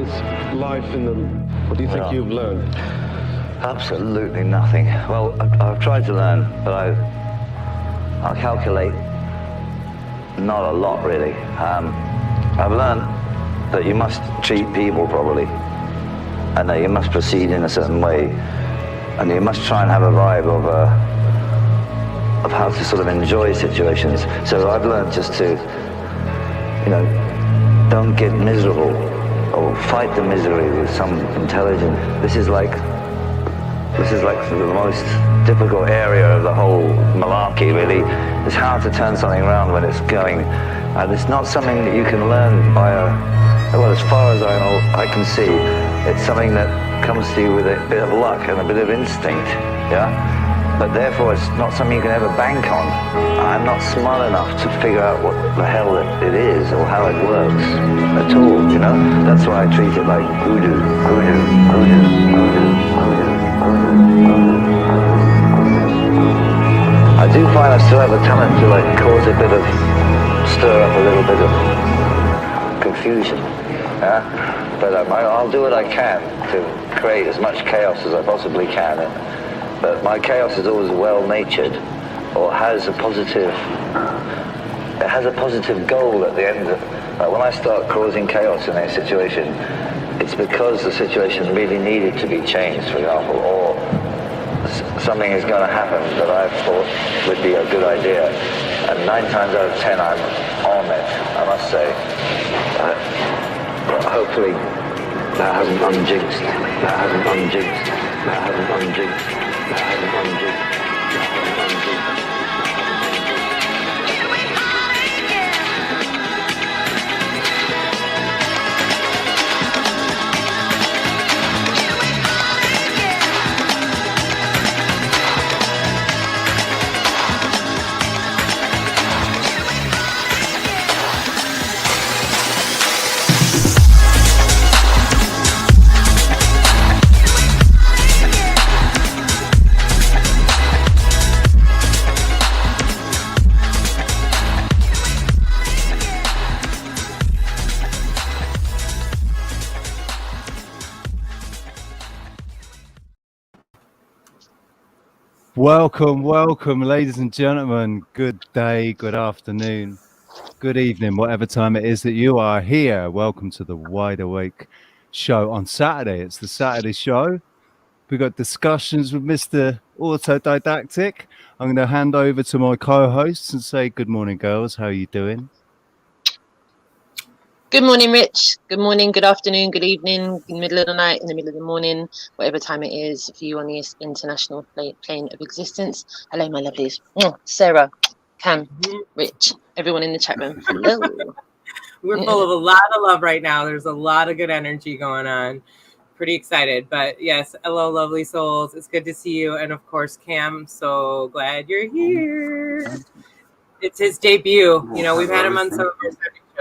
since life in the... What do you think you've learned? Absolutely nothing. Well, I've tried to learn, but I'll calculate not a lot, really. I've learned that you must treat people properly, and that you must proceed in a certain way, and you must try and have a vibe of how to sort of enjoy situations. So I've learned just to, you know, don't get miserable or fight the misery with some intelligence. This is like the most difficult area of the whole malarkey, really. It's how to turn something around when it's going. And it's not something that you can learn by well, as far as I know, I can see, it's something that comes to you with a bit of luck and a bit of instinct, yeah? But therefore, it's not something you can ever bank on. I'm not smart enough to figure out what the hell it is or how it works at all, you know? That's why I treat it like hoodoo, hoodoo, hoodoo, hoodoo, hoodoo. I do find I still have a talent to like cause a bit of, stir up a little bit of confusion, yeah? But I'll do what I can to create as much chaos as I possibly can. But my chaos is always well-natured, or has a positive goal at the end of, when I start causing chaos in a situation, it's because the situation really needed to be changed, for example, or something is going to happen that I thought would be a good idea. And 9 times out of 10, I'm on it, I must say. Hopefully, that hasn't unjinxed. That hasn't unjinxed. That hasn't unjinxed. That hasn't unjinxed. That hasn't unjinxed. Welcome, ladies and gentlemen. Good day, good afternoon, good evening, whatever time it is that you are here. Welcome to the Wide Awake show on Saturday. It's the Saturday show. We've got discussions with Mr. Autodidactic. I'm going to hand over to my co-hosts and say good morning, girls. How are you doing? Good morning, Rich. Good morning, good afternoon, good evening, in the middle of the night, in the middle of the morning, whatever time it is for you on the international plane of existence. Hello, my lovelies. Sarah, Cam, Rich, everyone in the chat room. Hello. We're full of a lot of love right now. There's a lot of good energy going on. Pretty excited. But yes, hello, lovely souls. It's good to see you. And of course, Cam, so glad you're here. It's his debut. You know, we've had him on some of our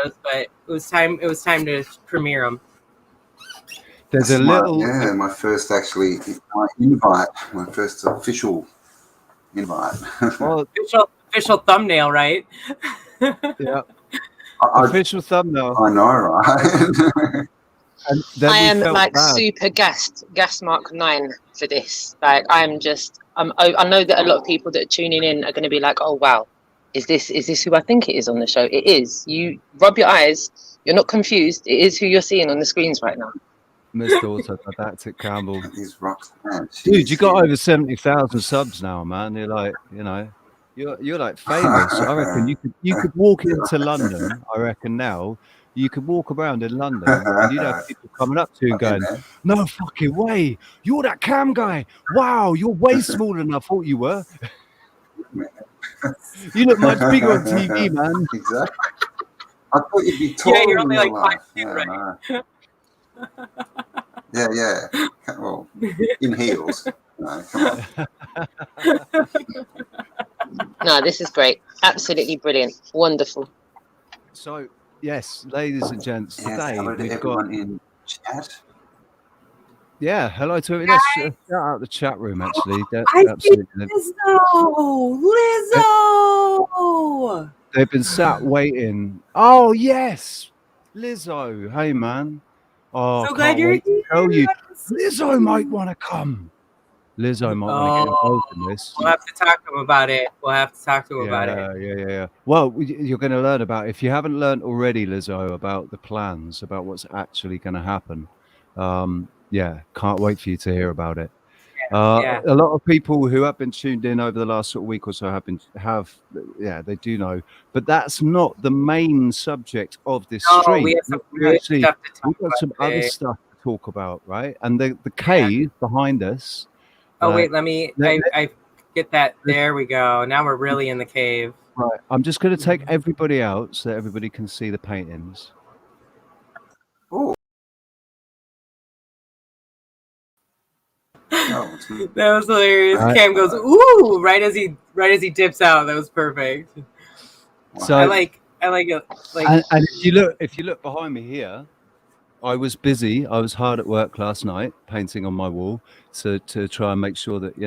shows, but it was time to premiere him. There's That's a little my first invite, my first official invite. well, official thumbnail, right? yeah. Official thumbnail. I know, right? And then I am like bad. super gas mark 9 for this. Like I know that a lot of people that are tuning in are going to be like, oh wow, is this who I think it is on the show? It is. You rub your eyes. You're not confused. It is who you're seeing on the screens right now. Mr. Autodidactic Campbell. He's Roxanne. Dude, you got over 70,000 subs now, man. You're like, you know, you're like famous. I reckon you could walk into London. I reckon now you could walk around in London and you'd have people coming up to you and going, "No fucking way, you're that Cam guy. Wow, you're way smaller than I thought you were. You look much bigger on TV, man." Exactly. I thought you'd be taller. Yeah, you're only in like real 5'2", life. right? Yeah. Well, in heels. No, come on. No, this is great. Absolutely brilliant. Wonderful. So, yes, ladies and gents, today hello to we've everyone got... in chat. Yeah, hello to everyone. Let's shout out the chat room, actually. Absolutely. Lizzo! They've been sat waiting. Oh, yes. Lizzo. Hey, man. Oh, So I glad can't you're wait to here. tell you. Lizzo might want to come. Lizzo might want to get involved in this. We'll have to talk to him about it. Yeah. Well, you're going to learn about, if you haven't learned already, Lizzo, about the plans, about what's actually going to happen. Can't wait for you to hear about it. Yeah. A lot of people who have been tuned in over the last sort of week or so they do know, but that's not the main subject of this stream. We have some good stuff to talk We've got about some today. other stuff to talk about, right? And the cave behind us. Oh, wait, I get that. There we go. Now we're really in the cave. Right. I'm just going to take everybody out so that everybody can see the paintings. Oh. That was hilarious. Right. Cam goes, ooh, right as he dips out. That was perfect. So I like it. And if you look behind me here, I was busy. I was hard at work last night, painting on my wall to try and make sure that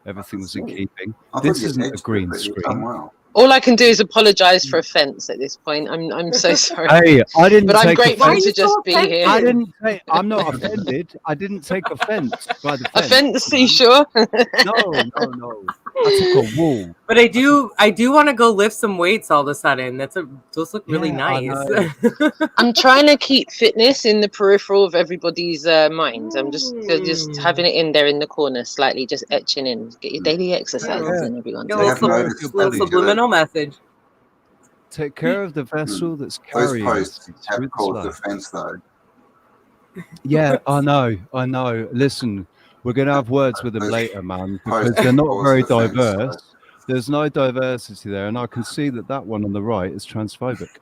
everything was in keeping. This isn't a green screen. Well. All I can do is apologise for offence at this point. I'm so sorry. Hey, I didn't. But I'm take grateful offense. to just be here. I didn't. I'm not offended. I didn't take offence by the fence. Offence? Are you sure? No. I took a wall. But I do want to go lift some weights all of a sudden. Those look really nice. I'm trying to keep fitness in the peripheral of everybody's mind. I'm just having it in there in the corner, slightly just etching in. Get your daily exercises in, everyone. A little subliminal message. Take care of the vessel that's Those carrying. posts have caused offence, though. Yeah, I know. Listen, we're going to have words with them later, man, because they're not very diverse. There's no diversity there, and I can see that one on the right is transphobic.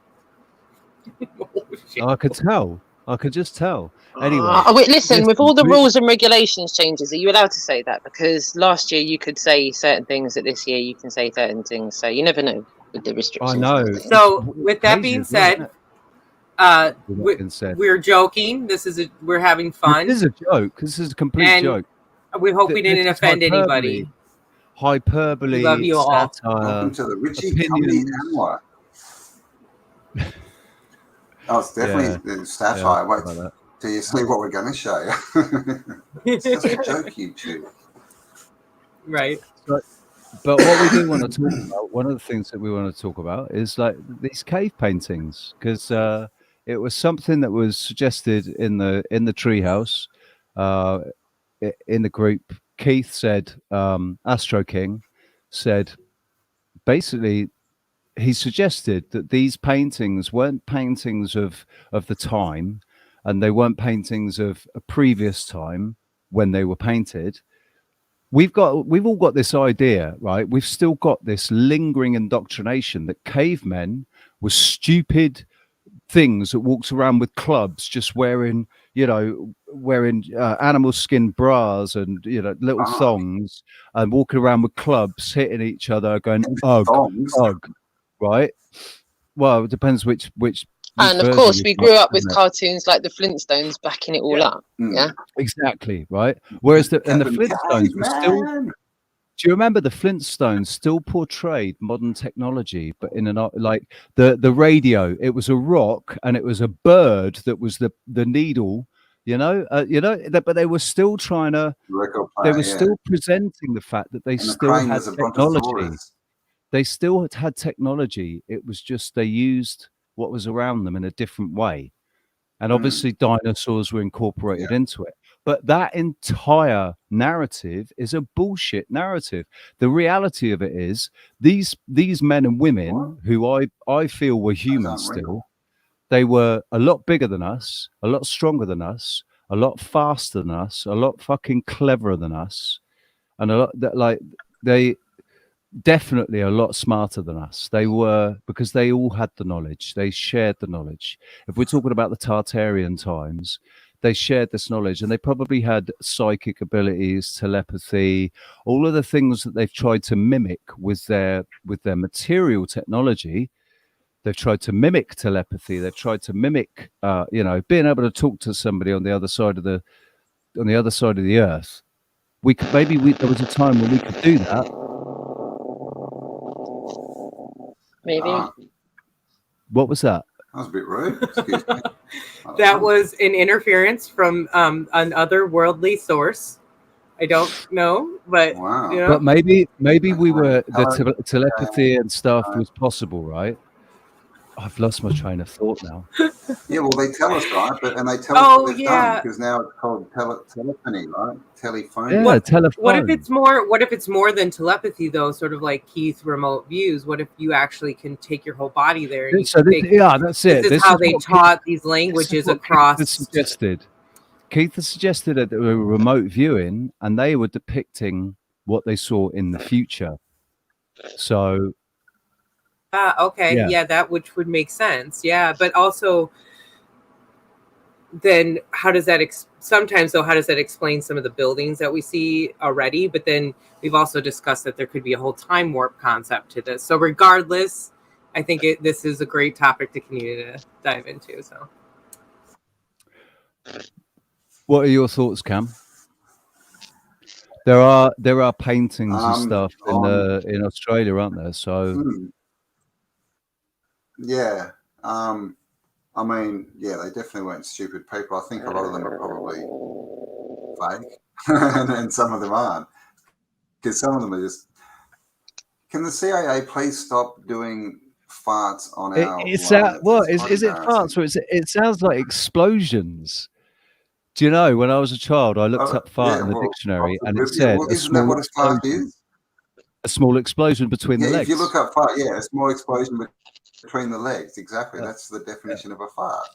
I could tell. I could just tell. Anyway. Wait, listen, with all the rules and regulations changes, are you allowed to say that? Because last year you could say certain things, that this year you can say certain things. So you never know with the restrictions. I know. So with that being said, we're joking. We're having fun. This is a joke. This is a complete joke. We hope we didn't offend anybody. Hyperbole. We love you all. Satire, welcome to the Richie Comedy Hour. Oh, it's definitely satire. Wait till you see what we're going to show you. It's just a joke, YouTube. Right. But what we do want to talk about, one of the things that we want to talk about is like these cave paintings, because it was something that was suggested in the treehouse, in the group. Keith said, Astro King said, basically, he suggested that these paintings weren't paintings of the time, and they weren't paintings of a previous time when they were painted. We've all got this idea, right? We've still got this lingering indoctrination that cavemen were stupid things that walked around with clubs, just wearing animal skin bras and little thongs, and walking around with clubs, hitting each other, going ugh, right? Well, it depends which and of course, we grew up with cartoons like the Flintstones backing it all up. Yeah, exactly, right. Whereas the Flintstones were still. Do you remember the Flintstones still portrayed modern technology, but in like the radio? It was a rock and it was a bird that was the needle. But they were still trying to. They were still presenting the fact that they still had technology. They still had technology. It was just they used what was around them in a different way. And obviously dinosaurs were incorporated into it. But that entire narrative is a bullshit narrative. The reality of it is these men and women who I feel were human still, they were a lot bigger than us, a lot stronger than us, a lot faster than us, a lot fucking cleverer than us, and a lot that they definitely a lot smarter than us. They were, because they all had the knowledge. They shared the knowledge. If we're talking about the Tartarian times, they shared this knowledge, and they probably had psychic abilities, telepathy, all of the things that they've tried to mimic with their material technology. They've tried to mimic telepathy. They've tried to mimic, being able to talk to somebody on the other side of the earth. There was a time when we could do that. Maybe. What was that? was a bit rude. Excuse me. That was an interference from an otherworldly source. I don't know, but wow. you know. But maybe we were Hello. telepathy and stuff was possible, right? I've lost my train of thought now. Yeah, well, they tell us, right? And they tell us Oh, what they've yeah. done, because now it's called telephony, right? Telephone. Yeah, telephone. What if it's more? What if it's more than telepathy, though? Sort of like Keith remote views. What if you actually can take your whole body there? And So that's it. This is how they taught these languages across. Keith has suggested that they were remote viewing, and they were depicting what they saw in the future. So. Okay, yeah, that which would make sense. Yeah, but also, then how does that sometimes though? How does that explain some of the buildings that we see already? But then we've also discussed that there could be a whole time warp concept to this. So regardless, I think this is a great topic to continue to dive into. So, what are your thoughts, Cam? There are paintings and stuff in Australia, aren't there? So. Yeah. I mean, yeah, they definitely weren't stupid people. I think a lot of them are probably fake, and some of them aren't. Because some of them are just. Can the CIA please stop doing farts on our? Is it farts or it sounds like explosions? Do you know? When I was a child, I looked up fart in the dictionary, and it said isn't that what a fart is? A small explosion between the legs. If you look up fart, a small explosion between the legs. Exactly, that's the definition of a fart.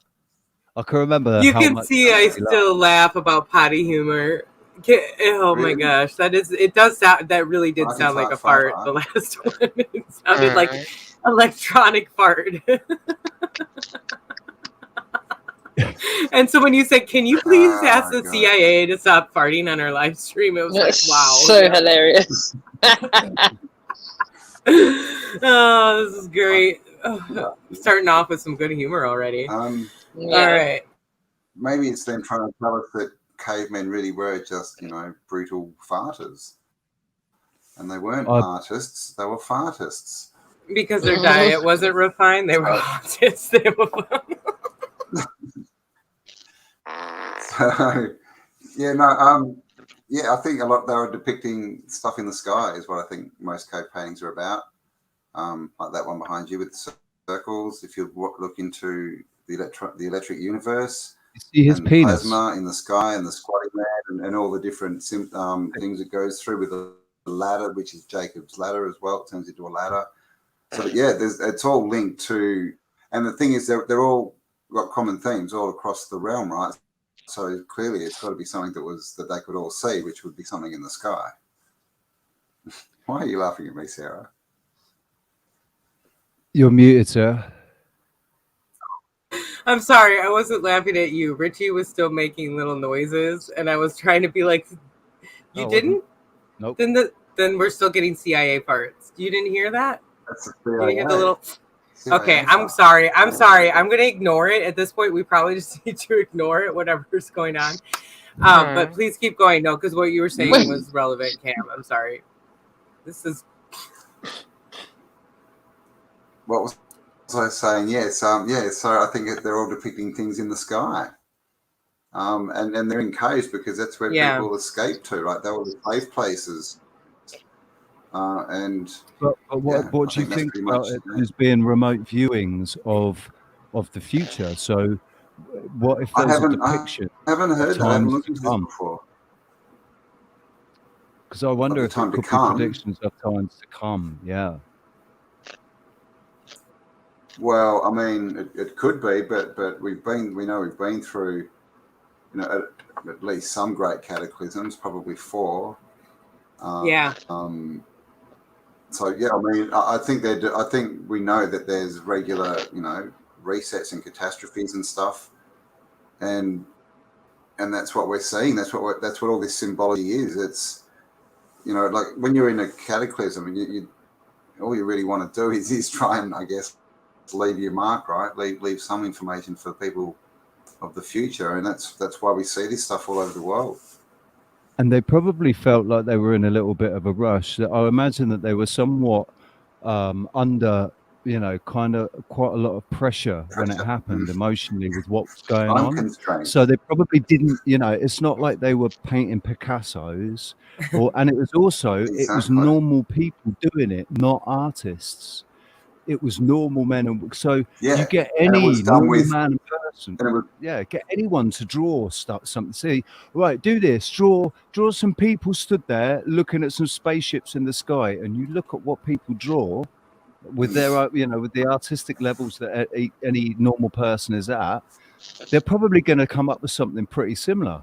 I can remember. You can see I still laugh about potty humor. Oh my gosh, it does sound. That really did sound like a fart. The last one, it sounded like electronic fart. And so when you said, "Can you please ask the CIA to stop farting on our live stream?" It was like, wow, so hilarious. Oh, this is great. Starting off with some good humor already. All right. Maybe it's them trying to tell us that cavemen really were just, brutal farters. And they weren't artists, they were fartists. Because their diet wasn't refined, they were artists. They were I think a lot they were depicting stuff in the sky is what I think most cave paintings are about. Like that one behind you with the circles. If you look into the electric universe, you see his penis, plasma in the sky, and the squatting man, and all the different things it goes through with the ladder, which is Jacob's ladder as well. It turns into a ladder. So it's all linked to, and the thing is they're all got common themes all across the realm, right? So clearly it's got to be something that they could all see, which would be something in the sky. Why are you laughing at me, Sarah? You're muted, sir. I'm sorry, I wasn't laughing at you. Richie was still making little noises, and I was trying to be like, "You didn't? Nope. Then we're still getting CIA parts. You didn't hear that? That's the CIA. You hear the little? Okay, I'm sorry. I'm going to ignore it. At this point, we probably just need to ignore it, whatever's going on. But please keep going. No, because what you were saying was relevant, Cam. I'm sorry. This is... What was I saying? Yes. So I think they're all depicting things in the sky. And they're in caves because that's where people escape to, right? They were the safe places. But what do you think about it as being remote viewings of the future? So what if there's a depiction? I haven't heard that. I haven't looked into this before. Because I wonder if it could be predictions of times to come. Yeah. Well, I mean, it could be, but we've been through, at least some great cataclysms, probably 4. So I mean, I think we know that there's regular, resets and catastrophes and stuff, and that's what we're seeing. That's what all this symbology is. It's, like when you're in a cataclysm, and all you really want to do is try and, I guess, leave your mark, right? Leave some information for people of the future, and that's why we see this stuff all over the world. And they probably felt like they were in a little bit of a rush. I imagine that they were somewhat under you know, kind of quite a lot of pressure when it happened emotionally with what was going Time on. constraints. So they probably didn't, you know, it's not like they were painting Picassos, and it was also, it was Exactly. normal people doing it, not artists. It was normal men. And so Yeah, you get and it any was done normal with, man and person. and it was, Yeah, get anyone to draw something. See, right, do this. Draw some people stood there looking at some spaceships in the sky, and you look at what people draw with their, you know, with the artistic levels that any normal person is at. They're probably going to come up with something pretty similar.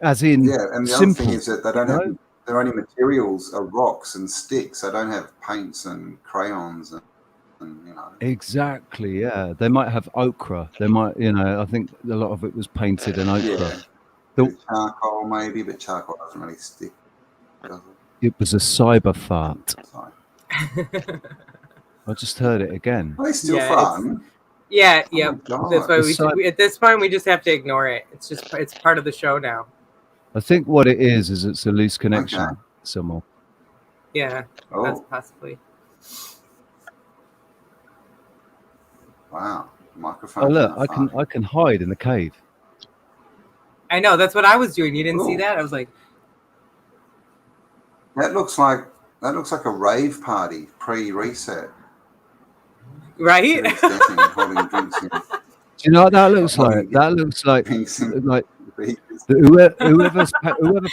As in, yeah, and the simple, other thing is that they don't have, their only materials are rocks and sticks. They don't have paints and crayons and you know. Exactly, yeah. They might have ochre. They might, you know, I think a lot of it was painted in ochre. Yeah, charcoal maybe, but charcoal doesn't really stick, does it? It was a cyber fart. Sorry. I just heard it again. Are they still fun? Yeah, Oh yep. That's why we at this point we just have to ignore it. It's part of the show now. I think what it is it's a loose connection somewhere. Yeah, that's possibly. Wow, microphone. Oh look, I can hide in the cave. I know, that's what I was doing. You didn't see that? I was like, that looks like a rave party pre-reset. Right? Holding drinks in. Do you know what that looks like? That looks like whoever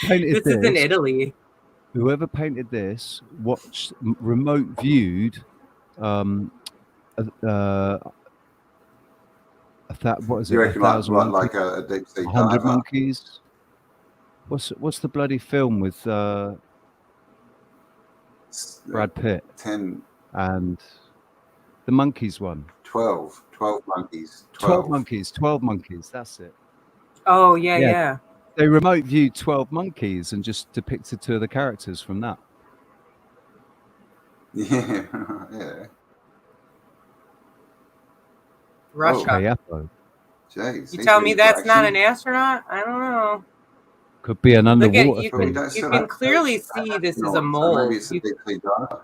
painted this. This is in Italy. Whoever painted this watched remote viewed what is it? You reckon 1,000 monkeys? like a deep sea 100 diver? monkeys. What's the bloody film with Brad Pitt 10 and the monkeys one? 12 monkeys. 12 monkeys. That's it. Oh yeah. They remote viewed 12 monkeys and just depicted 2 of the characters from that. Yeah. Russia. Jeez, you tell me that's not an astronaut? I don't know. Could be an underwater you thing. can clearly see this is a mole. So maybe it's a deep sea diver.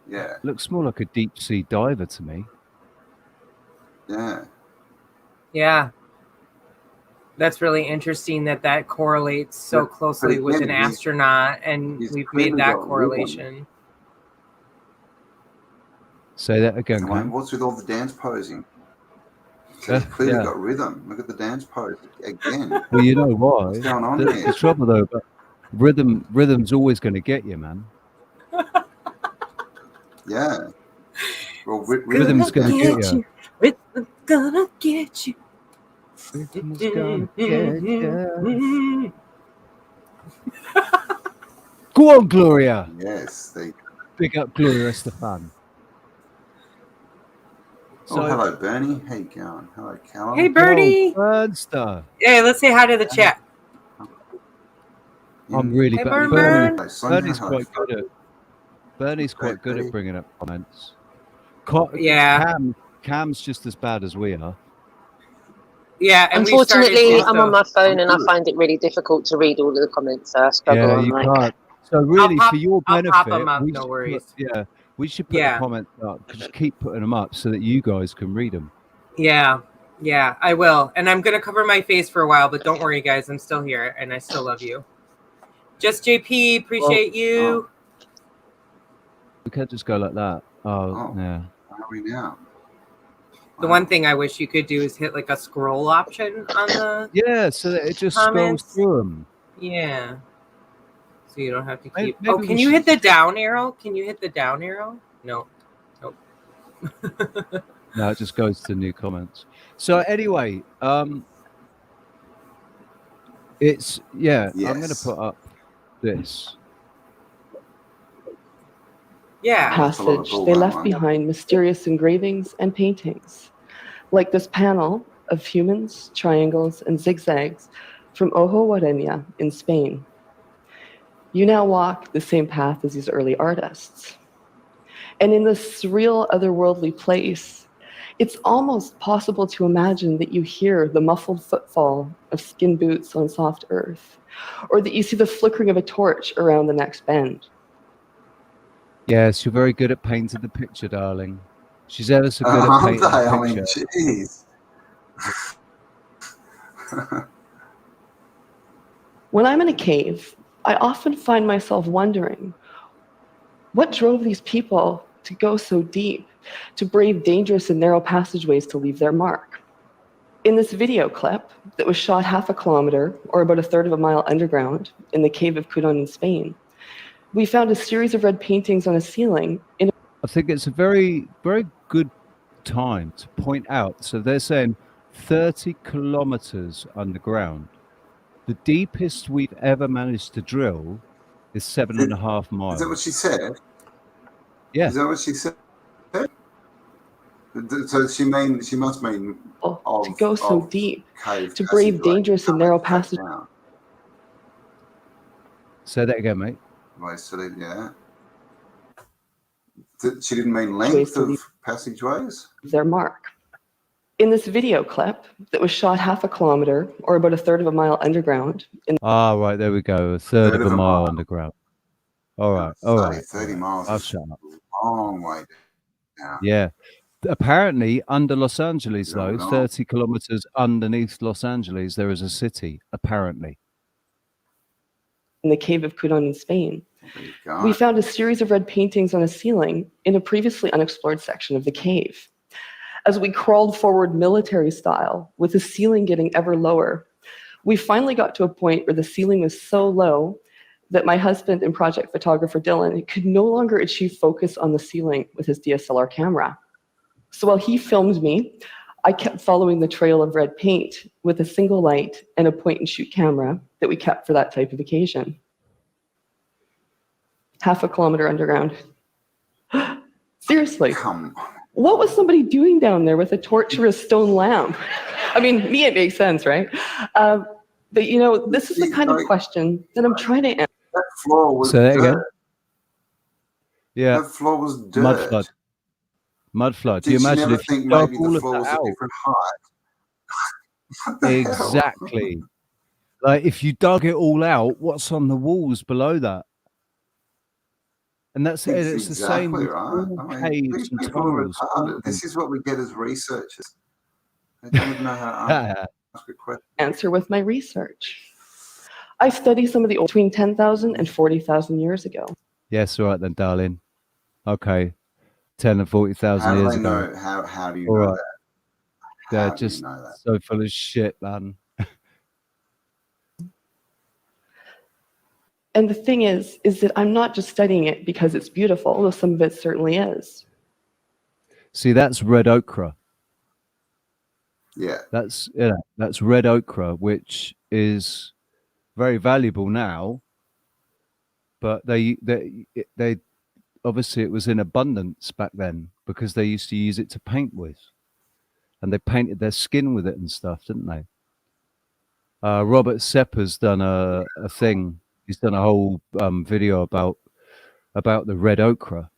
Yeah. Looks more like a deep sea diver to me. Yeah. Yeah. That's really interesting that correlates so closely with an astronaut, and we've made that correlation. Say that again. What's with all the dance posing? He's clearly got rhythm. Look at the dance pose again. Well, you know why? What's going on here? The trouble though, but rhythm's always going to get you, man. Yeah. Well, rhythm's going to get you. Rhythm's gonna get you. Rhythm's gonna get you. Go on, Gloria. Yes. Big up Gloria Estefan. So, hello, Bernie. How you going? Hello, Callum. Hey, Bernie. Bernster. Hey, let's say hi to the chat. I'm really bad. Bernie's quite good at. Bernie's quite good at bringing up comments. Yeah. Cam's just as bad as we are. Yeah. And unfortunately, I'm on my phone and I find it really difficult to read all of the comments. So I struggle. Yeah, you can't. So really, for your benefit, I'll pop them up, no worries. We should put the comments up. Just keep putting them up so that you guys can read them. Yeah, I will. And I'm going to cover my face for a while, but don't worry, guys. I'm still here, and I still love you. Just JP, appreciate you. We can't just go like that. Yeah. How are we now? The one thing I wish you could do is hit like a scroll option on the so that it just comments. scrolls through them. Yeah. So you don't have to keep. Maybe can you hit the down arrow? Can you hit the down arrow? No. Nope. No, it just goes to new comments. So anyway, it's I'm going to put up this. Yeah. Passage. They left behind mysterious engravings and paintings, like this panel of humans, triangles, and zigzags from Ojo Guarenia in Spain. You now walk the same path as these early artists. And in this surreal, otherworldly place, it's almost possible to imagine that you hear the muffled footfall of skin boots on soft earth, or that you see the flickering of a torch around the next bend. Yes, you're very good at painting the picture, darling. She's ever so good at Aren't painting they? the I mean, picture. jeez. When I'm in a cave, I often find myself wondering what drove these people to go so deep, to brave dangerous and narrow passageways to leave their mark. In this video clip that was shot 1/2 kilometer or about 1/3 of a mile underground in the cave of Cudon in Spain, we found a series of red paintings on a ceiling. I think it's a very, very good time to point out. So they're saying 30 kilometers underground. The deepest we've ever managed to drill is 7.5 miles. Is that what she said? Yeah. Is that what she said? So she must mean to go so deep, to brave dangerous and narrow passages. Say that again, mate. Yeah. She didn't mean length of passageways? Their mark. In this video clip that was shot 1/2 kilometer or about 1/3 of a mile underground. Right, there we go. 1/3 of a mile underground. All right, all right. 30 miles I'll is shut up. a long way down. Yeah. Apparently, under Los Angeles, though, 30 kilometers underneath Los Angeles, there is a city, apparently. In the cave of Cudon in Spain, we found a series of red paintings on a ceiling in a previously unexplored section of the cave. As we crawled forward military style, with the ceiling getting ever lower, we finally got to a point where the ceiling was so low that my husband and project photographer Dylan could no longer achieve focus on the ceiling with his DSLR camera. So while he filmed me, I kept following the trail of red paint with a single light and a point-and-shoot camera that we kept for that type of occasion. 1/2 kilometer underground. Seriously. What was somebody doing down there with a torturous stone lamp? I mean, me, it makes sense, right? But, you know, this is the kind of question that I'm trying to answer. That floor was Say that dirt. again? Yeah. That floor was dirt. Mud flood. Mud flood. Do you Did she imagine never if you think dug maybe all the of floor that was out? a different height? What the hell? Exactly. Like, if you dug it all out, what's on the walls below that? And that's it. It's the same Exactly with right. all I mean, caves these and people are tunnels. retarded. This is what we get as researchers. They don't even know how to ask a question. Answer with my research. I study some of the old between 10,000 and 40,000 years ago. Yes, all right then, darling. Okay. 10 and 40,000 How do years they ago. know? How do you All know right. that? They're How do you just know that? so full of shit, man. And the thing is that I'm not just studying it because it's beautiful, although some of it certainly is. See, that's red ochre. Yeah. That's red ochre, which is very valuable now. But they obviously it was in abundance back then because they used to use it to paint with, and they painted their skin with it and stuff, didn't they? Robert Sepper's done a thing. He's done a whole video about the red ochre.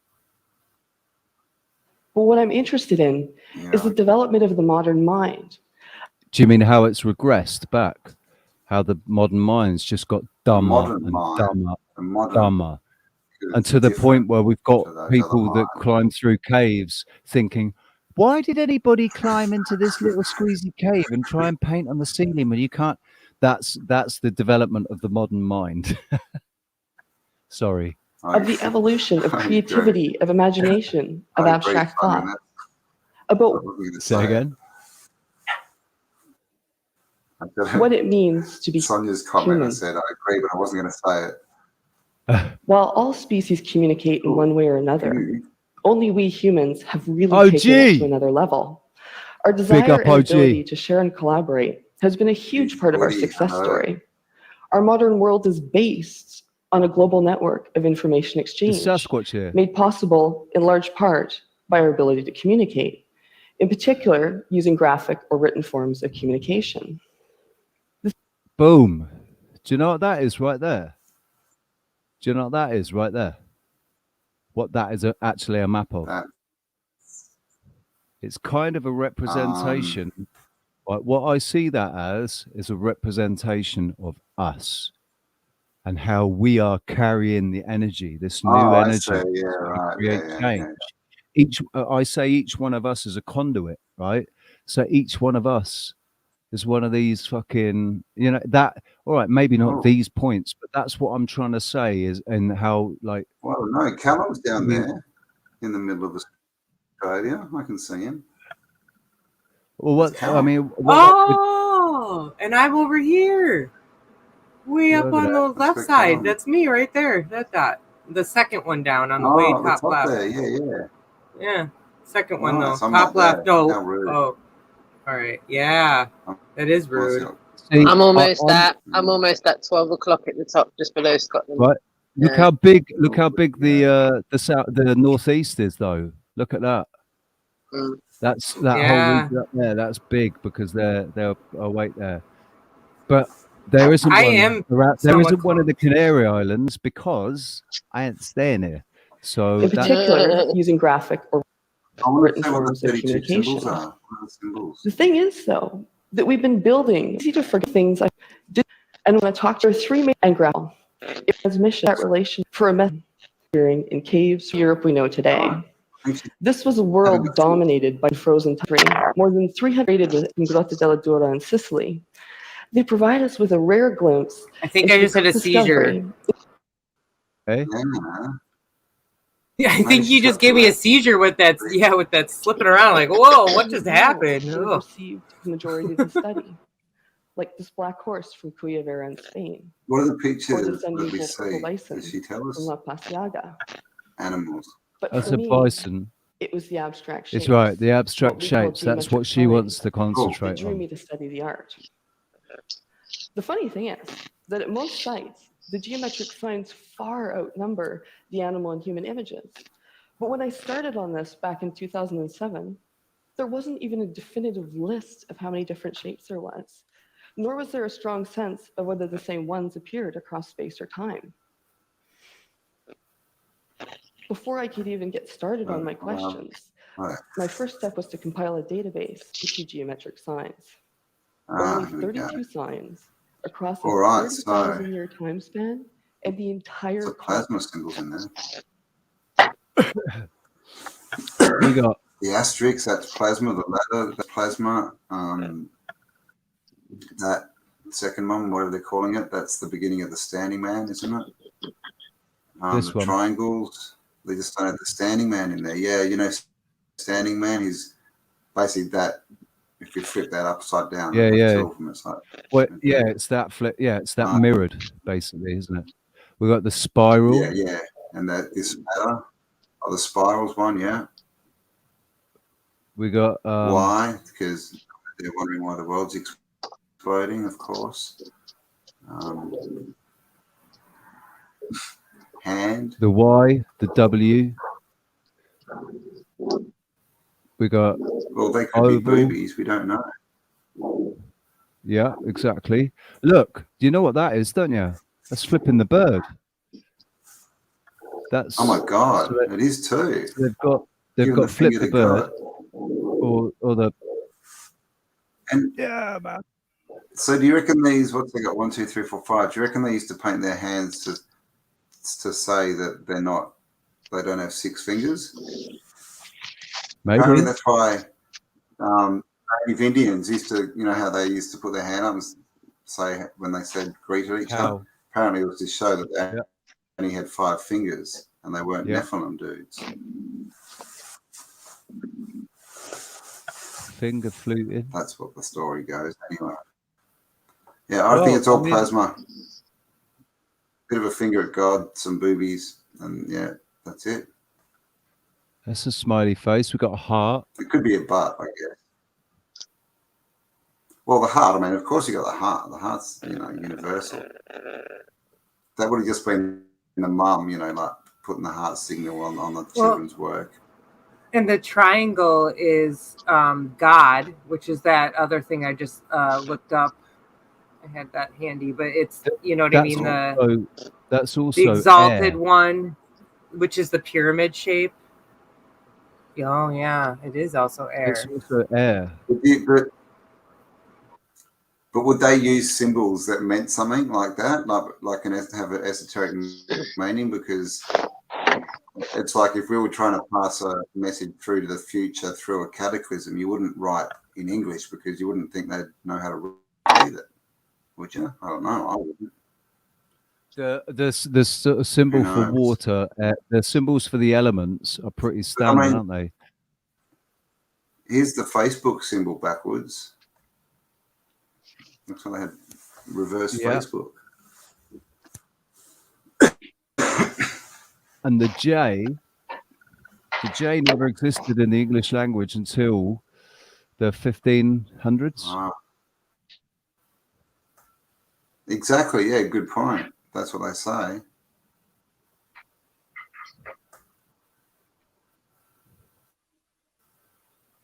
But what I'm interested in is the development of the modern mind. Do you mean how it's regressed back? How the modern mind's just got dumber and dumber. And to the point where we've got people that climb through caves thinking, why did anybody climb into this little squeezy cave and try and paint on the ceiling when you can't? That's the development of the modern mind. Sorry. Of the evolution of creativity, of imagination, of abstract thought. About say again. What it means to be Sonia's comment, human. I said, I agree, but I wasn't going to say it. While all species communicate in one way or another, only we humans have really OG. taken it to another level. Our desire and ability to share and collaborate has been a huge part of our success story. Our modern world is based on a global network of information exchange, made possible in large part by our ability to communicate, in particular using graphic or written forms of communication. Boom. Do you know what that is right there? Do you know what that is right there? What that is actually a map of? It's kind of a representation. Like what I see that as is a representation of us. and how we are carrying the energy, this new Oh, I energy see. Yeah, to right. create Yeah. change. I say each one of us is a conduit, right? So each one of us is one of these fucking, that, all right, maybe not Oh, these points, but that's what I'm trying to say is, and how, like, well, no, Callum's I down mean, there in the middle of Australia. I can see him. well, That's what, I Callum. mean, Oh, and I'm over here, way up Look at on that. the That's left where side. Callum. That's me right there. That dot. The second one down on the way Oh, at the top top left. there. Yeah. Yeah, second one though. Nice. I'm Top not left. there. No. How rude. Oh, all right. Yeah, I'm that is honestly rude. See, I'm almost I'm I'm almost at 12 o'clock at the top, just below Scotland. right. Look Yeah. how big the south, the northeast is, though. Look at that. Mm. That's that whole Yeah. region up there. That's big because they're awake there. But there isn't I one am around. There somewhat isn't one in the close. Canary Islands because I ain't staying here. So In that, particular, using graphic or I want written to say what the forms of 32 communication. symbols are. What are the symbols? The thing is, though, that we've been building easy to forget things I did, and when I talk to three main and graph, it transmission that relation for a method in caves Europe we know today. This was a world dominated by frozen time. More than 300 in Grotta della Dora in Sicily. They provide us with a rare glimpse. I think I just had a seizure. okay. Yeah, I think you just gave me a seizure with that. Yeah, with that slipping around. Like, whoa, what just happened? We've received the majority of the study, like this black horse from Cuyavera in Spain. What are the Or pictures this that we unusual see? purple bison Does she tell from us? La Pasiaga. Animals. But That's for a me, bison. it was the abstract shapes. It's right. The abstract what we call shapes. That's what geometric she wants signs. to It concentrate drew on. me to study the art. The funny thing is that at most sites, the geometric signs far outnumber the animal and human images. But when I started on this back in 2007, there wasn't even a definitive list of how many different shapes there was, nor was there a strong sense of whether the same ones appeared across space or time. Before I could even get started on my questions, my first step was to compile a database of geometric signs. Only 32 signs across a 30,000-year time span and the entire plasma symbols in there. We got the asterisk, that's plasma, the letter, the plasma, that second one, what are they calling it? That's the beginning of the standing man, isn't it? this the one. Triangles, they just don't have the standing man in there. Yeah, standing man is basically that. If you flip that upside down, Yeah. it's like, yeah, it's that flip. Yeah, it's that mirrored, basically, isn't it? We got the spiral. Yeah, and that this matter. Oh, the spirals one, yeah. We got why? Because they're wondering why the world's exploding, of course. Hand. The Y, the W. We got they could be boobies. We don't know. Yeah, exactly. Look, do you know what that is, don't you? That's flipping the bird. That's oh my god, so it is too. So they've got flip the bird, or the. And yeah, man. So do you reckon these? What's they got? 1, 2, 3, 4, 5. Do you reckon they used to paint their hands to say that they don't have 6 fingers? Maybe apparently that's why Native Indians used to, how they used to put their hand up and say when they said greet each other. Apparently it was to show that they only had 5 fingers and they weren't Nephilim dudes. Finger fluting. That's what the story goes anyway. Yeah, I think it's all plasma. Bit of a finger at God, some boobies, and yeah, that's it. That's a smiley face. We've got a heart. It could be a butt, I guess. Well, the heart, I mean, of course you got the heart. The heart's, universal. That would have just been the mum, like putting the heart signal on the children's work. And the triangle is God, which is that other thing I just looked up. I had that handy, but it's, you know what I mean? That's also the exalted air. one, which is the pyramid shape. Oh, yeah, it is also air. It's also air. But would they use symbols that meant something like that, like have an esoteric meaning? Because it's like if we were trying to pass a message through to the future through a cataclysm, you wouldn't write in English because you wouldn't think they'd know how to read it, would you? I don't know. I wouldn't. The sort of symbol for water, the symbols for the elements are pretty standard, aren't they? Here's the Facebook symbol backwards. Looks like they had reverse Facebook. And the J never existed in the English language until the 1500s. Ah. Exactly. Yeah. Good point. That's what they say.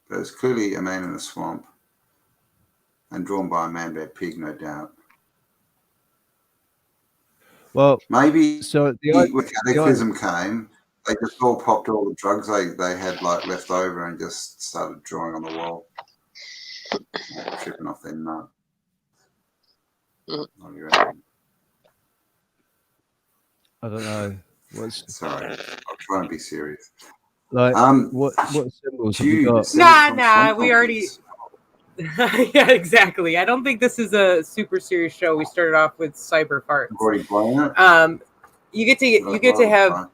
There's clearly a man in a swamp and drawn by a man-bear pig, no doubt. Well, maybe so when cataclysm came, they just all popped all the drugs they had like left over and just started drawing on the wall, tripping off their nut. What do you reckon? I don't know. Sorry, I'll try and be serious. Like, what symbols have you got? Nah, we already. Yeah, exactly. I don't think this is a super serious show. We started off with cyber farts. You get to have.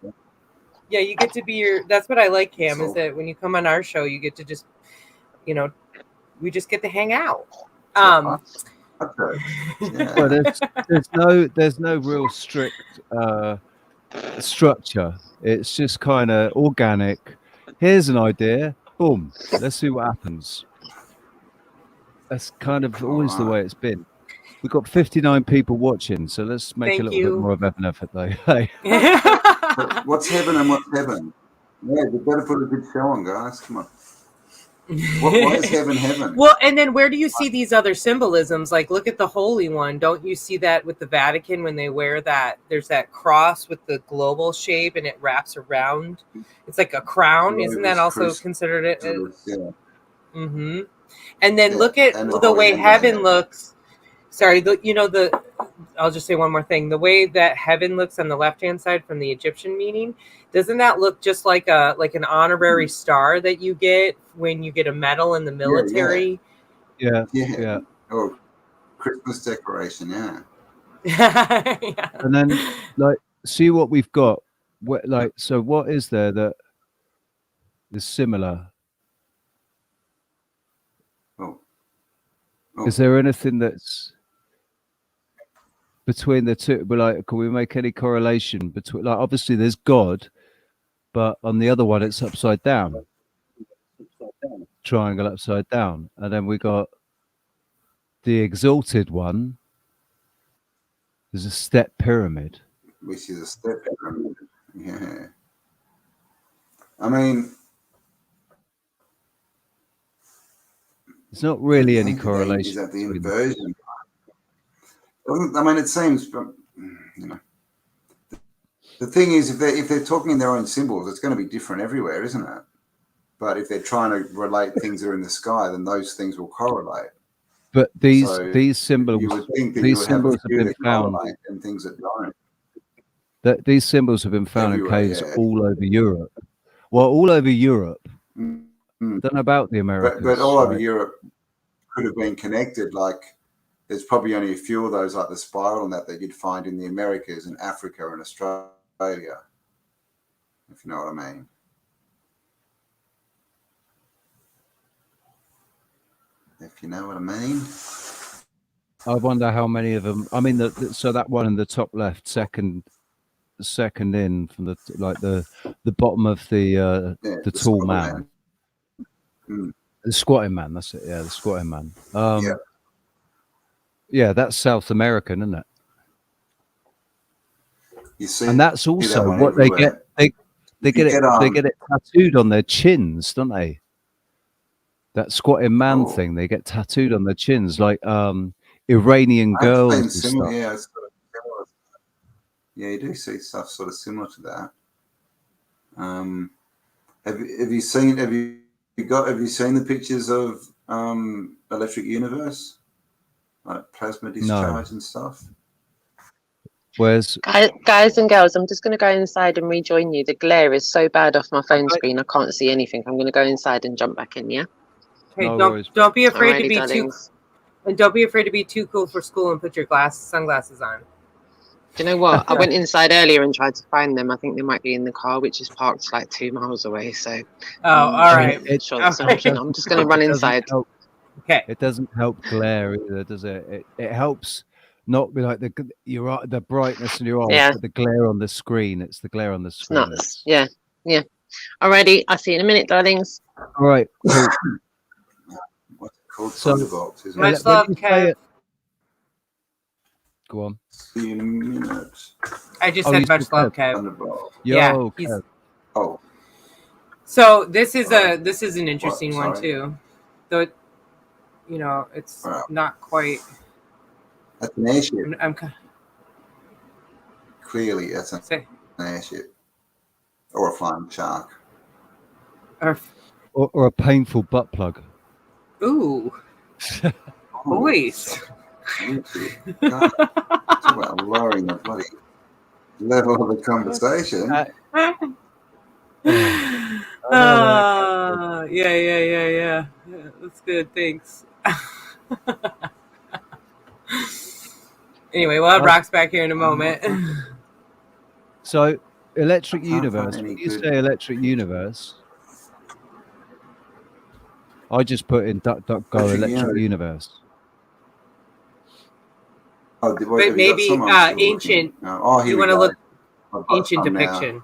Yeah, you get to be your. That's what I like, Cam. Is that when you come on our show, you get to just, we just get to hang out. Yeah. Well, there's no real strict structure. It's just kind of organic. Here's an idea. Boom. Let's see what happens. That's kind of always the way it's been. We've got 59 people watching, so let's make a little bit more of an effort, though. Hey. What's heaven and what's heaven? Yeah, we better put a good show on, guys. Come on. Why is heaven? Well, and then where do you see these other symbolisms? Like, look at the Holy One. Don't you see that with the Vatican when they wear that? There's that cross with the global shape, and it wraps around. It's like a crown. Isn't that also considered it? Yeah. Mm-hmm. And then look at the way heaven looks. Sorry, I'll just say one more thing. The way that heaven looks on the left-hand side from the Egyptian meaning, doesn't that look just like an honorary star that you get when you get a medal in the military? Yeah. Oh, Christmas decoration, yeah. Yeah. And then, like, see what we've got. So what is there that is similar? Oh. Is there anything that's between the two? But like, can we make any correlation between? Like, obviously, there's God, but on the other one, it's upside down. Triangle upside down, and then we got the exalted one. There's a step pyramid, which is a step pyramid. Yeah. I mean, it's not really any correlation. Is that the inversion? I mean, it seems, the thing is, if they're talking in their own symbols, it's going to be different everywhere, isn't it? But if they're trying to relate things that are in the sky, then those things will correlate. But these symbols, you would think that these symbols have been found, and things that don't. That these symbols have been found in caves all over Europe. Well, all over Europe. I don't know about the Americas. But all over Europe could have been connected. Like, there's probably only a few of those, like the spiral and that you'd find in the Americas and Africa and Australia, if you know what I mean. If you know what I mean. I wonder how many of them. I mean, so that one in the top left, second in from the bottom of the tall man. The squatting man. That's it. Yeah, the squatting man. Yeah, that's South American, isn't it? You see, and that's also that what everywhere. They get it tattooed on their chins, don't they? That squatting man thing, they get tattooed on their chins, like Iranian girls and stuff. Yeah, you do see stuff sort of similar to that. Have you seen the pictures of Electric Universe? like plasma discharge and stuff. Where's Guys and girls, I'm just going to go inside and rejoin you. The glare is so bad off my phone screen. I can't see anything. I'm going to go inside and jump back in. Yeah. Hey, No don't worries. don't be afraid to Alrighty, be darlings. don't be afraid to be too cool for school and put your sunglasses on. Do you know what? I went inside earlier and tried to find them. I think they might be in the car, which is parked like 2 miles away. So, Oh, all right. Sure, that's an option. I'm just going to run inside. Okay. It doesn't help glare either, does it? It helps not be like the brightness in your eyes, Yeah. but the glare on the screen. It's the glare on the It's screen. nuts. Yeah. Alrighty. I'll see you in a minute, darlings. All right. Cool. What's it called? So- Thunderbolts, isn't Much it? love, When you say Kev. it- Go on. See you in a minute. I just Oh, said you much said love, Kev. Kev. Thunderbolt. Yeah, Yo, he's- Kev. Oh, So this is an interesting one Sorry. too. Though, you know, it's Wow. not quite. that's an airship. I'm Clearly, that's an say airship or a flying shark. or Or a painful butt plug. ooh, Oh, boys. thank you. God, talk about lowering the bloody level of the conversation. Yeah. That's good. Thanks. Anyway, we'll have Rox back here in a moment. So, Electric I can't find Universe. any When you good- say Electric Universe, I just put in DuckDuckGo Electric Universe. Oh, But have you got maybe some? I'm still ancient. looking. Oh, here You we want to go. look I've got ancient some now. depiction.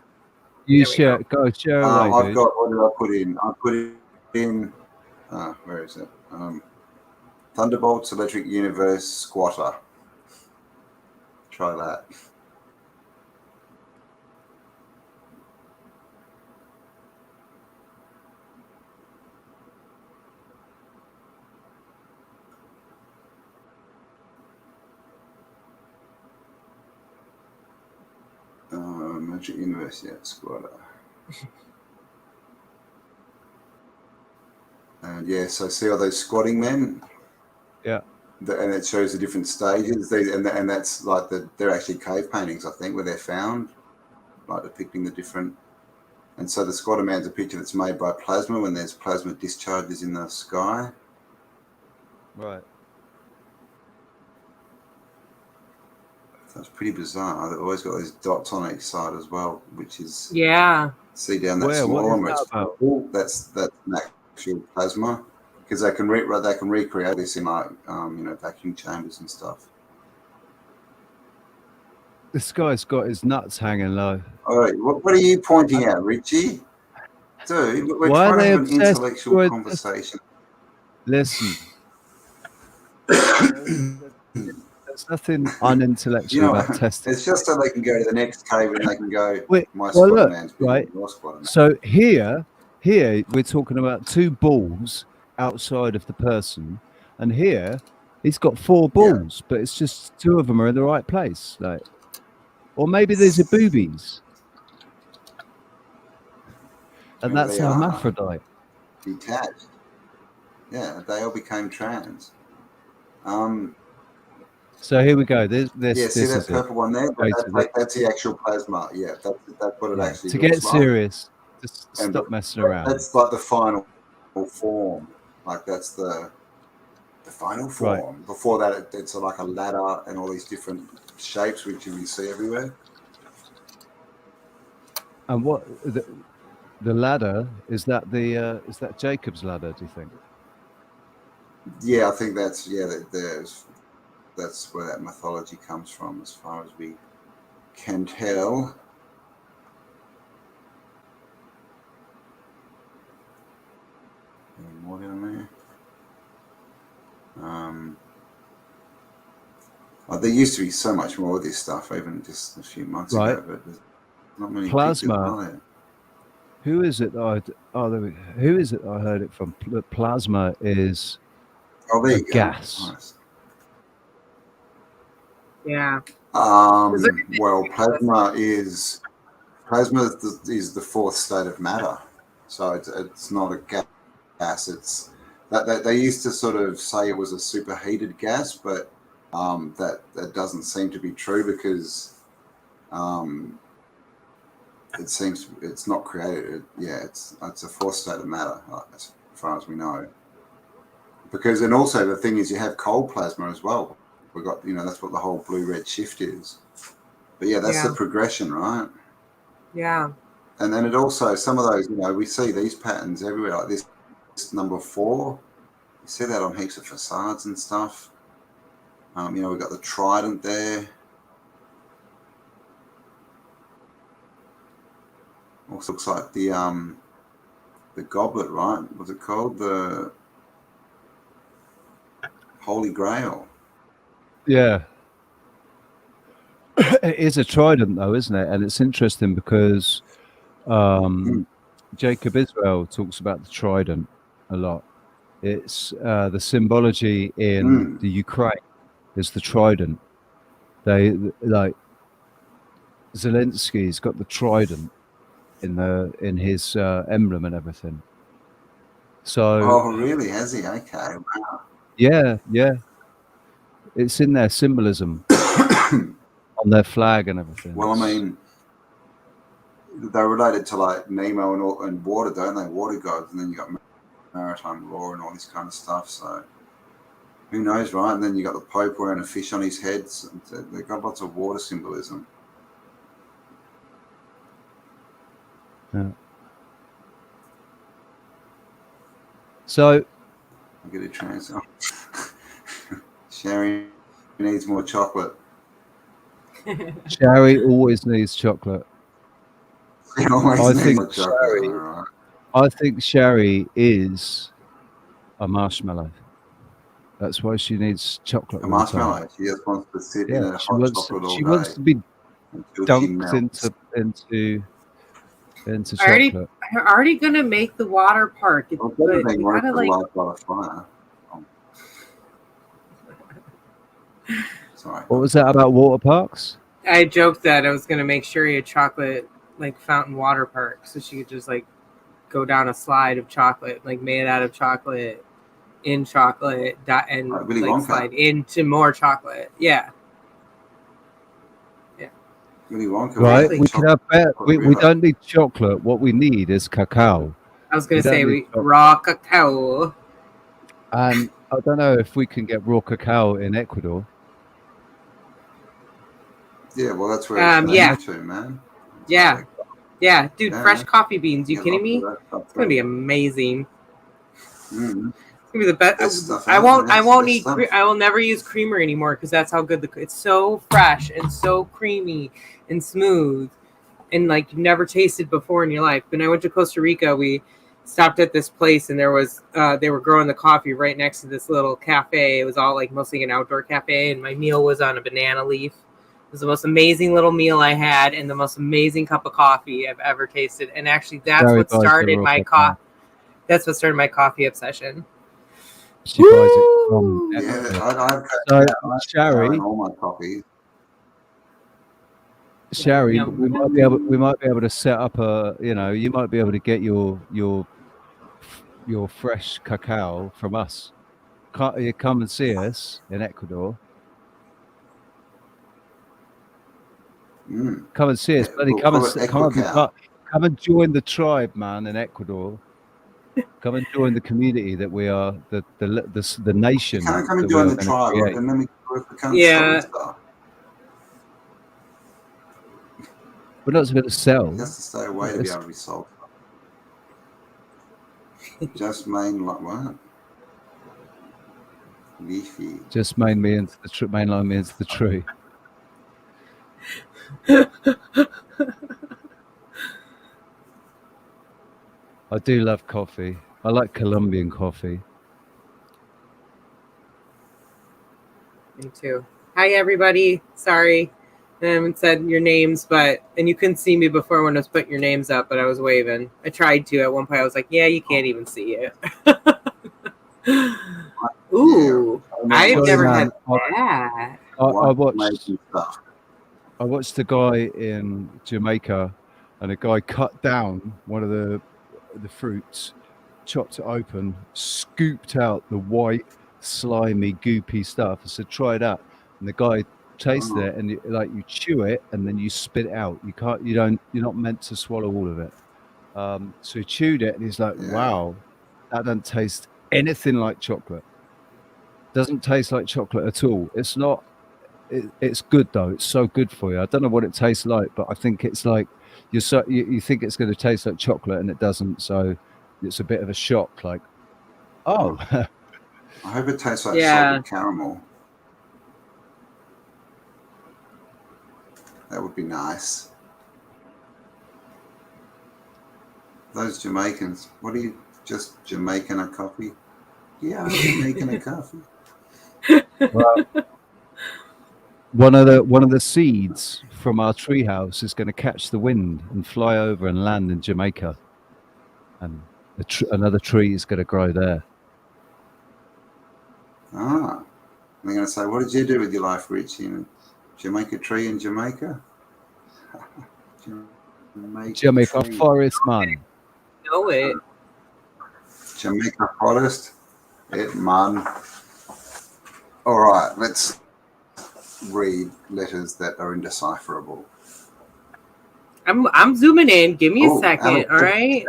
You There we share, go share away, I've dude. got, what did I put in? I put it in, where is it? Thunderbolts Electric Universe Squatter. Try that. Electric Universe, yeah, Squatter. And yeah, so see all those squatting men? Yeah. And it shows the different stages. And that's like they're actually cave paintings, I think, where they're found, like depicting the different. And so the squatter man's a picture that's made by plasma when there's plasma discharges in the sky. Right. So it's pretty bizarre. They've always got those dots on each side as well, which is Yeah. see down that Where? small What is one where that it's about? purple. That's an actual plasma because they can recreate this in like vacuum chambers and stuff. This guy's got his nuts hanging low. All right, what are you pointing at, Richie? Dude, we're Why are trying to they have an obsessed intellectual with conversation. Listen. There's nothing unintellectual You know, about testing. it's just so they can go to the next cave and they can go, Wait, my well, squatter look, man's bigger right. than your squatter man. So here we're talking about 2 balls outside of the person, and here he's got 4 balls, but it's just 2 of them are in the right place, like, or maybe these are boobies, and Maybe that's they are hermaphrodite. detached. Yeah, they all became trans. So here we go. This See that is purple one there? That's the actual plasma. Yeah, that's what it actually to looks get like. serious. Just And stop messing around. That's like the final form. Like that's the final form. Right. Before that, it's like a ladder and all these different shapes which you can see everywhere. And what the ladder is that Jacob's ladder? Do you think? Yeah, I think that's that's where that mythology comes from, as far as we can tell. Any more down there? There used to be so much more of this stuff, even just a few months ago, but there's not many Plasma. pictures, are there? Who is it? Who is it? I heard it from. Plasma is There you go. gas. Nice. Yeah. Well, plasma is the 4th state of matter, so it's not a gas. It's That they used to sort of say it was a superheated gas, but that doesn't seem to be true because it seems it's not created. It's a fourth state of matter, as far as we know. Because, and also the thing is, you have cold plasma as well. We got, that's what the whole blue-red shift is. But yeah, that's the progression, right? Yeah. And then it also, some of those, we see these patterns everywhere, like this number 4. You see that on heaps of facades and stuff. We've got the trident there. Also looks like the goblet, right? What's it called? The Holy Grail. Yeah. It is a trident, though, isn't it? And it's interesting because Jacob Israel talks about the trident a lot. It's the symbology in the Ukraine is the trident. They like Zelensky's got the trident in his emblem and everything. So. Oh, really? Has he? Okay. Wow. Yeah. It's in their symbolism on their flag and everything. Well, I mean, they're related to like Nemo and water, don't they? Water gods, and then you got maritime law and all this kind of stuff. So who knows, right? And then you got the Pope wearing a fish on his head. So they've got lots of water symbolism. Yeah. So I'll get a chance. Sherry needs more chocolate. Sherry always needs chocolate. I think Sherry is a marshmallow. That's why she needs chocolate. A marshmallow. She just wants to sit in a hot chocolate all day. She wants to be dunked into chocolate. I'm already gonna make the water park. Well, but you gotta like. Sorry. What was that about water parks? I joked that I was gonna make Sherry a chocolate like fountain water park, so she could just like go down a slide of chocolate, like made out of chocolate, in chocolate, and really like slide into more chocolate. Yeah. Willy Wonka, right? We can have we don't need chocolate. What we need is cacao. I was gonna say raw cacao. And I don't know if we can get raw cacao in Ecuador. Yeah, well, that's where it's to, man. Yeah. Yeah, dude, fresh coffee beans. You kidding me? It's gonna be amazing. Mm-hmm. It's gonna be the best. I will never use creamer anymore because that's how good it's so fresh and so creamy and smooth, and like you've never tasted before in your life. When I went to Costa Rica, we stopped at this place and there was they were growing the coffee right next to this little cafe. It was all like mostly an outdoor cafe, and my meal was on a banana leaf. It was the most amazing little meal I had and the most amazing cup of coffee I've ever tasted. And actually that's what started my coffee. That's what started my coffee obsession. She buys it from Sherry. All my coffee. Sherry, we might be able to set up you might be able to get your fresh cacao from us. You come and see us in Ecuador. Come and see us, buddy. Come and join the tribe, man, in Ecuador. Come and join the community that we are, the nation. Come and join the tribe, and then we become We're not supposed to sell. He has to stay away to be able to be sold. Just main like what? Leafy. Just mainline me into the tree. I do love coffee. I like Colombian coffee. Me too. Hi, everybody. Sorry, I haven't said your names, and you couldn't see me before when I was putting your names up, but I was waving. I tried to at one point. I was like, yeah, you can't even see it. Ooh, I've never had that. I watched a guy in Jamaica, and a guy cut down one of the fruits, chopped it open, scooped out the white, slimy, goopy stuff. I said, try that. And the guy tasted it, and you chew it and then you spit it out. You're not meant to swallow all of it. So he chewed it and he's like, wow, that doesn't taste anything like chocolate. Doesn't taste like chocolate at all. It's not. It's good though. It's so good for you. I don't know what it tastes like, but I think it's like you think it's going to taste like chocolate and it doesn't. So it's a bit of a shock. Like, oh. I hope it tastes like salted caramel. That would be nice. Those Jamaicans, what are you, just Jamaican a coffee? Yeah, I'm Jamaican a coffee. Well, one of the seeds from our treehouse is going to catch the wind and fly over and land in Jamaica, and another tree is going to grow there. I'm going to say, what did you do with your life, Richie? Jamaica tree in Jamaica? Jamaica forest, man. Know it. Jamaica forest. It, man. All right, let's read letters that are indecipherable. I'm zooming in. Give me a second, all right?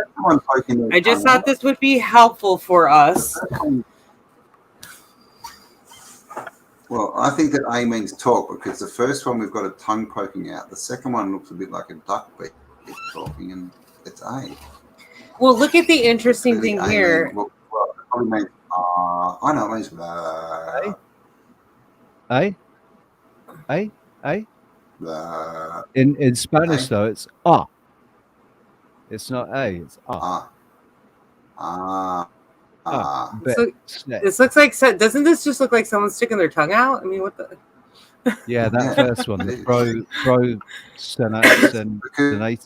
I just thought this would be helpful for us. Well, I think that A means talk, because the first one we've got a tongue poking out. The second one looks a bit like a duck beak talking, and it's A. Well, look at the interesting thing here. It probably means, I know it means In Spanish though, it's ah. It's not A. It's ah. This looks like. Doesn't this just look like someone sticking their tongue out? I mean, what the? Yeah, that first one, the pro-senatic.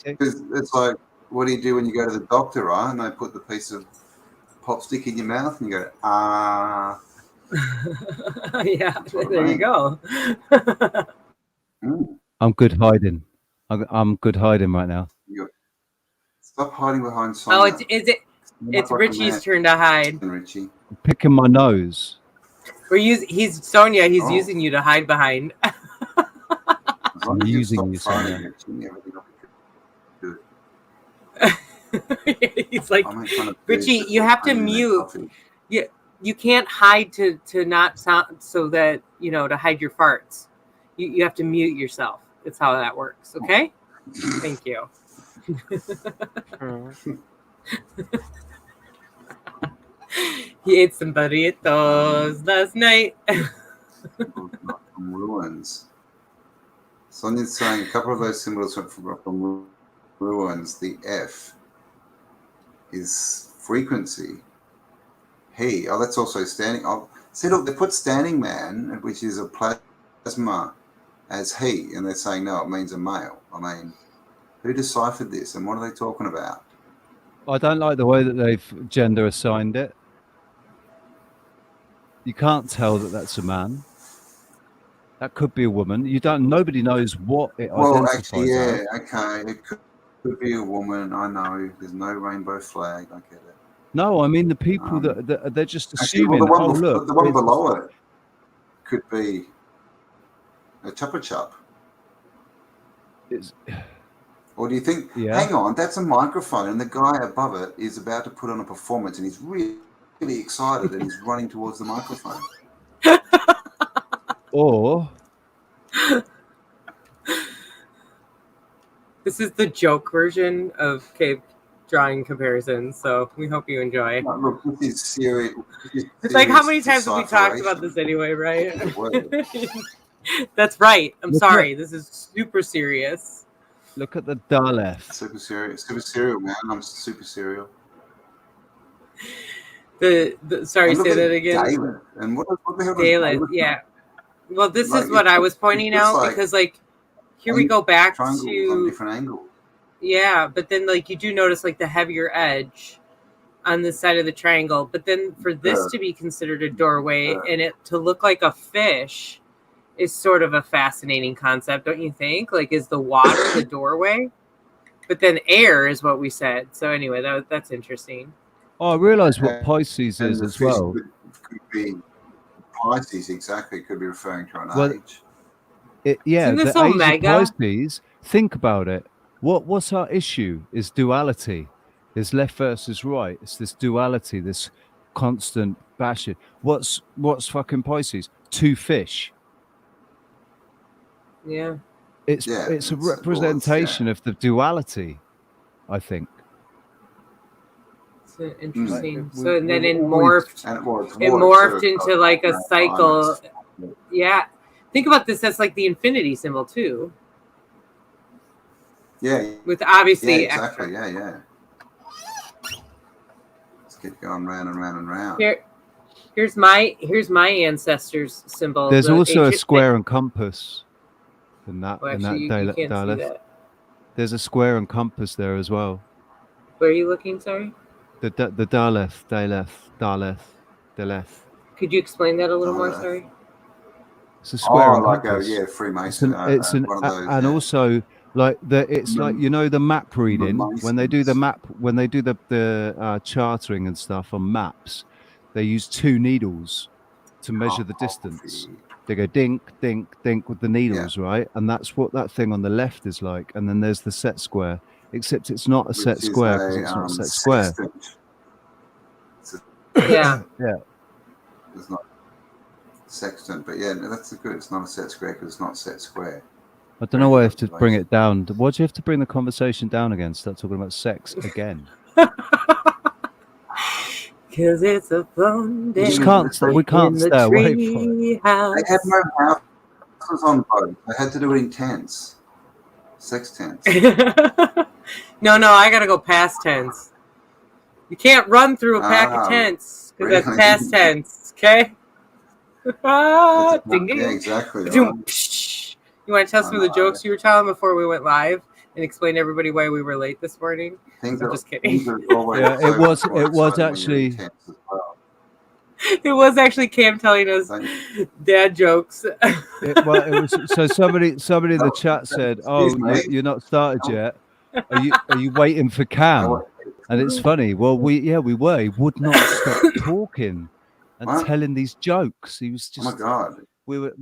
Because it's like, what do you do when you go to the doctor, right? And they put the piece of pop stick in your mouth, and you go Yeah, there you go. I'm good hiding. I'm good hiding right now. Stop hiding behind Sonia. Oh, it's Richie's turn to hide. Richie. I'm picking my nose. He's Sonia. He's using you to hide behind. I'm using you, Sonia. He's like, Richie, you have to mute. You can't hide to not sound, so that to hide your farts. You have to mute yourself. That's how that works. Okay. Thank you. He ate some burritos last night. Ruins. Sonia's saying a couple of those symbols from ruins. The F is frequency. He. Oh, that's also standing. Oh, see, look, they put standing man, which is a plasma, as he, and they're saying no, it means a male. I mean, who deciphered this, and what are they talking about? I don't like the way that they've gender assigned it. You can't tell that that's a man. That could be a woman. Nobody knows what it identifies actually, yeah, as. okay. It could be a woman. I know. There's no rainbow flag. I get it. No, I mean the people that they're just assuming. Actually, the one below it could be a chuppa chup. Or do you think? Yeah. Hang on, that's a microphone, and the guy above it is about to put on a performance, and he's really excited, and he's running towards the microphone. Or this is the joke version of cave drawing comparisons, so we hope you enjoy. No, look, this is serious. It's like, how many times have we talked about this anyway, right? That's right. I'm sorry. This is super serious. Look at the Daleth. Super serial, man. I'm super serial. Sorry, say that again. Daleth. And what the hell? Daleth, yeah. Well, this is what I was pointing out, because here we go back to a different angle. Yeah, but then you do notice the heavier edge on this side of the triangle, but then for this to be considered a doorway and it to look like a fish is sort of a fascinating concept, don't you think? Is the water the doorway? But then air is what we said. So anyway, that's interesting. Oh, I realise what And- Pisces and is the as fish well. could be Pisces, exactly. Could be referring to an Well, age. Yeah, Isn't this the age of Omega? Pisces. Think about it. What's our issue? Is duality. There's left versus right. It's this duality, this constant bashing. What's fucking Pisces? Two fish. Yeah. It's Yeah, it's a well, representation of the duality, I think. It's interesting. We- So and then it we've morphed. and well, it's It more morphed sort of into like a cycle. climates. Yeah. Think about this as like the infinity symbol too. Yeah, With yeah, obviously exactly. Yeah. Let's keep going round and round and round. Here's my ancestors' symbol. There's the also a ancient- square and compass in that Oh, in actually, that you can't see dialect. that. There's a square and compass there as well. Where are you looking? Sorry. The Daleth. Could you explain that a little more? Daleth. Sorry. It's a square and like compass. Freemason. It's an one of those. and yeah. also like it's like the map reading when they do the Masons. map when they do the chartering and stuff on maps, they use two needles to measure the distance. They go dink, dink, dink with the needles, right? And that's what that thing on the left is like. And then there's the set square, except it's not a set Which is square because it's not a set square. Sextant. Yeah. Yeah. It's not sextant, but yeah, no, that's good. It's not a set square because it's not set square. I don't know why I have to bring it down. Why do you have to bring the conversation down again? Start talking about sex again. Because it's a fun day. We can't stay away from it. They had no houses on boat. They had to do it in tents. Sex tents. No, I gotta go past tense. You can't run through a pack of tents because really? that's past tense. Okay. Ding, ding. Yeah, exactly. Zoom, Right. psh. You want to tell some of the jokes you were telling before we went live and explain to everybody why we were late this morning? I'm just kidding. Yeah, it was actually. It was actually Cam telling us dad jokes. It was so somebody in the chat said, "Oh, you're not started yet. Are you waiting for Cam?" And it's funny. Well, we were. He would not stop talking and telling these jokes. He was just. Oh my god. We were.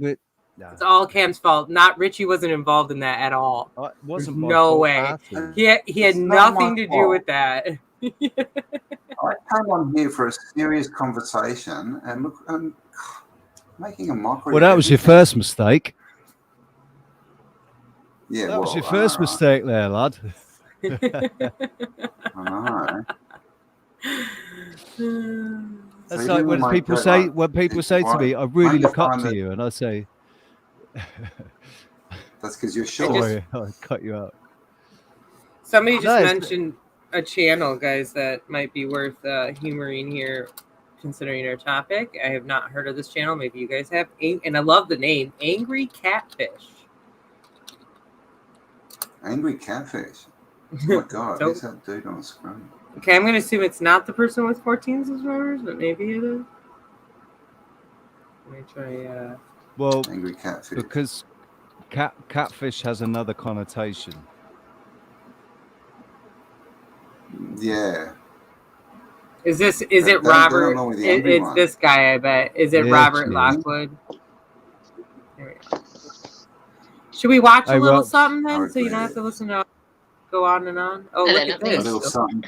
No. It's all Cam's fault. Not Richie wasn't involved in that at all. It wasn't There's my no fault way. at all. He had nothing to do with that. I came on here for a serious conversation, and look, I'm making a mockery. Well, that was your first mistake. Yeah, That was your first mistake there, lad. I know. That's So like you when might people go, say like, to me, "I really look up to you," and I say, "That's because you're short." "Sorry, I cut you out." Somebody just mentioned a channel, guys, that might be worth humoring here, considering our topic. I have not heard of this channel. Maybe you guys have. And I love the name, Angry Catfish. Angry Catfish. Oh my god, who's that dude on the screen? Okay, I'm going to assume it's not the person with 14 subscribers, but maybe it is. Let me try. Well, Angry Catfish. Because catfish has another connotation. Yeah. Is it Robert? It's this guy, I bet. Is it Robert Lockwood? There we go. Should we watch a little something then, so you don't have to listen to go on and on? Oh, look at this. A little something.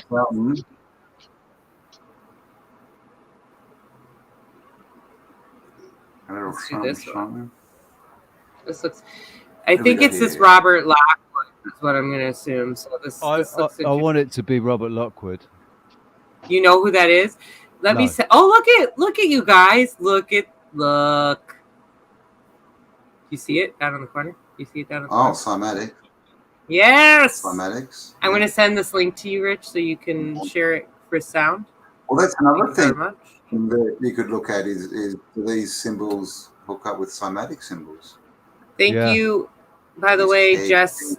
Let's do this one. This looks. I think it's this Robert Lockwood. Is what I'm going to assume. So this looks. I want it to be Robert Lockwood. You know who that is? Let me say. Oh, look at you guys. Look. You see it down in the corner? You see it down in the corner? Oh, Cymatics. Yes. Cymatics. I'm going to send this link to you, Rich, so you can share it for sound. Well, that's another thing that you could look at is do these symbols hook up with cymatic symbols? Thank you, by the way, Jess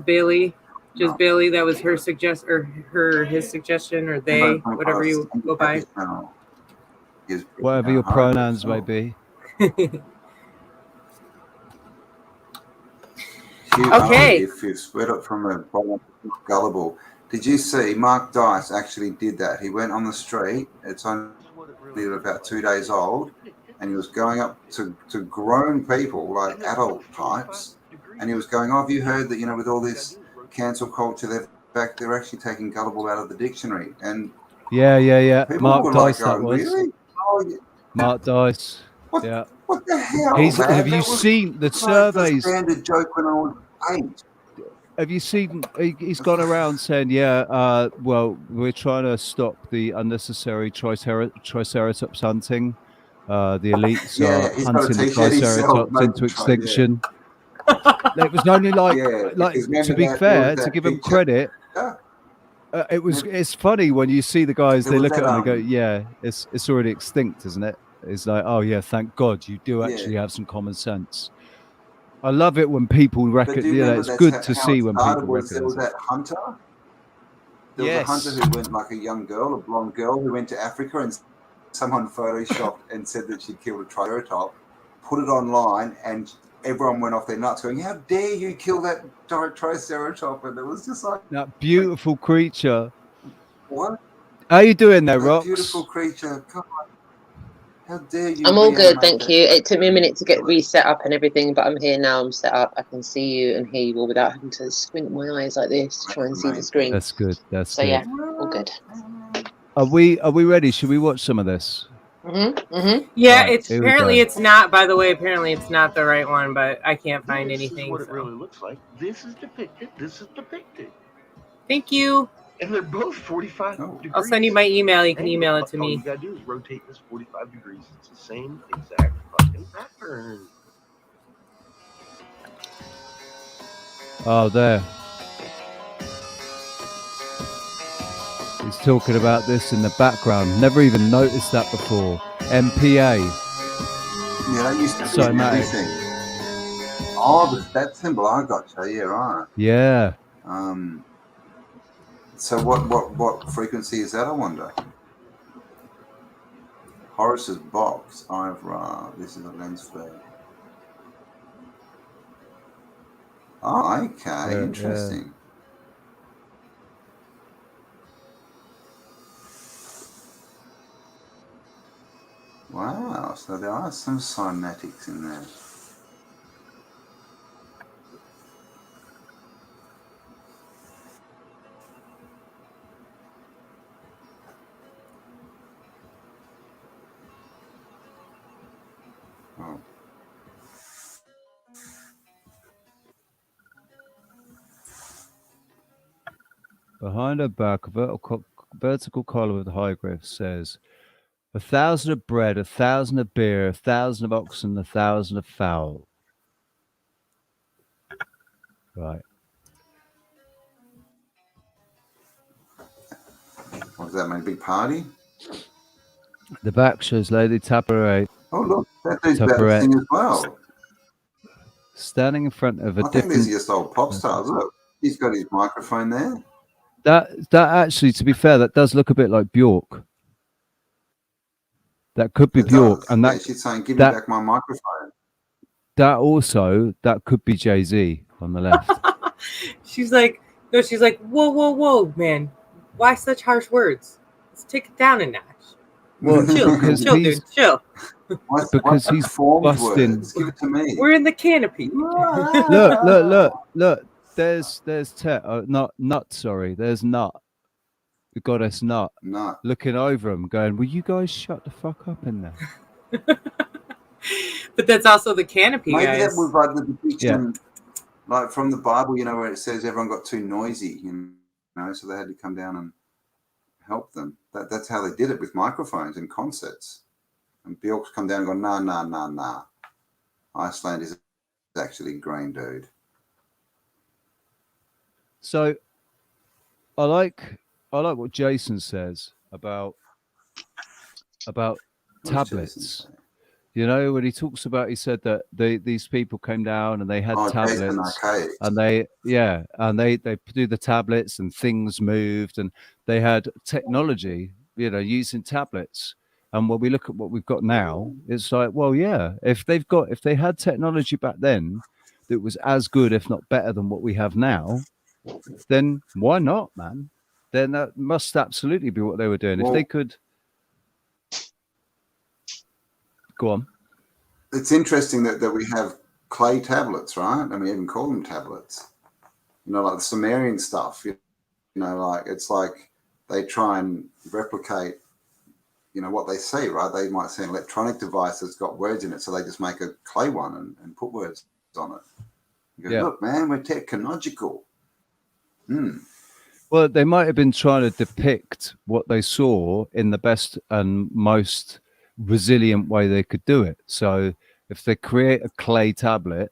Bailey. Jess Bailey, that was her his suggestion, or they, whatever you go by. Whatever your pronouns may be. Okay. If you've split up from a gullible, Did you see Mark Dice actually did that? He went on the street. It's only about 2 days old, and he was going up to grown people, like adult types, and he was going, "Oh, have you heard that, with all this cancel culture, they're actually taking gullible out of the dictionary?" And yeah. people Mark were Dice, like, "Oh, that was. really? Oh, yeah. Mark Dice. What, Yeah. what the hell, man? Have you That was seen the like surveys? the standard joke when I was 8. Have you seen? He's gone around saying, "Yeah, well, we're trying to stop the unnecessary triceratops hunting. The elites Yeah, are he's got a hunting the t-shirt himself, triceratops into making try, yeah. extinction." It was only like, Yeah, because to remember be that, there fair, was to that give him picture. credit, Yeah. it's funny when you see the guys, There they was look at that, it and they go, "Yeah, it's already extinct, isn't it?" It's like, "Oh yeah, thank God you do actually Yeah. have some common sense." I love it when people But do you remember it's that's good to how see it when started? people Was there recognize was it. that hunter? There was a hunter Yes. who went, like a young girl, a blonde girl, who went to Africa, and someone photoshopped and said that she'd killed a triceratops, put it online, and everyone went off their nuts going, "How dare you kill that triceratops?" And it was just like, That beautiful creature. what? How you doing there, That Rox? beautiful creature. God, how dare you? I'm all good, reanimate thank that you. It thing? took me a minute to get reset up and everything, but I'm here now. I'm set up. I can see you and hear you all without having to squint my eyes like this to try and see the screen. That's good. That's So good. yeah, all good. Are we ready? Should we watch some of this? Yeah, Right, it's here we apparently go. it's not. By the way, apparently it's not the right one, but I can't find anything. This is what so. it really looks like. This is depicted. This is depicted. Thank you. And they're both 45 degrees. I'll send you my email. You can And email it to all me. you gotta do is rotate this 45 degrees. It's the same exact fucking pattern. Oh, there. He's talking about this in the background. Never even noticed that before. MPA. Yeah, that used to be Cymatic. everything. Oh, that symbol, I got you. Yeah, right. Yeah. So what frequency is that, I wonder? Horace's box. This is a lens flare. Oh, okay. Interesting. Wow, so there are some cymatics in there. Oh. Behind her back, a vertical column of the hieroglyph says, 1,000 of bread, 1,000 of beer, 1,000 of oxen, 1,000 of fowl. Right. What does that mean? Big party? The back shows Lady Tapperate. Oh, look, that dude's about to sing as well. Standing in front of a I think different... these are just old pop stars. Look, he's got his microphone there. That actually, to be fair, that does look a bit like Bjork. That could be Bjork, and that she's saying, "Give me back my microphone." That could be Jay-Z on the left. She's like, whoa, man. Why such harsh words? Let's take it down a notch. Well, chill, dude, chill. Because he's busting. Words? Give it to me. We're in the canopy. Look. There's Nut. Sorry, there's Nut. The goddess Nut. Nut. Looking over him, going, "Will you guys shut the fuck up in there?" But that's also the canopy, Maybe guys. that was like the depiction, like from the Bible, where it says everyone got too noisy, so they had to come down and help them. That's how they did it with microphones and concerts. And Bjork's come down and gone, nah. Iceland is actually green, dude. So, I like what Jason says about tablets. When he talks about, he said that these people came down and they had tablets, and they do the tablets and things moved, and they had technology, using tablets. And when we look at what we've got now, it's like, well, yeah, if they had technology back then that was as good, if not better, than what we have now, then why not, man? then that must absolutely be what they were doing. Well, if they could go on. It's interesting that we have clay tablets, right? And we even call them tablets. You know, like the Sumerian stuff. You know, like it's like they try and replicate, you know, what they see, right? They might see an electronic device that's got words in it, so they just make a clay one and put words on it. You go, look, man, we're technological. Well, they might have been trying to depict what they saw in the best and most resilient way they could do it. So if they create a clay tablet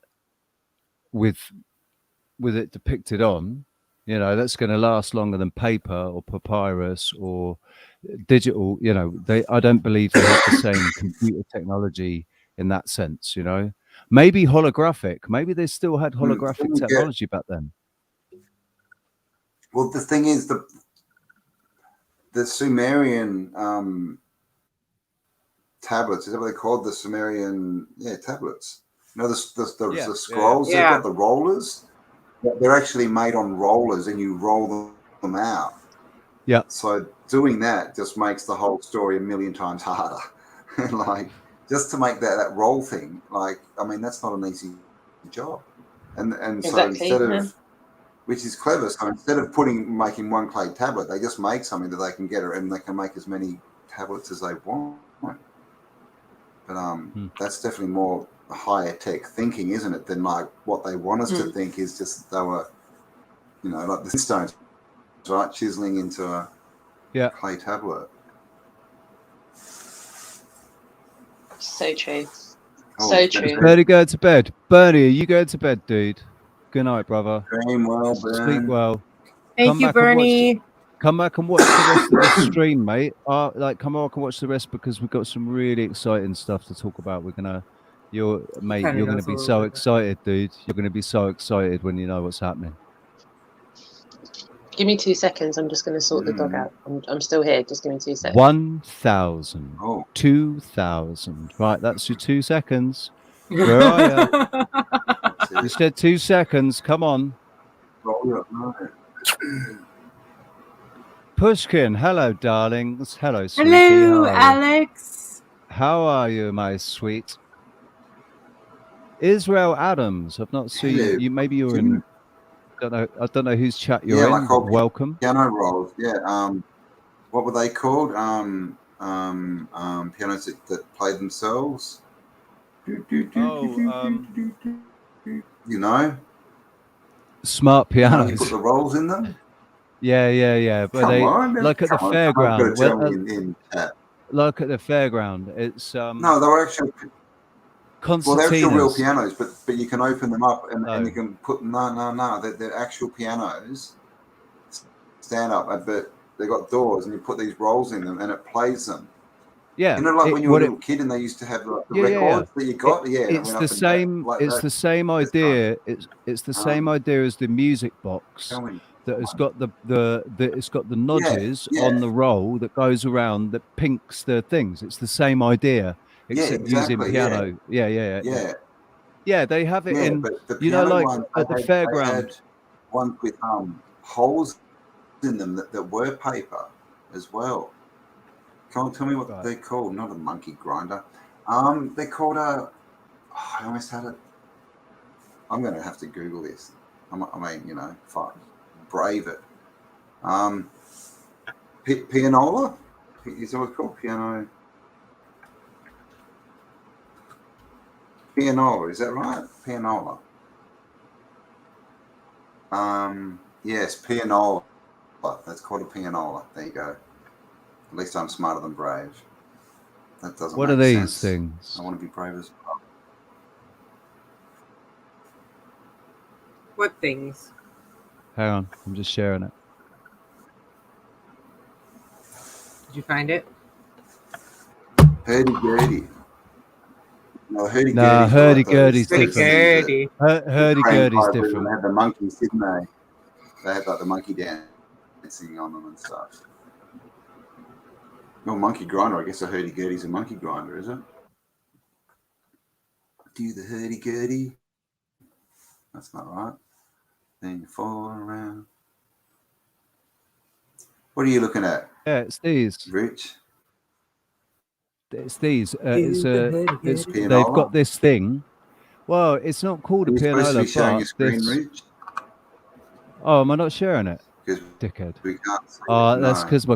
with it depicted on, you know, that's going to last longer than paper or papyrus or digital. You know, I don't believe they have the same computer technology in that sense. You know, maybe holographic. Maybe they still had holographic technology back then. Well, the thing is, the Sumerian tablets, is that what they called the Sumerian? Yeah, tablets. You know, the scrolls. They've got the rollers. They're actually made on rollers, and you roll them out. Yeah. So doing that just makes the whole story a million times harder. Like, just to make that roll thing, like, I mean, that's not an easy job. And so instead of, which is clever, so instead of making one clay tablet, they just make something that they can get, and they can make as many tablets as they want. But that's definitely more higher tech thinking, isn't it, than like what they want us to think is just they were, you know, like the stones, right, chiseling into a clay tablet. So true. Oh, so true. Bernie, go to bed. Bernie, you go to bed, dude. Good night, brother. Dream well, Sleep well. Thank you, Bernie. Come back and watch the rest of the stream, mate. Like, come back and watch the rest, because we've got some really exciting stuff to talk about. You're gonna be so excited, dude. You're gonna be so excited when you know what's happening. Give me 2 seconds. I'm just going to sort the dog out. I'm still here. Just give me 2 seconds. 1,000. 2,000. Right, that's your 2 seconds. Where are you? You said 2 seconds. Come on. Pushkin, hello, darlings. Hello, sweetie. Hello, Alex. How are you, my sweet? Israel Adams. I've not seen you. Maybe you're in. I don't know whose chat you're in. Like welcome. Piano rolls. Yeah. What were they called? Pianos that play themselves. You know. Smart pianos. You put the rolls in them. Yeah. But like at the fairground. Like at the fairground, it's no, they were actually. Well, they're actual real pianos, but you can open them up and you can put no. They're actual pianos. Stand up, but they got doors, and you put these rolls in them, and it plays them. Yeah, you know, like when you were a little kid, and they used to have the records that you got. It's the same. It's the same idea. It's the same idea as the music box that has got it's got the nodges on the roll that goes around that pinks the things. It's the same idea, except using piano. Yeah, they have it in. But the you know, like one, at the fairground. They had ones with holes in them that were paper as well. Can't tell me what they're called. Not a monkey grinder. They're called a. I almost had it. I'm going to have to Google this. I mean, you know, brave it. Pianola? Is that what it's called? Pianola, is that right? Pianola. Yes, pianola. That's called a pianola. There you go. At least I'm smarter than brave. That doesn't. What make are these sense. things? I want to be brave as well. What things? Hang on, I'm just sharing it. Did you find it? Hurdy-gurdy. No, hurdy-gurdy's different. Hurdy-gurdy's different. They had the monkeys, didn't they? They had like the monkey dancing on them and stuff. No, monkey grinder. I guess a hurdy-gurdy's a monkey grinder, is it? Do the hurdy-gurdy. That's not right. Then you fall around. What are you looking at, Yeah, it's these. Rich? It's these. Use the hood to It's get it. they've Pianola? got this thing. Well, it's not called a You're supposed to pianola, be showing but your screen, this. Rich, Oh, am I not sharing it, because dickhead? we can't see it. That's No. because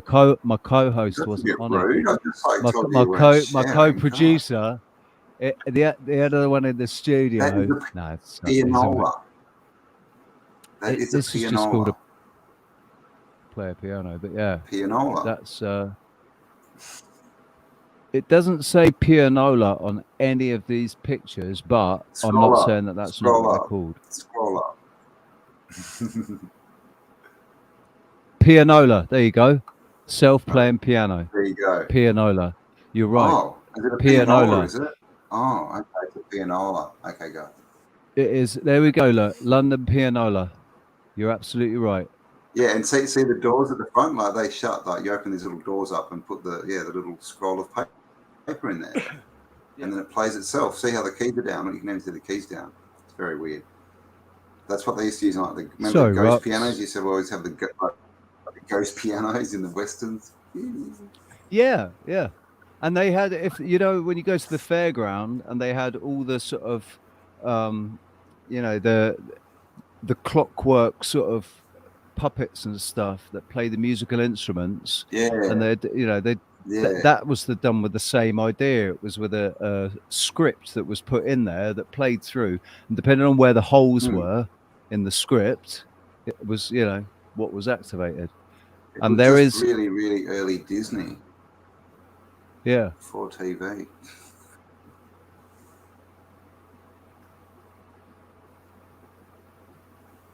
my co-host That's a wasn't bit on it. rude. I just like My told my you you weren't co my sharing. God. co-producer, the other one in the That studio. is a No, it's not. pianola. That is a This is just called pianola. a player piano, but yeah, Pianola. that's it doesn't say pianola on any of these pictures, but I'm Scroll not up. saying that that's Scroll not what up. they're called. Scroll up. Pianola, there you go. Self-playing piano. There you go. Pianola. You're right. Oh, is it a Pianola. pianola, is it? Oh, okay, it's a pianola. Okay, go. It is. There we go. Look, London pianola. You're absolutely right. Yeah, and see the doors at the front, like they shut. Like you open these little doors up and put the little scroll of paper in there, and then it plays itself. See how the keys are down? You can even see the keys down. It's very weird. That's what they used to use. Like remember Sorry, the ghost Rox. pianos? You said we always have the ghost pianos in the westerns. Yeah, yeah. And they had, if you know, when you go to the fairground, and they had all the sort of, you know, the clockwork sort of puppets and stuff that play the musical instruments. Yeah. And they, you know, that was done with the same idea. It was with a script that was put in there that played through, and depending on where the holes were in the script, it was, you know, what was activated. And there is really, really early Disney. Yeah. For TV.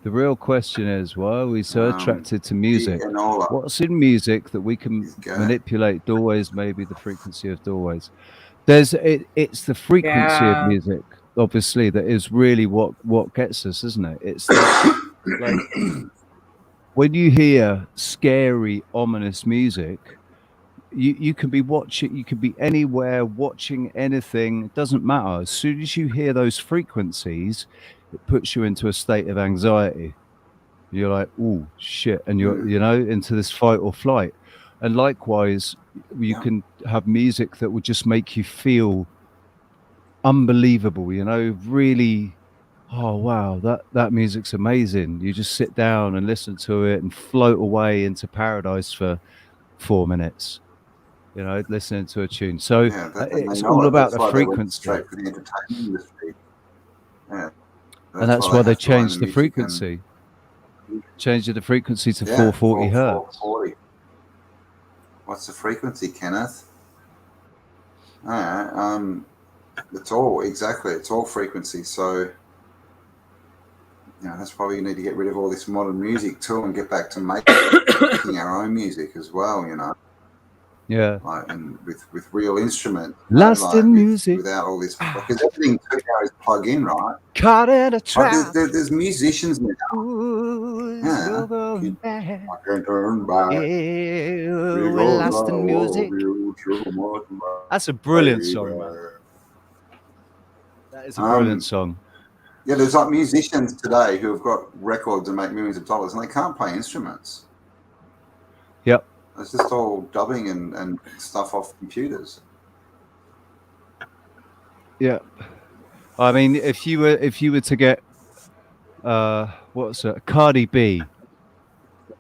The real question is, why are we so attracted to music? Pianola. What's in music that we can manipulate doorways, maybe the frequency of doorways? It's the frequency of music, obviously, that is really what gets us, isn't it? It's like when you hear scary, ominous music, you can be watching, you can be anywhere watching anything, it doesn't matter. As soon as you hear those frequencies, it puts you into a state of anxiety. You're like, oh shit, and you're you know, into this fight or flight. And likewise, you can have music that will just make you feel unbelievable, you know, really, oh wow, that music's amazing. You just sit down and listen to it and float away into paradise for 4 minutes, you know, listening to a tune. So it's all about the frequency. Straight for the entertainment industry. Yeah. And that's why they changed the frequency. Changed the frequency to 440 hertz. 440. What's the frequency, Kenneth? All right. It's all frequency. So, you know, that's why we need to get rid of all this modern music too and get back to making our own music as well, you know. Yeah. Like, and with real instruments. Lost in music. Without all this, because everything now is plug in, right? Caught in a trap. Like there's musicians now. Ooh, I can turn back. We're lost in music. That's a brilliant song, man. That is a brilliant song. Yeah, there's like musicians today who have got records and make millions of dollars, and they can't play instruments. Yep. It's just all dubbing and stuff off computers. Yeah. I mean, if you were to get what's it, Cardi B,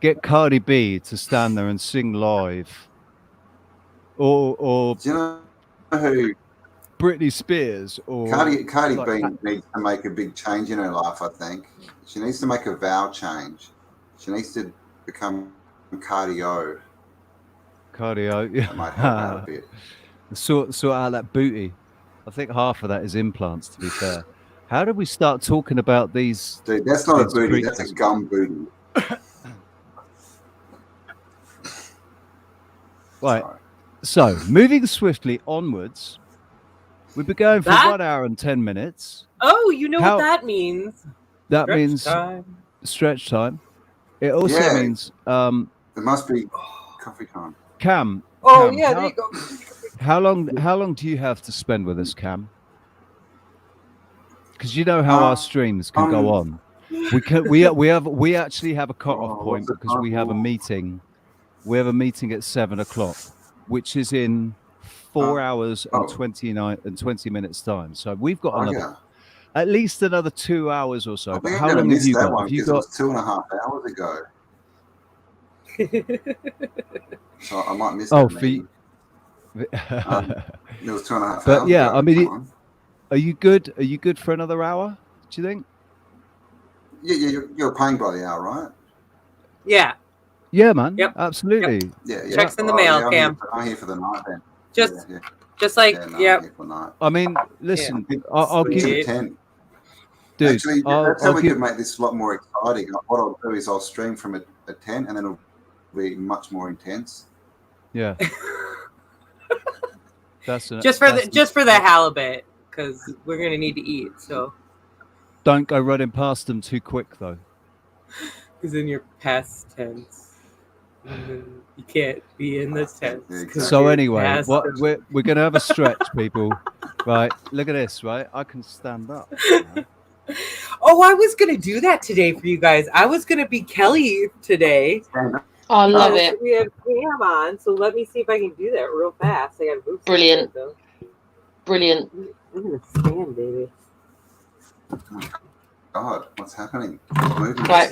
get Cardi B to stand there and sing live, or do you know who Britney Spears, or Cardi B needs to make a big change in her life. I think she needs to make a vow change. She needs to become cardio. Cardio, yeah. That might help out a bit. Sort out that booty. I think half of that is implants, to be fair. How did we start talking about these? Dude, that's not a booty. That's a gum booty. Right. So, moving swiftly onwards, we've been going for 1 hour and 10 minutes. Oh, you know what that means? That means stretch time. It also means it must be coffee time. Cam. Oh, Cam, there you go. How long do you have to spend with us, Cam? Because you know how our streams can go on. We actually have a cut-off point because we have a meeting we have a meeting at 7 o'clock, which is in 4 hours and Oh. 20 minutes time. So we've got Oh, another, yeah. at least another 2 hours or so. I But think how I'm going long to have miss you that got? one Have you because it got? was 2.5 hours ago. So I might miss Oh, that for you. meeting. It was 2.5 But hours yeah, ago. I mean, Come on. are you good? Are you good for another hour? Do you think? Yeah, you're paying by the hour, right? Yeah. Yeah, man. Yep. Absolutely. Yeah. Checks in the mail, yeah, Cam. I'm here for the night then. Just yeah. like, Yeah, no, yep. I'm here for the night. I mean, listen, I'll give Sweet. you, 10. dude. Actually, that's how I'll we give. could make this a lot more exciting. What I'll do is I'll stream from a 10 and then it'll be much more intense. Yeah. That's Just for the halibut, because we're gonna need to eat. So don't go running past them too quick, though. because in your past tense, you can't be in the tense. Yeah, exactly. So anyway, we're gonna have a stretch, people. Right? Look at this. Right? I can stand up. Oh, I was gonna do that today for you guys. I was gonna be Kelly today. Oh, I love it. We have Cam on, so let me see if I can do that real fast. I gotta move. Brilliant. Brilliant. I'm gonna stand, baby. God, what's happening? Right.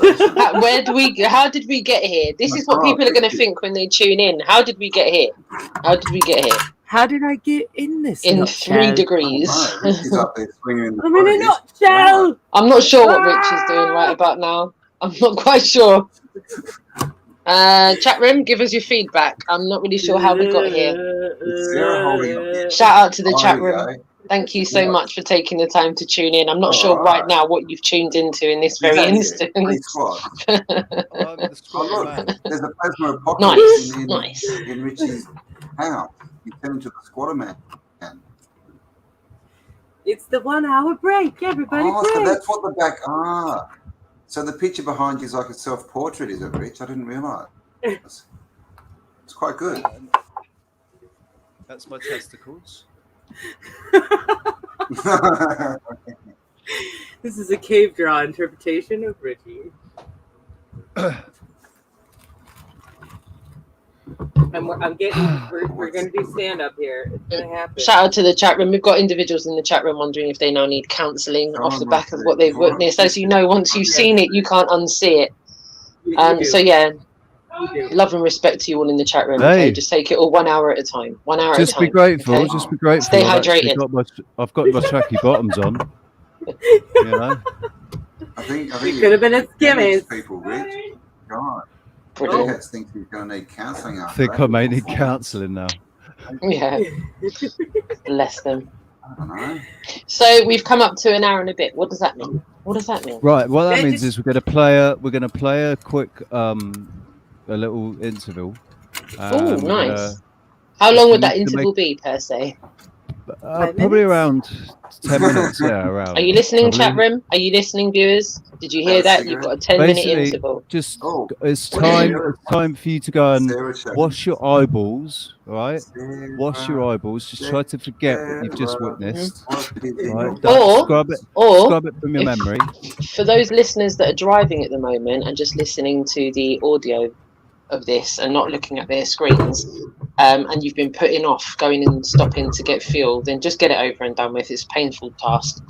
How did we get here? This is what people are going to think when they tune in. How did we get here? How did we get here? How did I get in this? In 3 degrees. He's up there swinging in the I'm in a nutshell. I'm not sure what Rich is doing right about now. I'm not quite sure. Chat room, give us your feedback. I'm not really sure how we got here. Shout out to the chat room. Thank you so much for taking the time to tune in. I'm not sure right now what you've tuned into in this very instant. There's a plasma apocalypse in Richie's house. You turn into the squatter man. It's the 1 hour break. Everybody break. So that's what the back. So the picture behind you is like a self-portrait, is it, Rich? I didn't realise. It's quite good. That's my testicles. This is a cave draw interpretation of Richie. We're going to do stand up here. It's going to happen. Shout out to the chat room. We've got individuals in the chat room wondering if they now need counselling off the back of what they've witnessed. As you know, once you've seen it, you can't unsee it. So yeah, love and respect to you all in the chat room. Hey. Okay, just take it all 1 hour at a time. 1 hour Just at a time. be grateful. Okay? Just be grateful. Stay hydrated. I've got my tracky bottoms on. You know. I think it could have been a skimmies. People, Rich. God. Brilliant. I think he's going to need counselling. I think I may need counselling now. Yeah. Bless them. I don't know. So we've come up to an hour and a bit. What does that mean? What does that mean? Right. What that means is we're going to play a quick a little interval. Oh, nice. How long would that interval be per se? Probably around 10 minutes. Yeah, around. Are you listening, probably. chat room? Are you listening, viewers? Did you hear that? You've got a 10-minute interval. Just it's time for you to go and wash your eyeballs, right? Wash your eyeballs. Just try to forget what you've just witnessed. Right? Scrub it from your memory. For those listeners that are driving at the moment and just listening to the audio of this and not looking at their screens, and you've been putting off going and stopping to get fuel, then just get it over and done with. It's a painful task.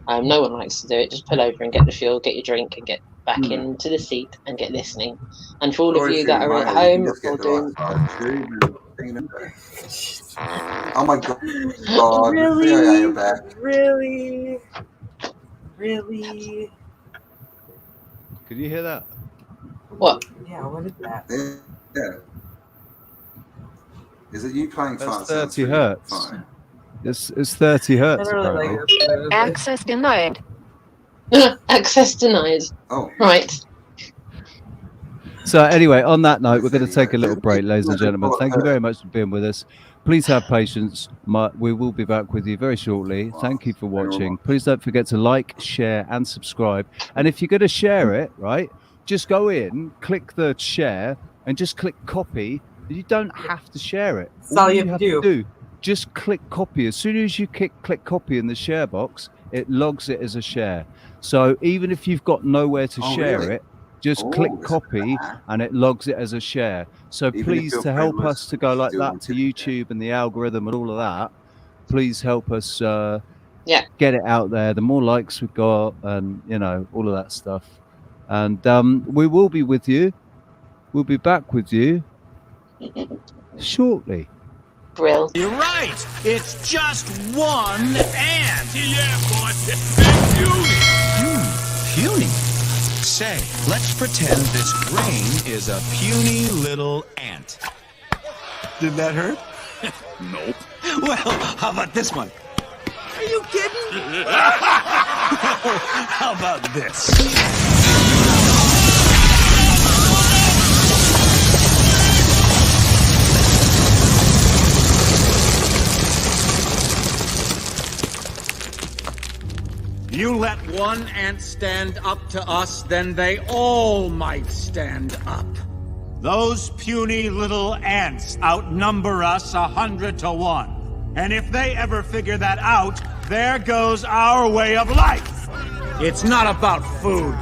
No one likes to do it. Just pull over and get the fuel, get your drink, and get back into the seat and get listening. And for all of you that are at home or doing... Oh my God. Really? Could you hear that? What? Yeah, what is that? Yeah. Is it you playing That's fast? 30 hertz. It's 30 hertz. Access denied. Access denied. Oh. Right. So anyway, on that note, we're going to take a little break, ladies and gentlemen. Thank you very much for being with us. Please have patience. We will be back with you very shortly. Thank you for watching. Please don't forget to like, share, and subscribe. And if you're going to share it, right, just go in, click the share, and just click copy. You don't have to share it. That's all you have to do. Just click copy. As soon as you click copy in the share box, it logs it as a share. So even if you've got nowhere to share it, just click copy and it logs it as a share. So Even if please, you're to help friendless, us to go like still that to contribute. YouTube and the algorithm and all of that, please help us Yeah. get it out there. The more likes we got, and you know, all of that stuff. And we will be with you. We'll be back with you shortly. Brill. You're right. It's just one ant. Yeah, boss. And puny. Puny. Say, let's pretend this grain is a puny little ant. Did that hurt? Nope. Well, how about this one? Are you kidding? How about this? You let one ant stand up to us, then they all might stand up. Those puny little ants outnumber us 100 to 1. And if they ever figure that out, there goes our way of life. It's not about food.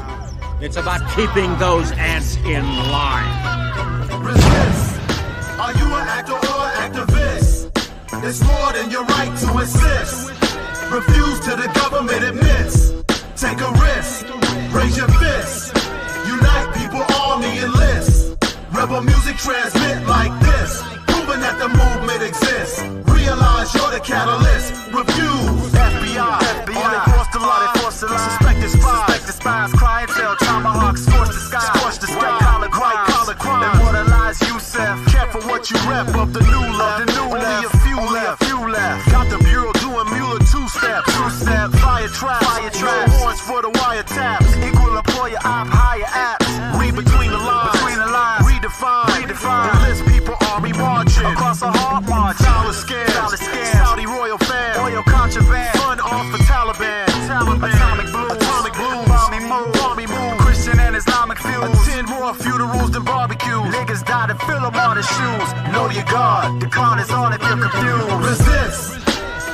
It's about keeping those ants in line. Resist. Are you an actor or an activist? It's more than your right to insist. Refuse to the government admits. Take a risk. Raise your fist. Unite people, army, enlist. Rebel music transmit like this. Proving that the movement exists. Realize you're the catalyst. Refuse. FBI. All across the line. Suspected spies. Clientele. Tomahawk. Scorch the sky. White collar crime. And what lies you said. Careful what you rep of the new left. Only a few left. Got the bureau doing Mueller two-step. Fire traps. No warrants for the wiretaps. Equal employer op. Higher apps. Read between the lines. Redefine. Enlist people army marching. Across a hard march. Dollar scams. Saudi royal fam. Oil contraband. Fun off for Taliban. Atomic blooms. Army move. Christian and Islamic feuds. Attend more funerals than barbecues. Niggas died and fill them on the shoes. Know your God. The con is on if you're confused. Resist.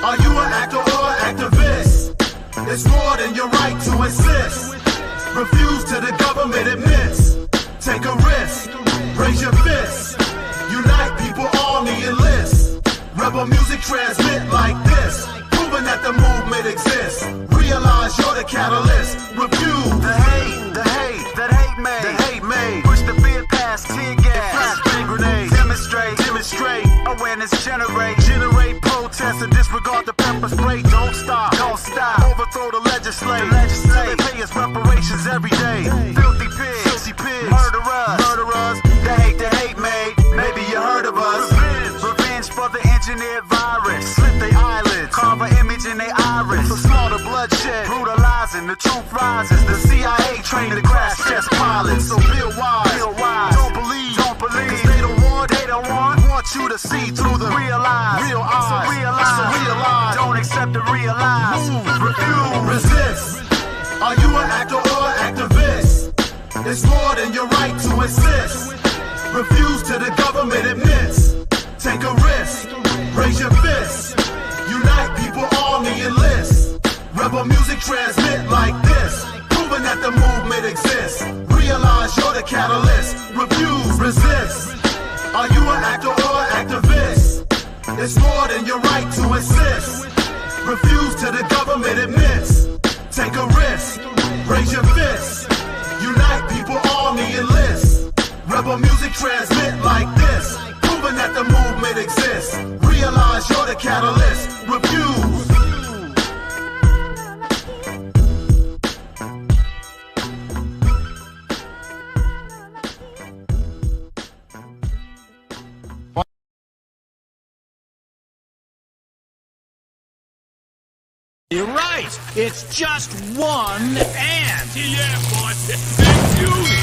Are you an actor or an activist? It's more than your right to insist. Refuse to the government admits. Take a risk. Raise your fist. Unite people, army, enlist. Rebel music transmit like this. Proving that the movement exists. Realize you're the catalyst. Refuse. The hate that hate made. Push the fear past tear gas. Flashbang grenades. Demonstrate. Awareness generate protest and disregard the pepper spray. Don't stop. Overthrow the legislature. Till they pay us reparations every day. Filthy pigs. Murderers. The hate made. Maybe you heard of us. Revenge for the engineered virus. Slip their eyelids. Carve an image in their iris. For slaughter, bloodshed. Brutalizing. The truth rises. The CIA trained the crash test pilots. So build wise. Don't believe. Cause they don't want you to see through the real eyes. So realize. Don't accept the realize. Refuse. Resist. Are you an actor or an activist? It's more than your right to insist. Refuse to the government admits. Take a risk. Raise your fist. Unite people, army, enlist. Rebel music transmit like this. Proving that the movement exists. Realize you're the catalyst. Refuse. Resist. Are you an actor or an activist? It's more than your right to insist. Refuse to the government admits. Take a risk. Raise your fist. Unite people, army, enlist. Rebel music transmit like this. Proving that the movement exists. Realize you're the catalyst. Refuse. You're right. It's just one ant. Yeah, boss. And puny.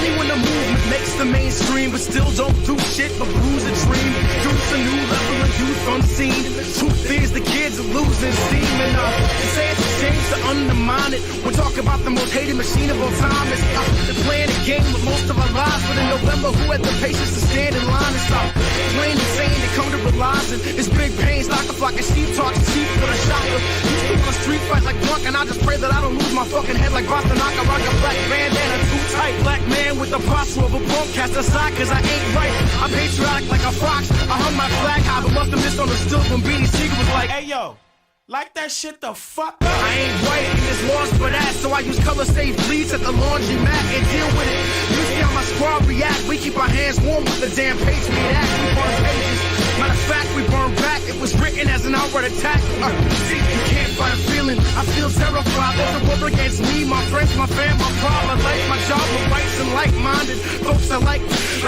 funny when the movement makes the mainstream, but still don't do shit but bruise a dream. Use a new level of youth unseen. Truth is the kids are losing steam, and they say it's a shame to undermine it. We're talking about the most hated machine of all time. It's they're playing a game with most of our lives, but in November, who had the patience to stand in line and stop plain and saying they come to realizing it's big pains, like a flock of sheep talking sheep with a shotgun. Used to want a street fight like drunk, and I just pray that I don't lose my fucking head like Boston. I can rock a black bandana too tight. Black man with the posture of a punk, cast aside cause I ain't right. I'm patriotic like a fox. I hung my flag high, but must have misunderstood when Beanie Siegel was like, hey yo, like that shit the fuck up. I ain't white and it's lost for that, so I use color safe bleeds at the laundry mat and deal with it. You see how my squad react, we keep our hands warm with the damn Patriot Act. We burn pages, matter of fact we burn back. It was written as an outright attack. See, you can't fight a feeling, I feel terrified. There's a war against me, my friends, my fam, my pride, my life, my job, my rights, and like-minded folks I like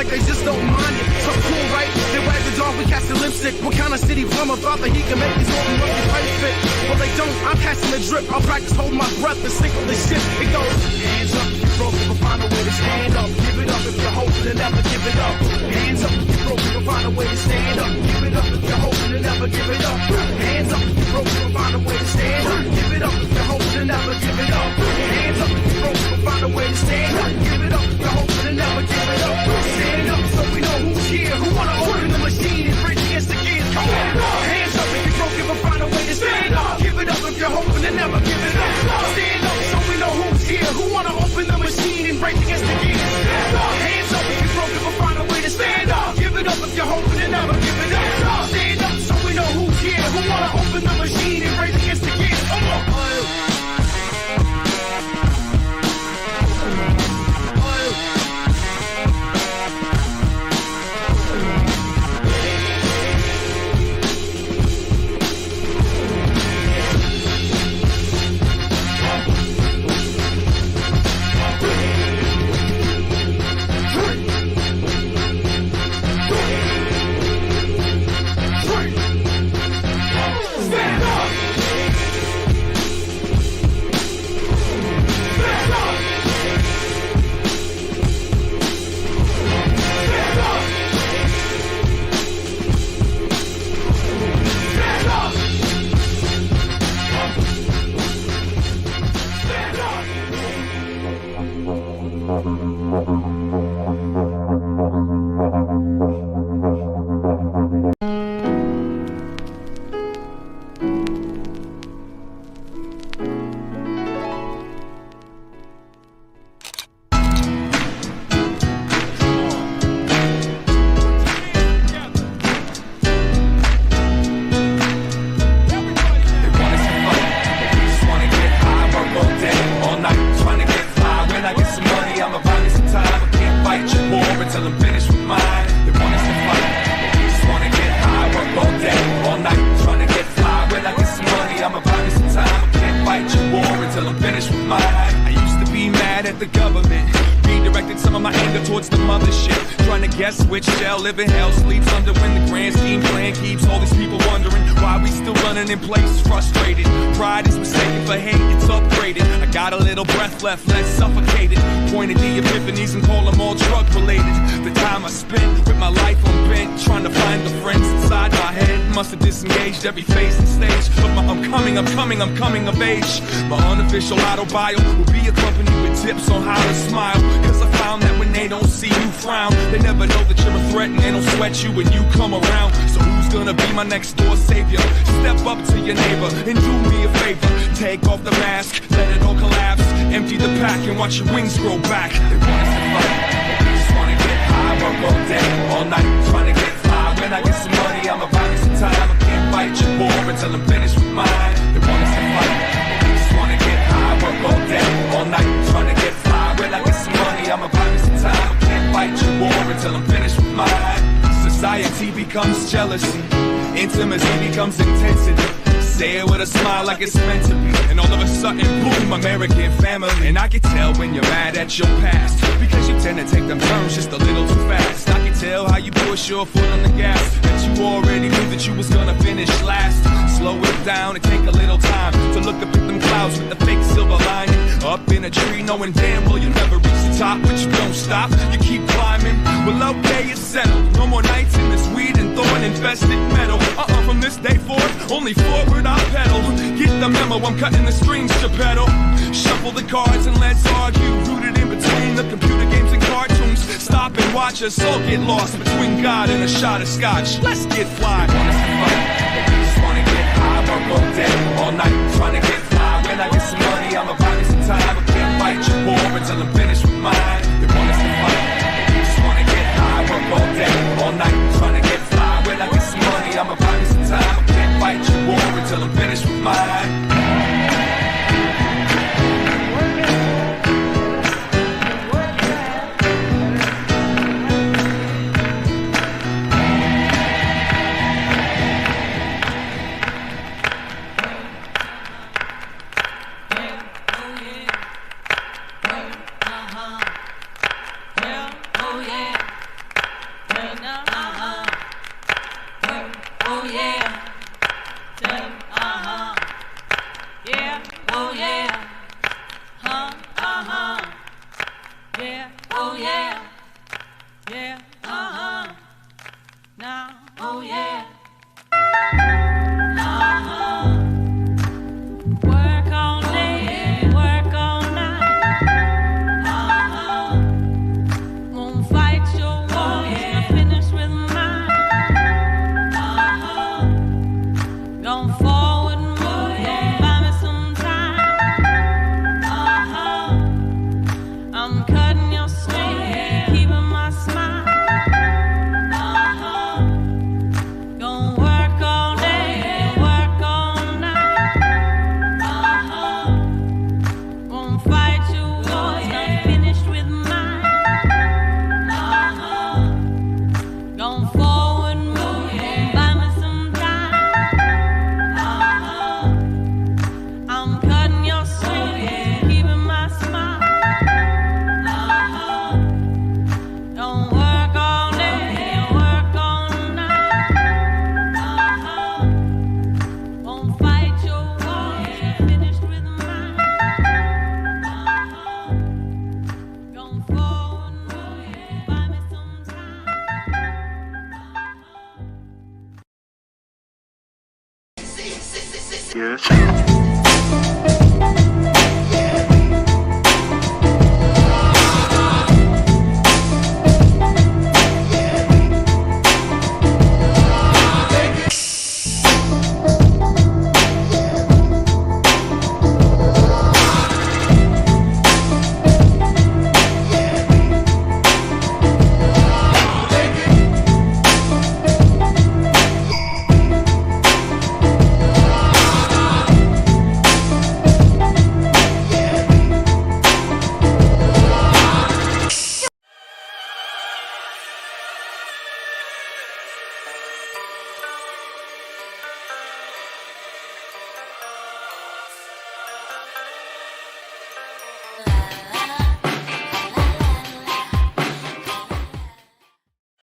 they just don't mind it. So cool, right? They wag the dog, we cast the lipstick. What kind of city plumber thought that he could make these open rugby pipes fit? Well, they don't, I'm catching the drip. I'll practice holding my breath and sink with the shit. It goes, hands up if you're broken, but find a way to stand up. Give it up if you're hoping and never give it up. Hands up if you're broken, but find a way to stand up. Give it up if you're hoping and never give it up. Hands up if you're broken, but find a way to stand up. Give it up if you're hoping and never give it up. Hands up if you're broken, but find a way to stand up. Give it up if you're hoping and never give it up. Stand up so we know who's here, who wanna open the machine and bridge against the gears. Come on, hands up if you're broken, but find a way to stand up. Give it up if you're hoping and never give it up. Stand up so we know who's here, who wanna open the machine and break against the gears. Hands up if you're broken, but find a way to stand up. Give it up if you're hoping and never give it up. Stand up so we know who's here, who wanna open the machine and break against the gears. Come on. Live in hell, sleeps under when the grand scheme plan keeps all these people wondering why we still running in place, frustrated. Pride is mistaken for hate, it's upgraded. I got a little breath left, less suffocated. Pointed the epiphanies and call them all drug related. The time I spent with my life on bent, trying to find the friends inside my head. Must have disengaged every phase and stage of my I'm coming of age. My unofficial auto bio will be accompanied with tips on how to smile. Cause I found that when they don't see you frown, they never know that you're a threat and they don't sweat you when you come around. So who's gonna be my next door savior? Step up to your neighbor and do me a favor. Take off the mask, let it all collapse. Empty the pack and watch your wings grow back. They want us to fight, we just wanna get high. Work all day, all night, trying to get fly. When I get some money, I'ma buy me some time. I can't fight your war until I'm finished with mine. They want us to fight, we just wanna get high. Work all day, all night, trying to get fly. When I get some money, I'ma buy me some time. I can't fight your war until I'm finished with mine. Society becomes jealousy, intimacy becomes intensity. Say it with a smile like it's meant to be, and all of a sudden, boom, American family. And I can tell when you're mad at your past, because you tend to take them turns just a little too fast. I can tell how you push your foot on the gas, that you already knew that you was gonna finish last. Slow it down and take a little time to look up at them clouds with the fake silver lining. Up in a tree knowing damn well you'll never reach the top, but you don't stop, you keep climbing. Well, okay, it's settled. No more nights in this weed and thorn infested meadow. From this day forth, only forward I'll pedal. Get the memo, I'm cutting the strings to pedal. Shuffle the cards and let's argue. Rooted in between the computer games and cartoons. Stop and watch us all get lost between God and a shot of scotch. Let's get fly. We want us to fight, but we just wanna get high. Work all day, all night, trying to get fly. When I get some money, I'ma buy me some time. I can't fight your war until I'm finished with mine. They want us to fight, but we just wanna get high. Work all day, all night, trying to get fly. When I get some money, I'ma buy me some time. I can't fight your war until I'm finished with mine.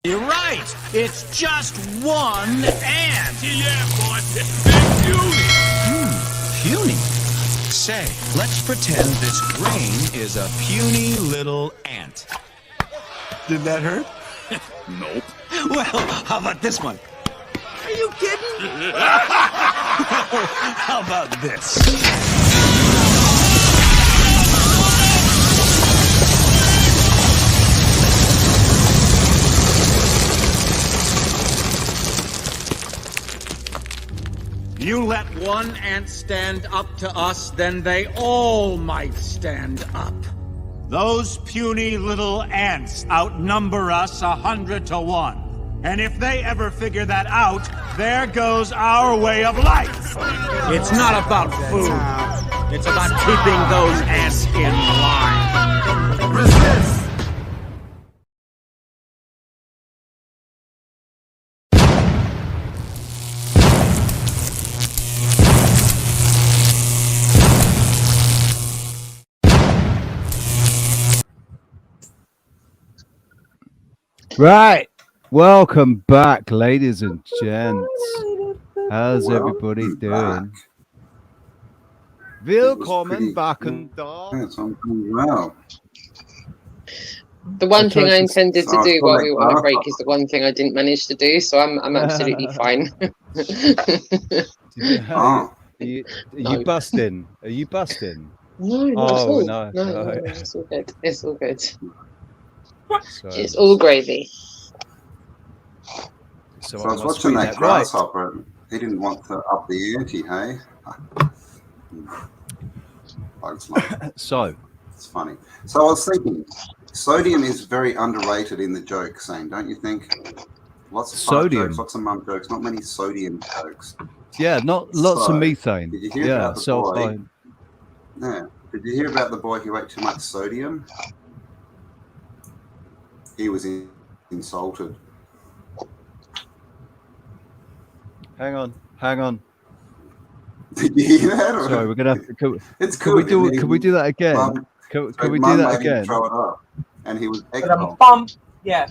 You're right. It's just one ant. Yeah, boss. Big puny. Puny. Say, let's pretend this grain is a puny little ant. Did that hurt? Nope. Well, how about this one? Are you kidding? How about this? You let one ant stand up to us, then they all might stand up. Those puny little ants outnumber us 100 to 1. And if they ever figure that out, there goes our way of life. It's not about food. It's about keeping those ants in line. Resist. Right. Welcome back, ladies and gents. How's everybody doing? Willkommen back and Yes, I'm doing well. The one thing I tried to- intended to Oh, do while like we were on a that. break is the one thing I didn't manage to do, so I'm absolutely fine. Oh, Are you No. busting? Are you busting? No, not at all. no. No, it's all good. It's all good. Sorry, It's all gravy. so I was watching that grasshopper. He didn't want to up the ante, hey? Bugs life. So It's funny. So I was thinking, sodium is very underrated in the joke scene, don't you think? Lots of fart Sodium. jokes, lots of mum jokes, not many sodium jokes. yeah, not lots So, of methane. Did you hear Yeah, about the so boy? fine. Yeah. Did you hear about the boy who ate too much sodium? He was insulted. Hang on. Did you hear that? Or- Sorry, we're gonna have to. It's Can we good. do? Can we do that again? Mum- Can so we do Mum that made him again? Throw it up, and he was egg Yeah.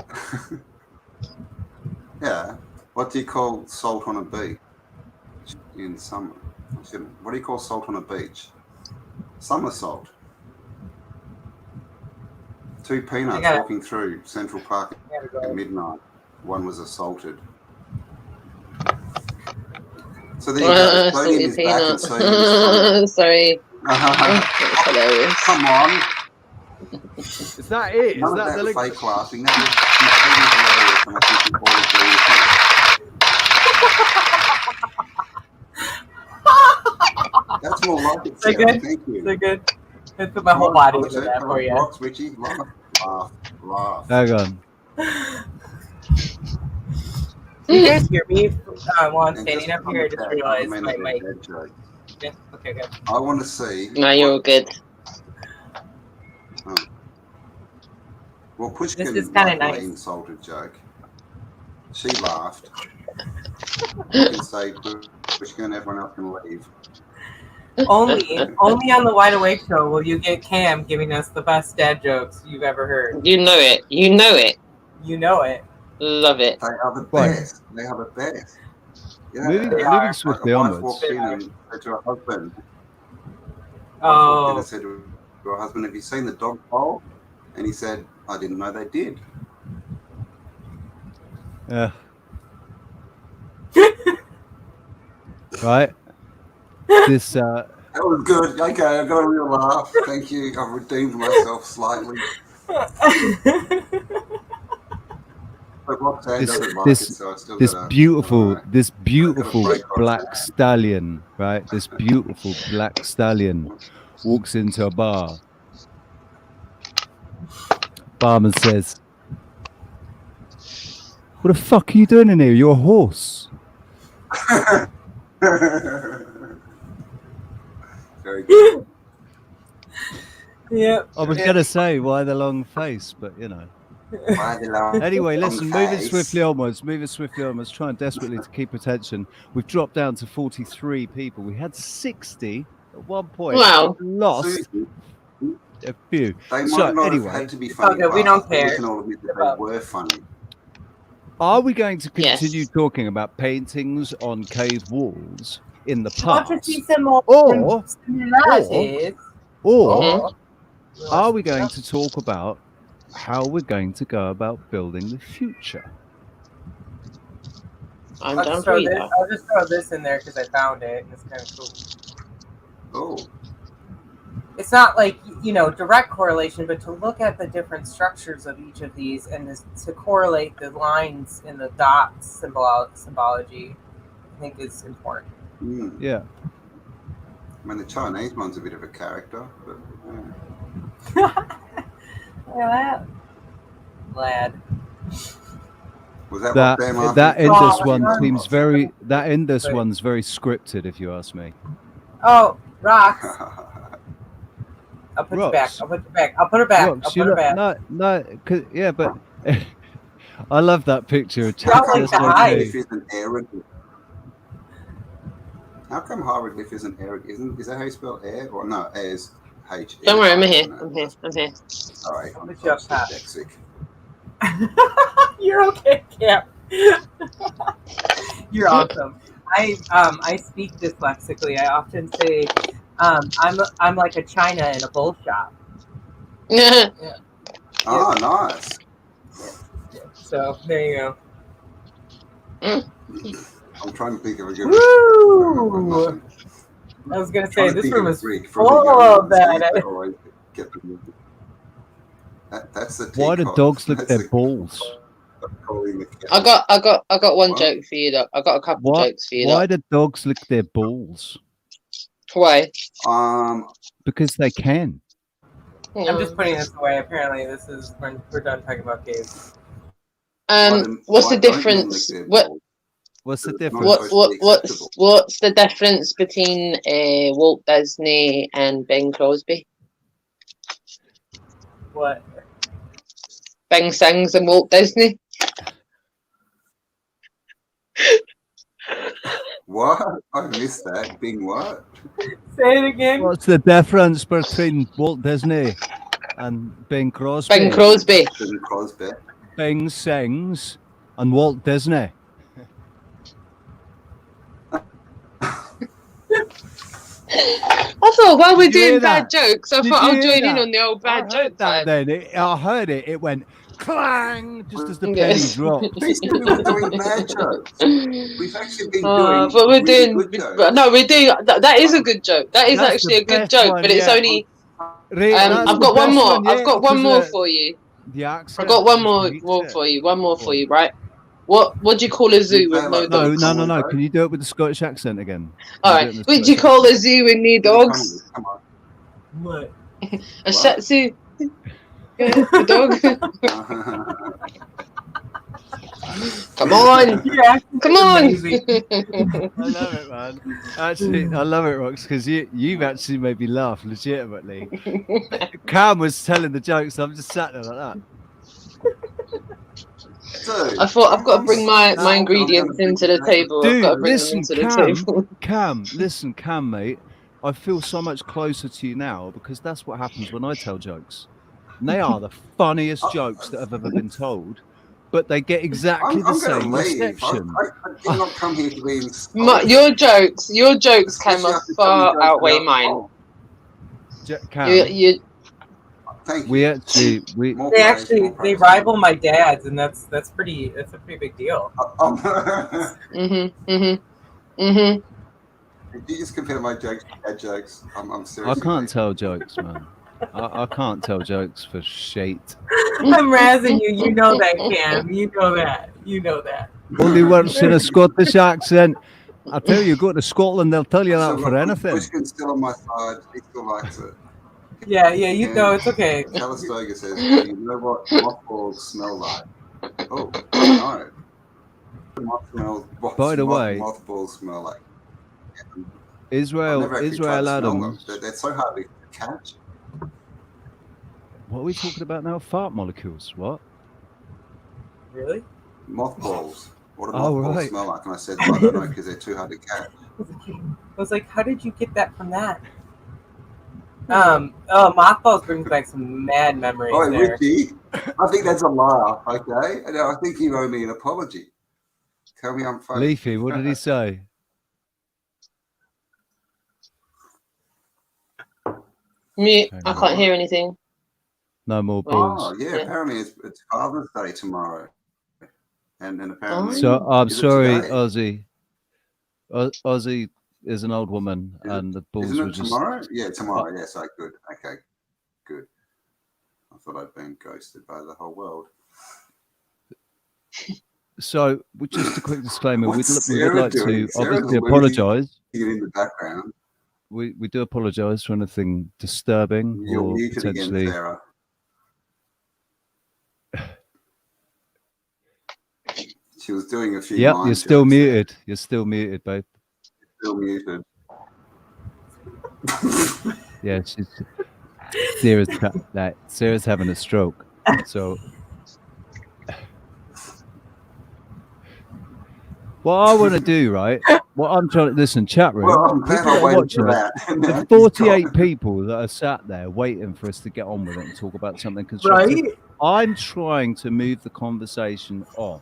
Yeah. What do you call salt on a beach in summer? What do you call salt on a beach? Summer salt. Two peanuts walking through Central Park at midnight. One was assaulted. So there you go. Sodium is back and sodium is Sorry. That's hilarious. Come on. Is that it? None Is of that the that link? fake laughing. That was completely hilarious, and I think you all agree with me. That's more like it, They're Sarah. good. Thank you. They're good. I put my whole body into that for you. Rocks, Richie. Laugh. Hang on. You guys hear me while I'm And standing just up here? I just on the realized back, my I made mic. a dead joke. Yeah. Okay, good. I want to see. No, you're all good. Oh. Well, Pushkin This is kinda liked my nice. insulted joke. She laughed. You can say Pushkin, everyone else can leave. Only on the Wide Awake show will you get Cam giving us the best dad jokes you've ever heard. You know it. You know it. You know it. Love it. They are the Right. best. They are the best. Yeah, Moving swiftly a wife onwards. walked in and said to her husband, Oh. and said to her husband, "Have you seen the dog bowl?" And he said, "I didn't know they did." Yeah. Right. This That was good. Okay, I got a real laugh. Thank you. I've redeemed myself slightly. But Roxanne doesn't like it, so I still gotta, this beautiful break black Roxanne. stallion, right? This beautiful black stallion walks into a bar. Barman says, "What the fuck are you doing in here? You're a horse." Very good. Yep. I was gonna say why the long face, but you know. Why the long- Anyway, long listen, moving face? swiftly onwards, trying desperately to keep attention. We've dropped down to 43 people. We had 60 at one point. Wow. Lost a few. They So might not anyway, have had to be funny. Okay, we don't but We care. can all admit that they were funny. are we going to continue Yes. talking about paintings on cave walls in the Want to past? see some more Or- similarities? Or Mhm. are we going to talk about how we're going to go about building the future? I'm I'll down just, for throw this, either. I'll just throw this in there because I found it and it's kind of cool. Oh, It's not like, direct correlation, but to look at the different structures of each of these and to correlate the lines in the dots symbology, I think is important. Yeah. I mean, the Chinese one's a bit of a character, but Look at that. Lad. was that That what Bam that Martin- Indus Oh, one yeah. seems very one's very scripted, if you ask me. Oh, rocks. I'll put you Rocks. back. I'll put you back. I'll put her back. Rocks, I'll you put her look- back. yeah, but I love that picture of Y'all like Texas. to hide. Hieroglyph isn't arrogant. How come hieroglyph isn't arrogant? Is that how you spell air? Or no, air is H. Don't worry, I'm here. I'm here. Sorry, I'm Put you up top. dyslexic. You're okay, Cam. You're awesome. I speak dyslexically. I often say I'm like a china in a bowl shop. Yeah. Oh, nice. So there you go. I'm trying to think of a good. Woo! I was gonna say this room is full of that. That's the. Why do dogs lick their balls? I got one joke for you though. I got a couple jokes for you. Why do dogs lick their balls? Why? Because they can. I'm just putting this away. Apparently, this is when we're done talking about gays. What's the difference? What's the difference? What's the difference between Walt Disney and Bing Crosby? What? Bing sings and Walt Disney. What? I missed that. Bing what? Say it again. What's the difference between Walt Disney and Bing Crosby? Bing Crosby. Bing Crosby. Bing sings and Walt Disney. I thought while we're doing bad jokes, I thought I'll join in on the old bad joke time. I heard it. It went clang just as the penny dropped. We said we were doing bad jokes. We've actually been doing. But we're really doing. good jokes. No, we're doing. That is a good joke. That is That's actually the a good best joke, one, but it's yeah. only. That's I've the got one best more. one, yeah, I've got one because more of for you. The accent. I've got one more for you. One more for you, right? What do you call a zoo with no dogs? No. Can you do it with the Scottish accent again? All right. What do you call a zoo with no dogs? Come on. What? A Shih Tzu. Yeah, a dog. Come on. Yeah, Come on. I love it, man. Actually, I love it, Rox, because you've actually made me laugh legitimately. Cam was telling the jokes, I'm just sat there like that. I thought I've got to bring my ingredients into the table. Dude, I've got to bring listen, them into the table. Cam, mate. I feel so much closer to you now because that's what happens when I tell jokes. And they are the funniest jokes that have ever been told, but they get exactly the same reception. I did not come here to be insulted. Your jokes came far outweigh mine. Cam, Thank you. They rival my dad's, and that's a pretty big deal. Did you just compare my jokes to bad jokes? I'm serious. I can't tell jokes, man. I can't tell jokes for shit. I'm razzing you. You know that, Cam. You know that. You know that. Only works in a Scottish accent. I tell you, go to Scotland, they'll tell you that for anything. Pushkin's still on my side. He still likes it. Yeah, you know, it's okay. Calistoga says, you know what mothballs smell like? Oh, no. By the way, mothballs smell like? Israel Adams. They're so hard to catch. What are we talking about now? Fart molecules. What? Really? Mothballs. What do mothballs smell like? And I said, I don't know, because they're too hard to catch. I was like, how did you get that from that? Mothballs brings back some mad memories. Oh, there. Richie, I think that's a laugh, okay? And I think you owe me an apology. Tell me I'm funny. Leafy, what did he say? Mute. I can't hear anything. No more balls. Oh, yeah, apparently it's Father's Day tomorrow. And apparently... So, I'm sorry, Ozzy. Ozzy is an old woman, and the balls were just... tomorrow? Yeah, tomorrow. Yes, good. Okay, good. I thought I'd been ghosted by the whole world. So, just a quick disclaimer. We'd like to Sarah's obviously apologise. In the background. We do apologise for anything disturbing. You're or muted potentially... again, Sarah. She was doing a few. Yep, you're still muted. You're still muted, babe. Still muted. Yeah, Sarah's having a stroke. So what I want to do, right? What I'm trying to listen, chat room. Well, people that are watching it, there's 48 people that are sat there waiting for us to get on with it and talk about something constructive. Right? I'm trying to move the conversation on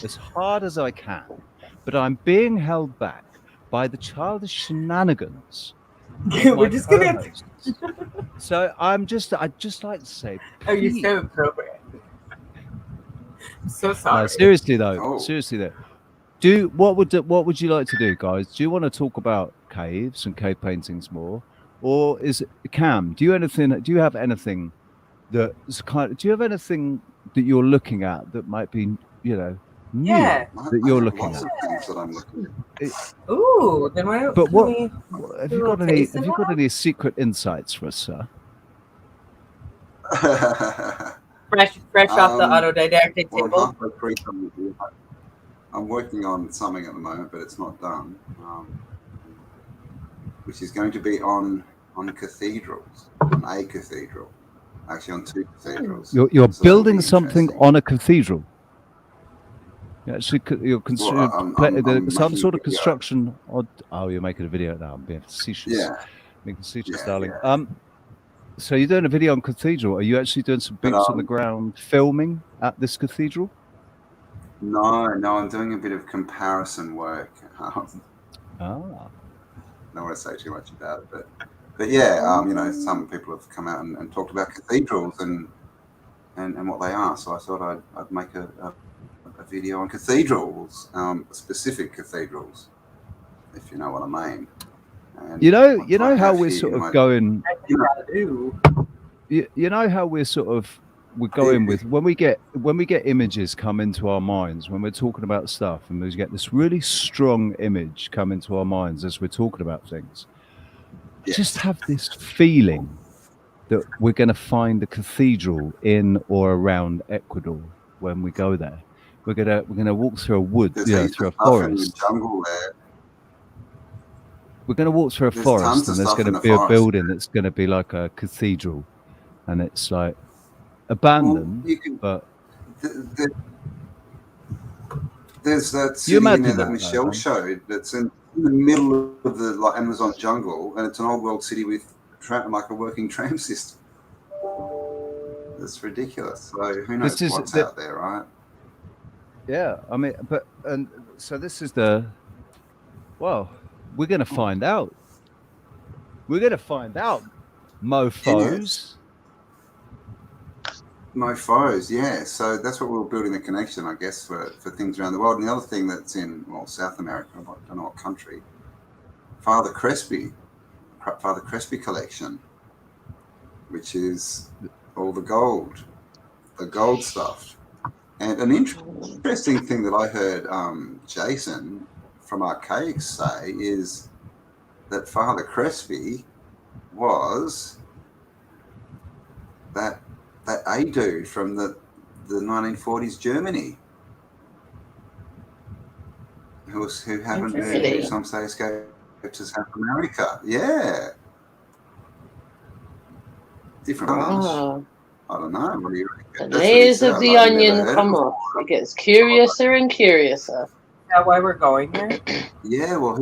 as hard as I can, but I'm being held back by the childish shenanigans of We're my just gonna. co-hosts. So I'd just like to say, Oh, you're please. so appropriate. I'm so sorry. No, seriously though, what would you like to do, guys? Do you want to talk about caves and cave paintings more, or is it Cam? Do you have anything that's do you have anything that you're looking at that might be new Yeah. that you're I have looking lots at? of things that I'm looking at. Ooh, then why don't But we have do a you little got any? taste Have of you got that? any secret insights for us, sir? Fresh off the autodidactic Well, I'm table. halfway through something. I'm working on something at the moment, but it's not done. Which is going to be on cathedrals, on a cathedral, actually on 2 cathedrals. You're So building something on a cathedral. Actually, you're Well, I'm some making sort a of video. construction. You're making a video now. I'm being facetious. Yeah. Being facetious, Yeah, darling. yeah. So you're doing a video on cathedral. Are you actually doing some But, boots on the ground filming at this cathedral? No, I'm doing a bit of comparison work. Don't want to say too much about it, but yeah, some people have come out and talked about cathedrals and what they are. So I thought I'd make a video on cathedrals, specific cathedrals, if you know what I mean. And You know how we're sort of going. You know how we're going with when we get images come into our minds when we're talking about stuff, and we get this really strong image come into our minds as we're talking about things. Yes. Just have this feeling that we're going to find a cathedral in or around Ecuador when we go there. We're gonna walk through a wood, through a forest. Jungle there. We're going to walk through a forest, and there's going to be a building that's going to be like a cathedral, and it's like abandoned, but there's that city in there that Michelle showed that's in the middle of the Amazon jungle, and it's an old world city with a working tram system. That's ridiculous. So who knows what's out there, right? Yeah, I mean, so this is we're going to find out. We're going to find out, mofos. Mofos, yeah. So that's what we're building the connection, I guess, for things around the world. And the other thing that's in, South America, I don't know what country, Father Crespi collection, which is all the gold stuff. And an interesting thing that I heard Jason from Archaic say is that Father Crespi was that A dude from the 1940s Germany who some say escaped to South America. Yeah. Different ones. I don't know. What do you reckon? The layers of the onion come off. It gets curiouser and curiouser. Is that why we're going there? Yeah, well,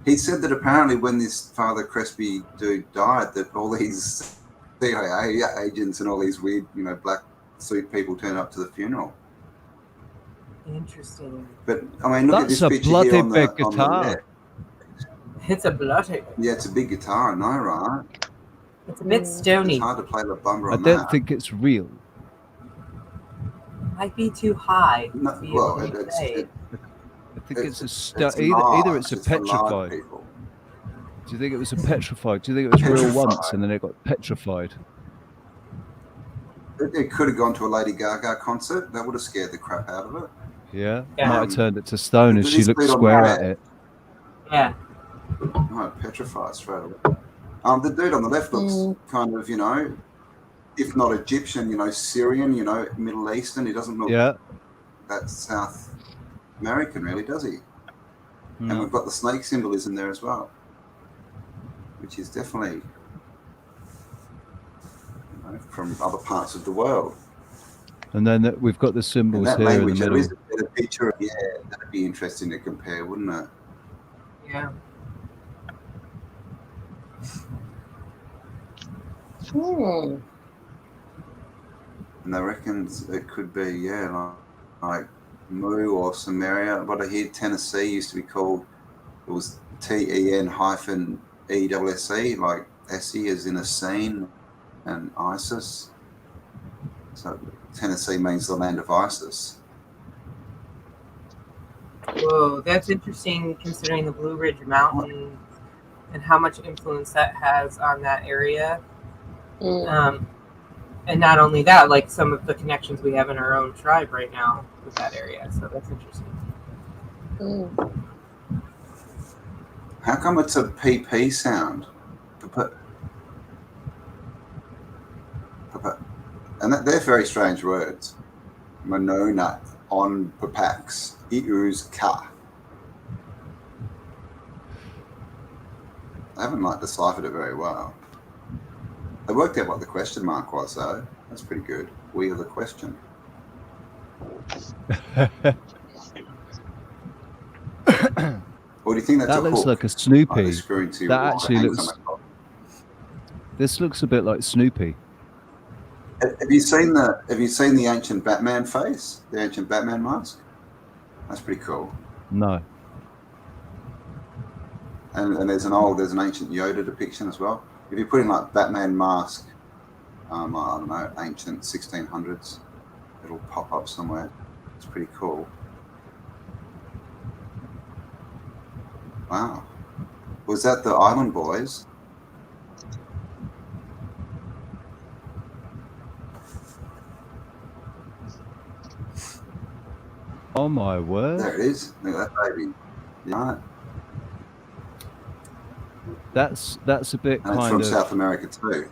he said that apparently when this Father Crespi dude died, that all these CIA agents and all these weird, black suit people turned up to the funeral. Interesting. But I mean, look at this picture here on the left. It's a bloody. Yeah, it's a big guitar, I know, right? It's a bit stony. It's hard to play the bumber on I don't think it's real. Might be too high. No, well, I think it's either it's a petrified. Do you think it was a petrified? Do you think it was real once and then it got petrified? It could have gone to a Lady Gaga concert. That would have scared the crap out of it. Yeah, might have turned it to stone as she looked square at it. Yeah. No, petrified straight away. The dude on the left looks kind of, if not Egyptian, Syrian, Middle Eastern. He doesn't look that South American, really, does he? And we've got the snake symbolism there as well, which is definitely from other parts of the world. And then we've got the symbols here in the middle. Is a picture, that'd be interesting to compare, wouldn't it? Yeah. And they reckon it could be, like Moo or Samaria. But I hear Tennessee used to be called, it was TEN-ESSE, like Essie is in a scene, and ISIS. So Tennessee means the land of ISIS. Whoa, that's interesting considering the Blue Ridge Mountains and how much influence that has on that area. And not only that, like some of the connections we have in our own tribe right now with that area. So that's interesting. How come it's a PP sound? And they're very strange words. Monona on papax. Ius ka. I haven't deciphered it very well. I worked out what the question mark was, though. That's pretty good. We are the question. Or do you think that's that a looks hook? like a Snoopy. That actually looks. This looks a bit like Snoopy. Have you seen the ancient Batman face? The ancient Batman mask? That's pretty cool. No. And there's an ancient Yoda depiction as well. If you put in like Batman mask, I don't know, ancient 1600s, it'll pop up somewhere. It's pretty cool. Wow. Was that the Island Boys? Oh my word. There it is. Look at that baby. Yeah. That's a bit And it's from South America too.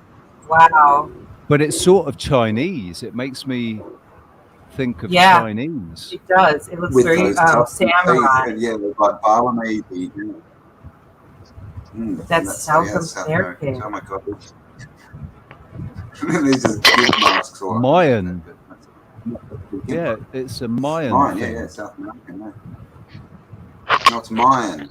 Wow. But it's sort of Chinese. It makes me think of Chinese. It does. It looks very samurai. Yeah, like Balinese. That's South American. Oh my god. These are good masks. Mayan. Yeah, it's a Mayan. Mayan, yeah, South American. Yeah. No, it's Mayan.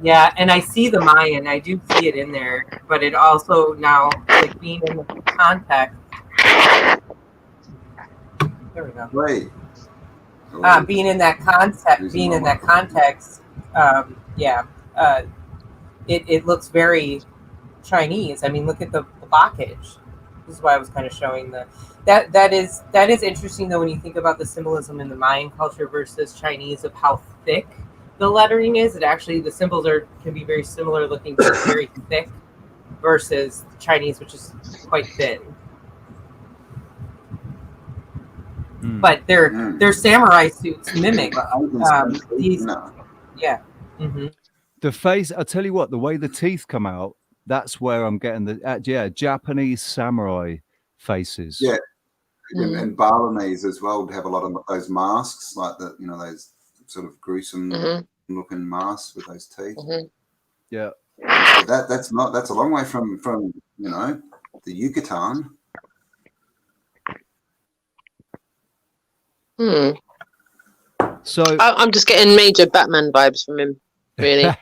Yeah, and I see the Mayan. I do see it in there, but it also now, like being in the context. There we go. Wait. Being in that context, it looks very Chinese. I mean, look at the blockage. This is why I was kind of showing that is interesting though when you think about the symbolism in the Mayan culture versus Chinese of how thick the lettering is. It actually, the symbols can be very similar looking, but very thick versus Chinese, which is quite thin. But their samurai suits mimic these. Yeah. Mm-hmm. The face. I'll tell you what. The way the teeth come out. That's where I'm getting the Japanese samurai faces. Yeah, and Balinese as well have a lot of those masks, like those sort of gruesome looking masks with those teeth. Yeah, so that's a long way from the Yucatan. So I'm just getting major Batman vibes from him. Really,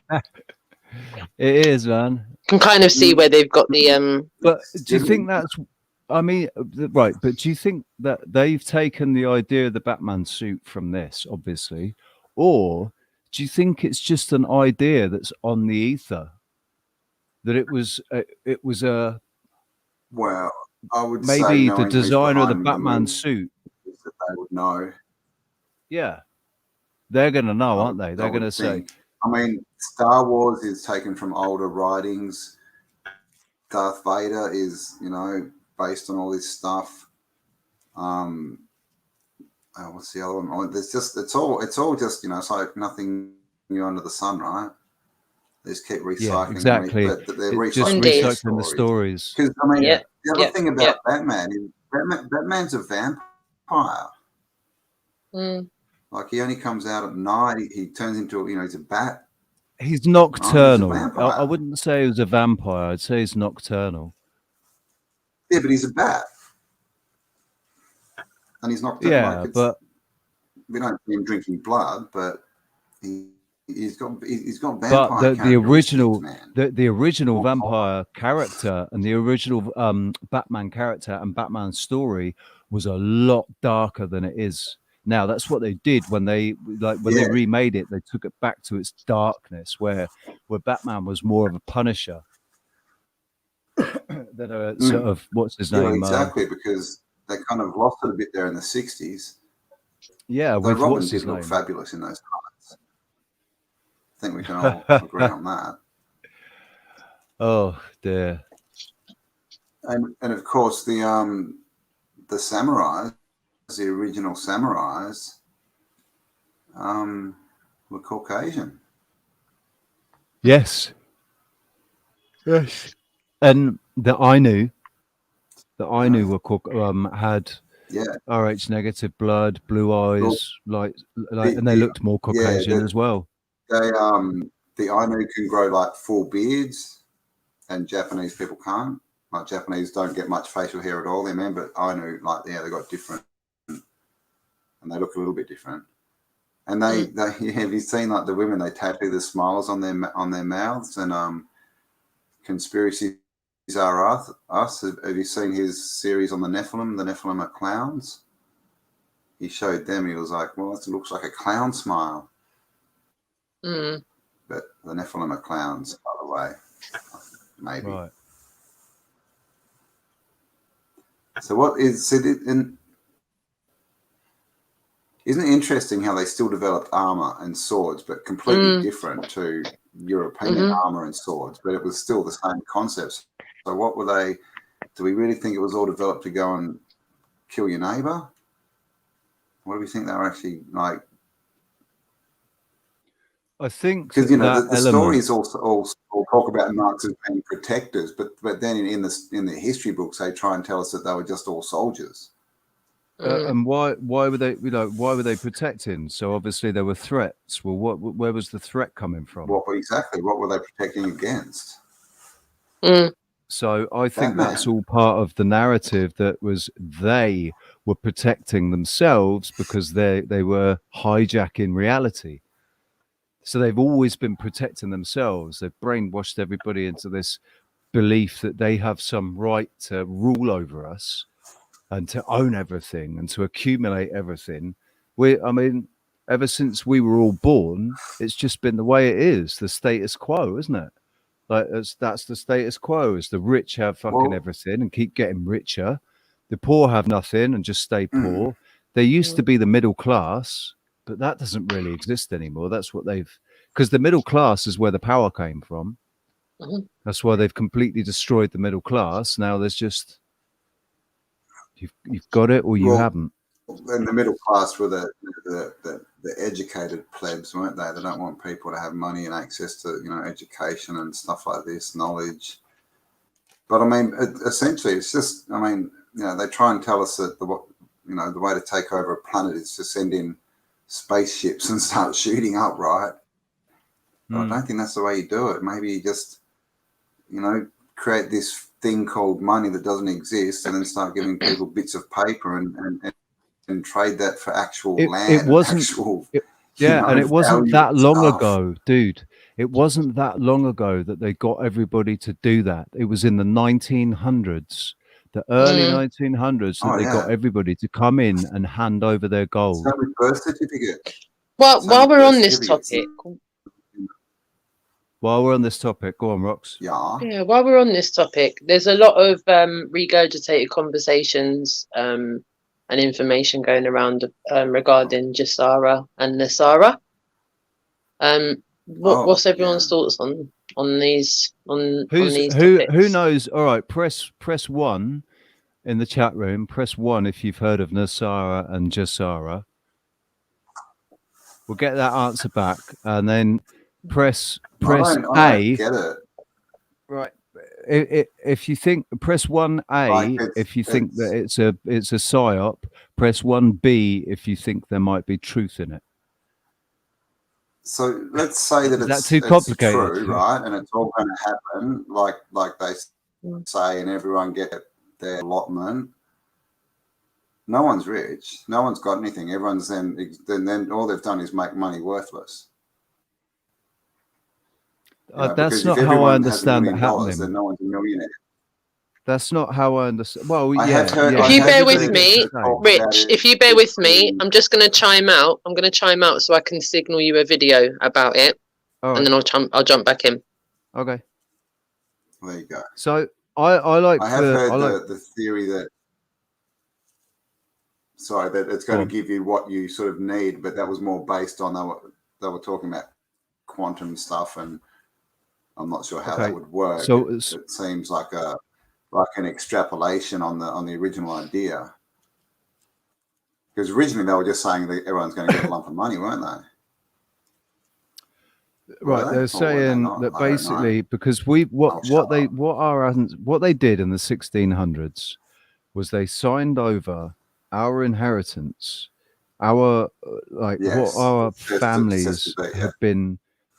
it is, man. Can kind of see where they've got the But do you think that's? I mean, right. But do you think that they've taken the idea of the Batman suit from this, obviously, or do you think it's just an idea that's on the ether? That it was a. Well, I would maybe say the designer of the Batman suit. That they would know. Yeah, they're going to know, aren't they? They're going to say. I mean, Star Wars is taken from older writings. Darth Vader is, based on all this stuff. What's the other one? It's all just, it's like nothing new under the sun, right? They just keep recycling. Yeah, exactly. They're recycling the stories. Because I mean, the other thing about Batman is Batman's a vampire. Like he only comes out at night. He turns into, he's a bat. He's nocturnal. He's a I wouldn't say he was a vampire. I'd say he's nocturnal. Yeah, but he's a bat, and he's nocturnal. Yeah, but we don't see him drinking blood, but he's got but vampire the original man. the original vampire character and the original Batman character and Batman story was a lot darker than it is now. That's what they did when they they remade it. They took it back to its darkness, where Batman was more of a Punisher than a sort of what's his name? Exactly, because they kind of lost it a bit there in the 60s. Yeah, though with Robin what's his did look name? fabulous in those times. I think we can all agree on that. Oh dear. And of course the samurais, the original samurais, were Caucasian. Yes. Yes. And the Ainu were had Rh negative blood, blue eyes, and they looked more Caucasian as well. They the Ainu can grow like full beards, and Japanese people can't. Like Japanese don't get much facial hair at all. They men, but Ainu they got different, and they look a little bit different. And they have you seen like the women? They tattoo the smiles on their mouths, and conspiracies are us. Have you seen his series on the Nephilim? The Nephilim are clowns. He showed them. He was like, "Well, it looks like a clown smile." But the Nephilim are clowns, by the way. Maybe. Right. So what is it? Isn't it interesting how they still developed armor and swords, but completely different to European armor and swords, but it was still the same concepts. So what were they? Do we really think it was all developed to go and kill your neighbor? What do we think they were actually like? I think because the stories all talk about knights as being protectors, but then in the history books they try and tell us that they were just all soldiers. And why were they why were they protecting? So obviously there were threats. Well, where was the threat coming from? What were they protecting against? So I think that's all part of the narrative, that was they were protecting themselves because they were hijacking reality. So they've always been protecting themselves. They've brainwashed everybody into this belief that they have some right to rule over us and to own everything and to accumulate everything. Ever since we were all born, it's just been the way it is, the status quo, isn't it? Like that's the status quo. Is the rich have fucking everything and keep getting richer, the poor have nothing and just stay poor. There used to be the middle class, but that doesn't really exist anymore. That's what because the middle class is where the power came from. That's why they've completely destroyed the middle class. Now there's just you've got it or you haven't. And the middle class were the educated plebs, weren't they? They don't want people to have money and access to education and stuff like this, knowledge. But essentially, it's just they try and tell us that the way to take over a planet is to send in spaceships and start shooting up, right? But I don't think that's the way you do it. Maybe you just create this thing called money that doesn't exist, and then start giving people bits of paper and trade that for actual land. It wasn't. And it wasn't that long ago, dude. It wasn't that long ago that they got everybody to do that. It was in the 1900s, the early 1900s, that they got everybody to come in and hand over their gold. So with birth certificate. Well, while we're on this topic. While we're on this topic, go on, Rox. Yeah, while we're on this topic, there's a lot of regurgitated conversations and information going around regarding Jasara and Nasara. What's everyone's thoughts on these topics? Who knows? All right, press 1 in the chat room. Press 1 if you've heard of Nasara and Jasara. We'll get that answer back, and then press A. Get it. Right. If you think, press 1A if you think that it's a psyop. Press 1B if you think there might be truth in it. So let's say that it's too complicated? It's true, right? And it's all going to happen like they say, and everyone get their allotment. No one's rich. No one's got anything. Everyone's then all they've done is make money worthless. That's because not if how I everyone has $1 understand it million, happening. then no one's a millionaire. That's not how I understand. Well, I yeah, have heard- yeah. If you I bear have with heard me, people talk about Rich, it. if you bear with me, I'm just going to chime out. I'm going to chime out so I can signal you a video about it, All right. and then I'll jump back in. Okay. There you go. So I like I have heard I like the theory that it's going to give you what you sort of need, but that was more based on they were talking about quantum stuff, and I'm not sure how that would work. So it seems like an extrapolation on the original idea, because originally they were just saying that everyone's going to get a lump of money, weren't they? right, they're saying that basically because what they did in the 1600s was they signed over our inheritance, our what our families have been,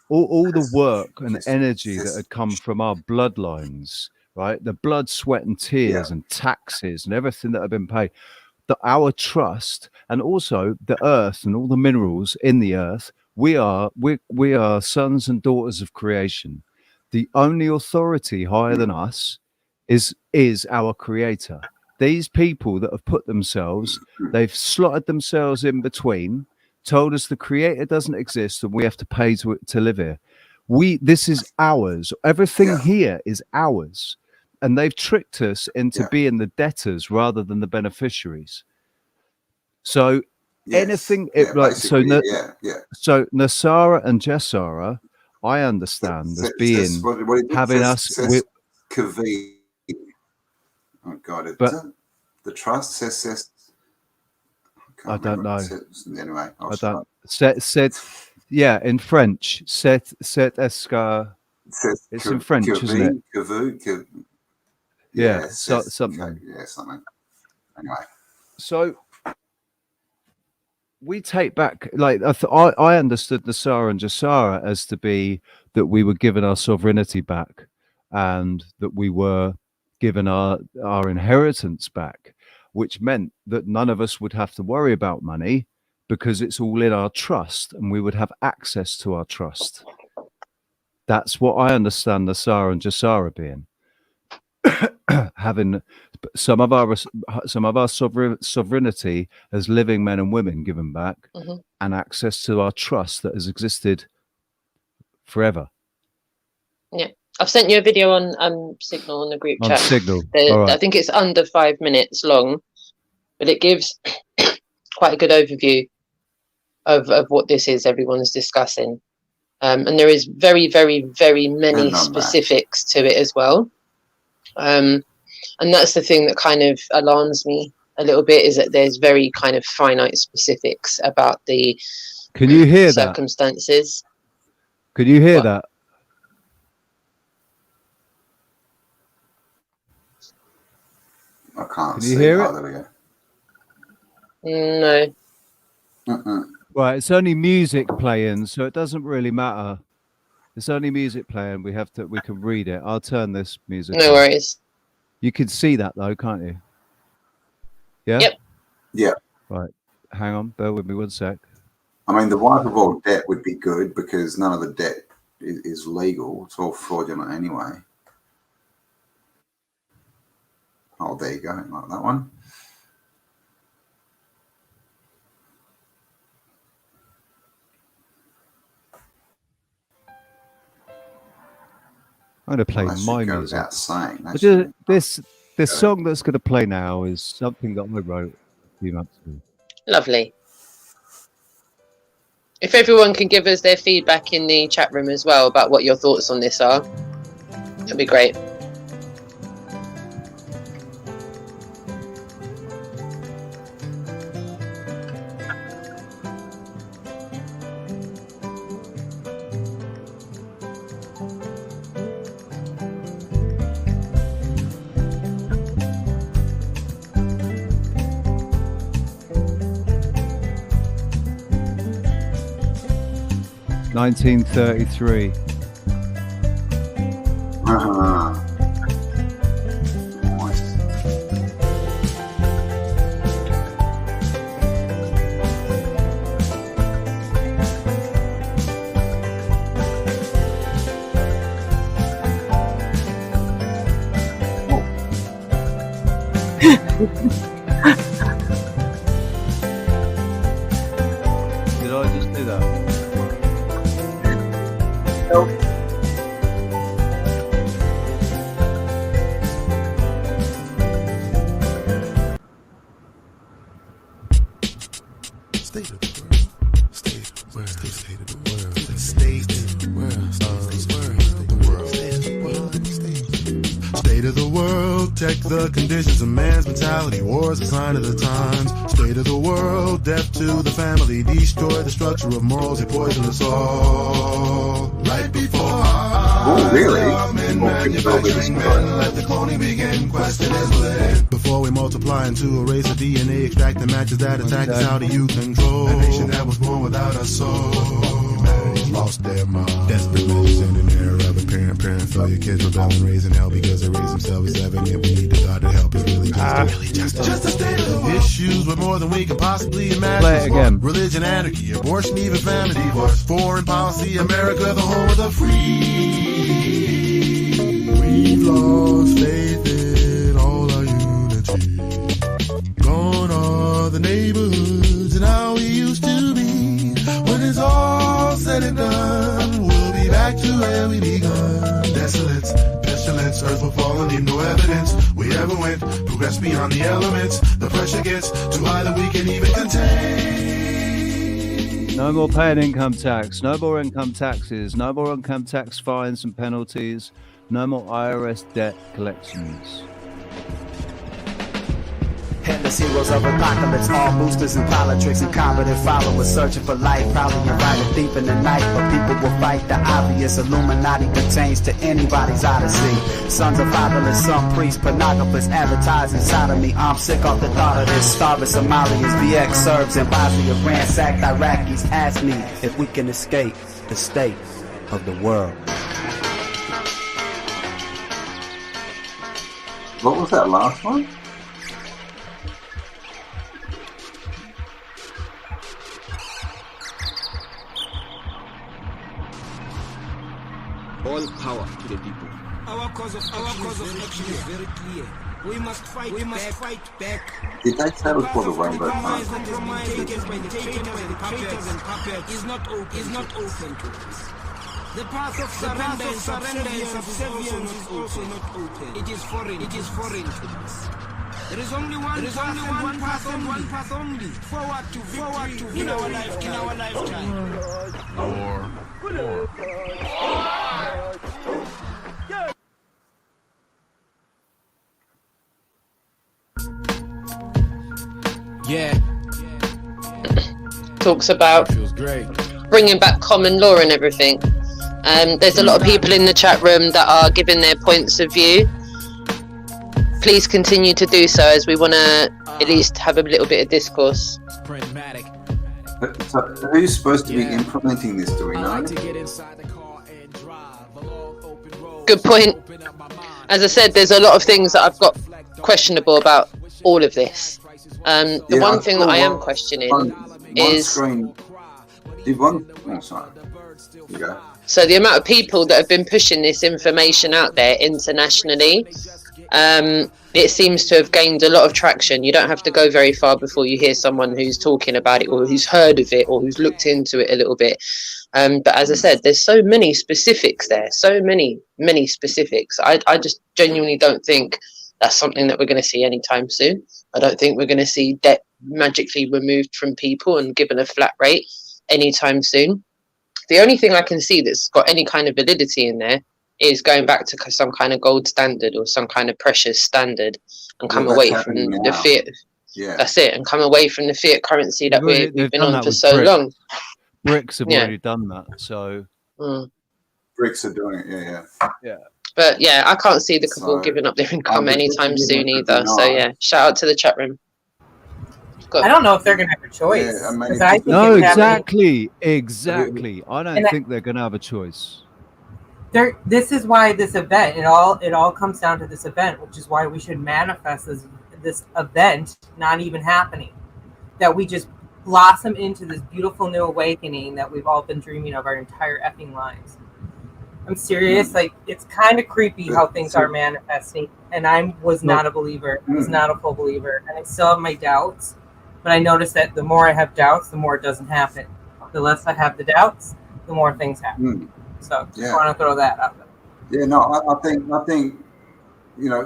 all the work and energy that had come from our bloodlines, right? The blood, sweat, and tears and taxes and everything that had been paid. Our trust, and also the earth and all the minerals in the earth. We are sons and daughters of creation. The only authority higher than us is our creator. These people that have put themselves, they've slotted themselves in between, told us the creator doesn't exist and we have to pay to live here. This is ours. Everything here is ours. And they've tricked us into being the debtors rather than the beneficiaries. So anything so Nasara and Jessara, I understand as being having us. Oh God! But the trust says. I don't know. Anyway, I don't. Said, yeah, in French. Set escar. It's in French, isn't it? Yeah, something. Yeah, something. Anyway. So we take back, like I understood Nasara and Jessara as to be that we were given our sovereignty back, and that we were given our inheritance back, which meant that none of us would have to worry about money because it's all in our trust, and we would have access to our trust. That's what I understand Nasara and Jessara being. Having some of our sovereignty as living men and women given back, and access to our trust that has existed forever. Yeah, I've sent you a video on Signal on the group chat. Signal. I think it's under 5 minutes long, but it gives quite a good overview of what this is everyone's discussing, and there is very, very, very many specifics to it as well. And that's the thing that kind of alarms me a little bit, is that there's very kind of finite specifics about the Can you hear circumstances. Could you hear that? I can't. Can you hear it? No. Right, it's only music playing, so it doesn't really matter. It's only music playing. We can read it. I'll turn this music. No worries. You can see that though, can't you? Yeah? Yep. Yeah. Right. Hang on, bear with me 1 sec. I mean, the wipe of all debt would be good because none of the debt is legal. It's all fraudulent anyway. Oh, there you go. Like that one. I'm going to play my music. This song that's going to play now is something that I wrote a few months ago. Lovely. If everyone can give us their feedback in the chat room as well about what your thoughts on this are, that'd be great. $1933. Did I just do that? Nope. State of the world. State of the world. State of the world. State of the world. State of the world. Check the conditions of man's mentality. War is a sign of the times. State of the world. Death to the family. Destroy the structure of morals. They poison us all. Right before Oh, really? manufacturing men, let the cloning begin. Question is lit. Before we multiply into a race of DNA, extract the matches that attack us. How do you control a nation that was born without a soul? Humanity's lost their mind. Desperate measures in an era of apparent parent failure. Kids rebelling, raising hell because they raise themselves. It's evident we need the God to help. It's really just a state of the world. Issues with more than we can possibly imagine. Play it again. Religion, anarchy, abortion, even family divorce. Foreign policy, America, the home of the free. We've lost faith in all our unity. Gone are the neighborhoods and how we used to be. When it's all said and done, we'll be back to where we begun. Desolates, pestilence, earth will fall and leave no evidence. We ever went, progress beyond the elements. The pressure gets too high that we can even contain. No more paying income tax. No more income taxes. No more income tax fines and penalties. No more IRS debt collections. Endless heroes of apocalypse, all boosters and politics and competent followers searching for life. Probably you're right, a thief in the night, but people will fight the obvious. Illuminati pertains to anybody's odyssey. Sons of fatherless, some priests, pornographers, advertising sodomy. I'm sick of the thought of this. Starving Somalians, VX Serbs, and Bosnia ransacked Iraqis. Ask me if we can escape the state of the world. What was that last one? All power to the people. Our cause of action is very clear. We must fight back. Did they settle for the rainbow Compromise time? that compromise taken by the traitors and puppets is not open to us. The path of surrender and subservience is also not open. It is foreign to us. There is only one path only. Forward to victory in our lifetime. War. Yeah. Talks about bringing back common law and everything. There's a lot of people in the chat room that are giving their points of view. Please continue to do so, as we want to at least have a little bit of discourse. So who's supposed to be implementing this? Do we know? Good point. As I said, there's a lot of things that I've got questionable about all of this. The one thing that I am questioning is... sorry. You go. So the amount of people that have been pushing this information out there internationally, it seems to have gained a lot of traction. You don't have to go very far before you hear someone who's talking about it, or who's heard of it, or who's looked into it a little bit. But as I said, there's so many specifics there, so many specifics. I just genuinely don't think that's something that we're going to see anytime soon. I don't think we're going to see debt magically removed from people and given a flat rate anytime soon. The only thing I can see that's got any kind of validity in there is going back to some kind of gold standard or some kind of precious standard, and come away from the fiat. Yeah, that's it, and come away from the fiat currency that we've been on for so long. BRICS have already done that, so BRICS are doing it. Yeah. But yeah, I can't see the cabal giving up their income anytime soon either. So yeah, shout out to the chat room. I don't know if they're going to have a choice. No, exactly. I don't think they're going to have a choice. This is why this event, it all comes down to this event, which is why we should manifest this event not even happening. That we just blossom into this beautiful new awakening that we've all been dreaming of our entire effing lives. I'm serious. Like, it's kind of creepy how things are manifesting. And I was not a believer. I was not a full believer. And I still have my doubts. But I noticed that the more I have doubts, the more it doesn't happen. The less I have the doubts, the more things happen. So just want to throw that out there. Yeah, no, I think, you know,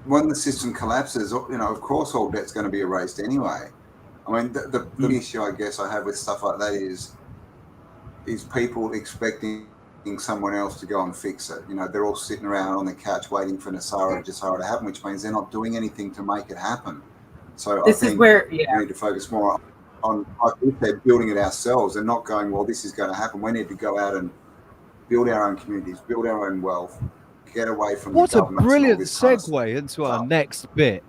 when the system collapses, you know, of course all debt's going to be erased anyway. I mean, the issue I guess I have with stuff like that is people expecting someone else to go and fix it. You know, they're all sitting around on the couch waiting for Nasara to happen, which means they're not doing anything to make it happen. So this I think is where we need to focus more on, like we said, building it ourselves and not going, well, this is going to happen. We need to go out and build our own communities, build our own wealth, get away from what the a governments. brilliant and all this kind of segue into our next bit.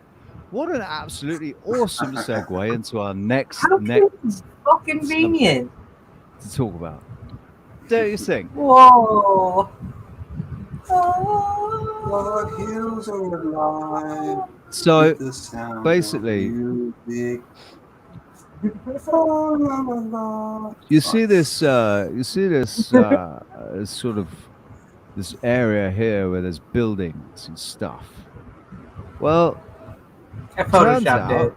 What an absolutely awesome segue into our next so convenient to talk about. Don't you think? Whoa. What hills are alive? So basically, you see this sort of this area here where there's buildings and stuff. Well, I photoshopped it.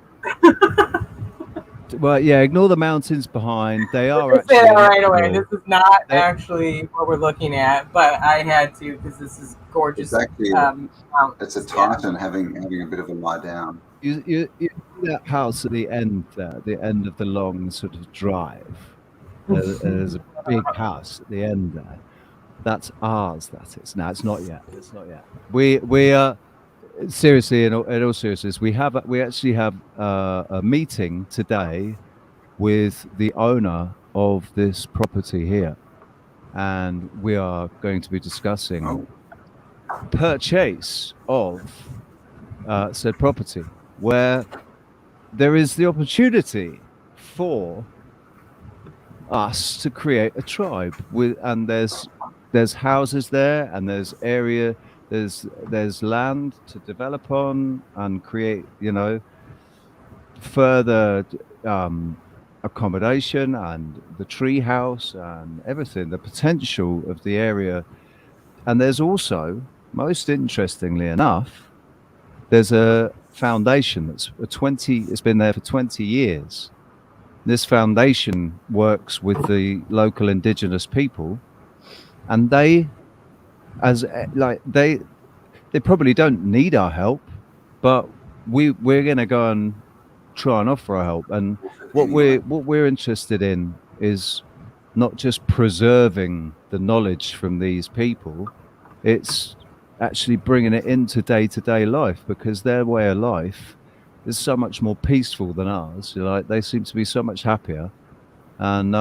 Well, yeah, ignore the mountains behind. They are Say actually that right away. This is not actually what we're looking at, but I had to because this is gorgeous. Exactly. It's a Titan having a bit of a lie down. You see that house at the end there, the end of the long sort of drive. There's a big house at the end there. That's ours. That is. No, it's not yet. It's not yet. We are. Seriously, in all seriousness, we actually have a meeting today with the owner of this property here, and we are going to be discussing purchase of said property, where there is the opportunity for us to create a tribe and there's houses there, and there's area. There's land to develop on and create, you know, further accommodation and the tree house and everything, the potential of the area. And there's also, most interestingly enough, there's a foundation that's it's been there for 20 years. This foundation works with the local indigenous people, and they probably don't need our help, but we're going to go and try and offer our help. And what we're interested in is not just preserving the knowledge from these people, it's actually bringing it into day-to-day life, because their way of life is so much more peaceful than ours. Like, they seem to be so much happier, and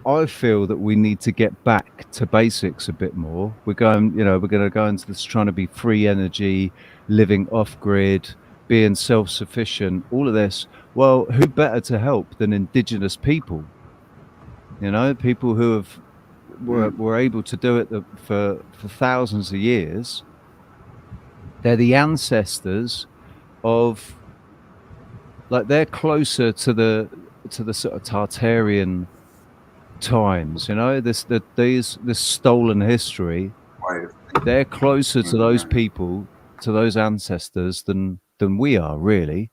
I feel that we need to get back to basics a bit more. We're going to go into this trying to be free energy, living off grid, being self-sufficient, all of this. Well, who better to help than indigenous people? You know, people who were able to do it for thousands of years. They're the ancestors of, like, they're closer to the sort of Tartarian times, you know, this stolen history. They're closer to those people, to those ancestors than we are, really,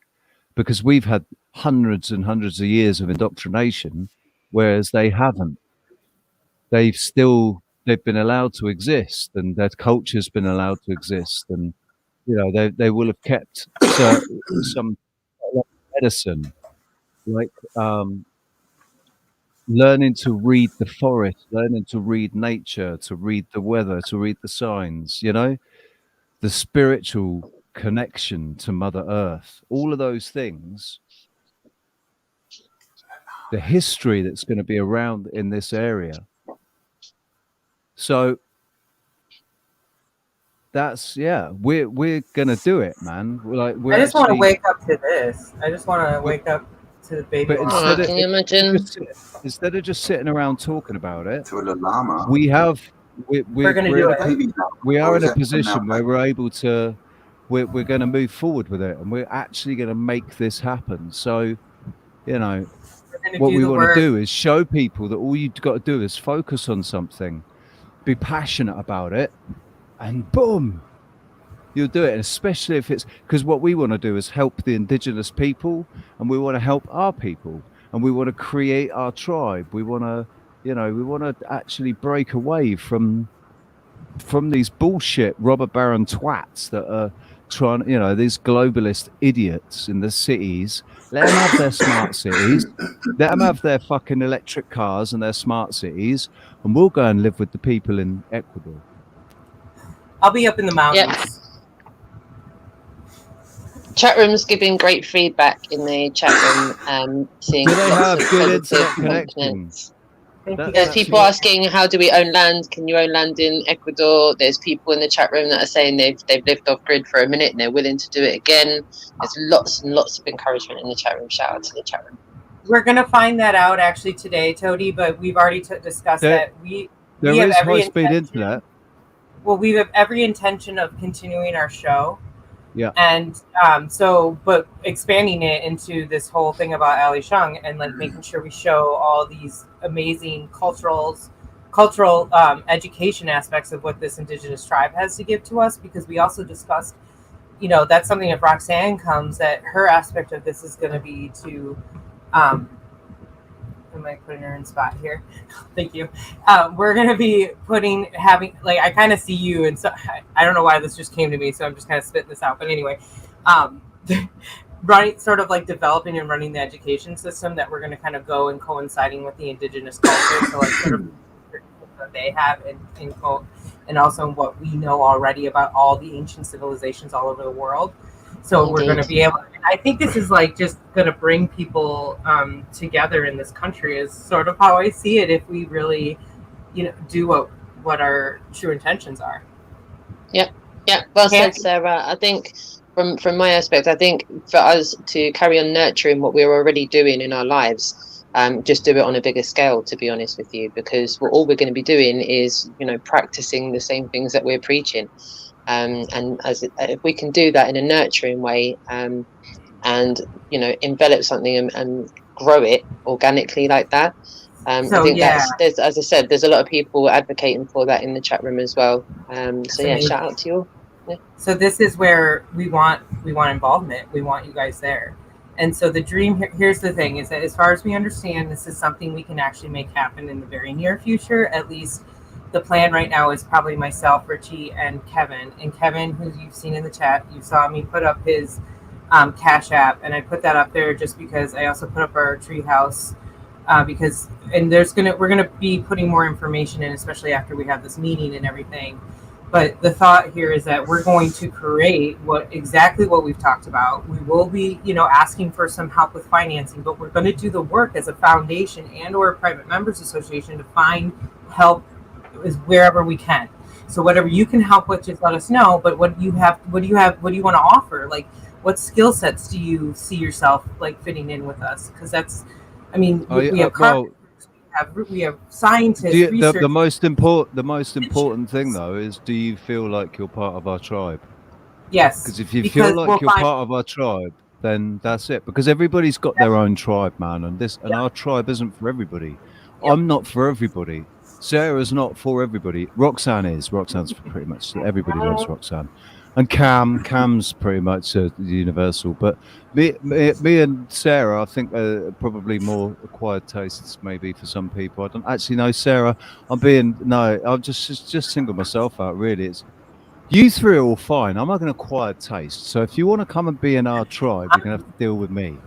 because we've had hundreds and hundreds of years of indoctrination, whereas they haven't. They've been allowed to exist, and their culture's been allowed to exist, and you know, they will have kept some medicine, like learning to read the forest, learning to read nature, to read the weather, to read the signs, you know, the spiritual connection to Mother Earth, all of those things, the history that's going to be around in this area. So that's, we're going to do it, man. I just want to wake up to this. I just want to wake up to the baby. But can you imagine? Instead of just sitting around talking about it, to a llama, we're going to do it. We are in a position where we're able to, we're going to move forward with it, and we're actually going to make this happen. So, you know, what we want to do is show people that all you've got to do is focus on something, be passionate about it, and boom, you'll do it. And especially if it's because what we want to do is help the indigenous people, and we want to help our people, and we want to create our tribe. We want to, we want to actually break away from these bullshit robber baron twats that are trying, these globalist idiots in the cities. Let them have their smart cities. Let them have their fucking electric cars and their smart cities, and we'll go and live with the people in Ecuador. I'll be up in the mountains. Yep. Chat room's giving great feedback in the chat room. Seeing do they have good internet connections? There's people asking, how do we own land? Can you own land in Ecuador? There's people in the chat room that are saying they've lived off grid for a minute and they're willing to do it again. There's lots and lots of encouragement in the chat room. Shout out to the chat room. We're going to find that out actually today, Tody, but we've already discussed that. There is high-speed internet. Well, we have every intention of continuing our show. Yeah. And but expanding it into this whole thing about Ali Shung and like making sure we show all these amazing cultural education aspects of what this indigenous tribe has to give to us, because we also discussed, that's something if Roxanne comes, that her aspect of this is going to be to am I putting her in spot here? Thank you. We're going to be having, I kind of see you, and so I don't know why this just came to me, so I'm just kind of spitting this out. But anyway, sort of like developing and running the education system that we're going to kind of go and coinciding with the indigenous culture. So like sort of that they have and also what we know already about all the ancient civilizations all over the world. So we're going to be able, I think this is like just going to bring people together in this country is sort of how I see it. If we really, do what our true intentions are. Yeah. Well said, Sarah. I think from my aspect, I think for us to carry on nurturing what we're already doing in our lives, just do it on a bigger scale, to be honest with you, because all we're going to be doing is, practicing the same things that we're preaching. And if we can do that in a nurturing way, and envelop something and grow it organically like that, I think there's, as I said, there's a lot of people advocating for that in the chat room as well. Shout out to you all. Yeah. So this is where we want involvement. We want you guys there. And so the dream here's the thing is that as far as we understand, this is something we can actually make happen in the very near future. At least the plan right now is probably myself, Richie, and Kevin. And Kevin, who you've seen in the chat, you saw me put up his Cash App, and I put that up there just because I also put up our treehouse we're gonna be putting more information in, especially after we have this meeting and everything. But the thought here is that we're going to create exactly what we've talked about. We will be, asking for some help with financing, but we're going to do the work as a foundation and or a private members association to find help is wherever we can. So whatever you can help with, just let us know. But what do you want to offer? Like, what skill sets do you see yourself like fitting in with us? Because that's, we have scientists. The most important thing though is, do you feel like you're part of our tribe? Yes. Because if you feel like you're part of our tribe, then that's it. Because everybody's got their own tribe, man, and our tribe isn't for everybody. Yep. I'm not for everybody. Sarah's not for everybody. Roxanne is. Roxanne's for pretty much everybody loves Roxanne. And Cam's pretty much universal. But me and Sarah, I think, are probably more acquired tastes maybe for some people. I don't actually know, Sarah. I'll just single myself out, really. It's you three are all fine. I'm like an acquired taste. So if you want to come and be in our tribe, you're going to have to deal with me.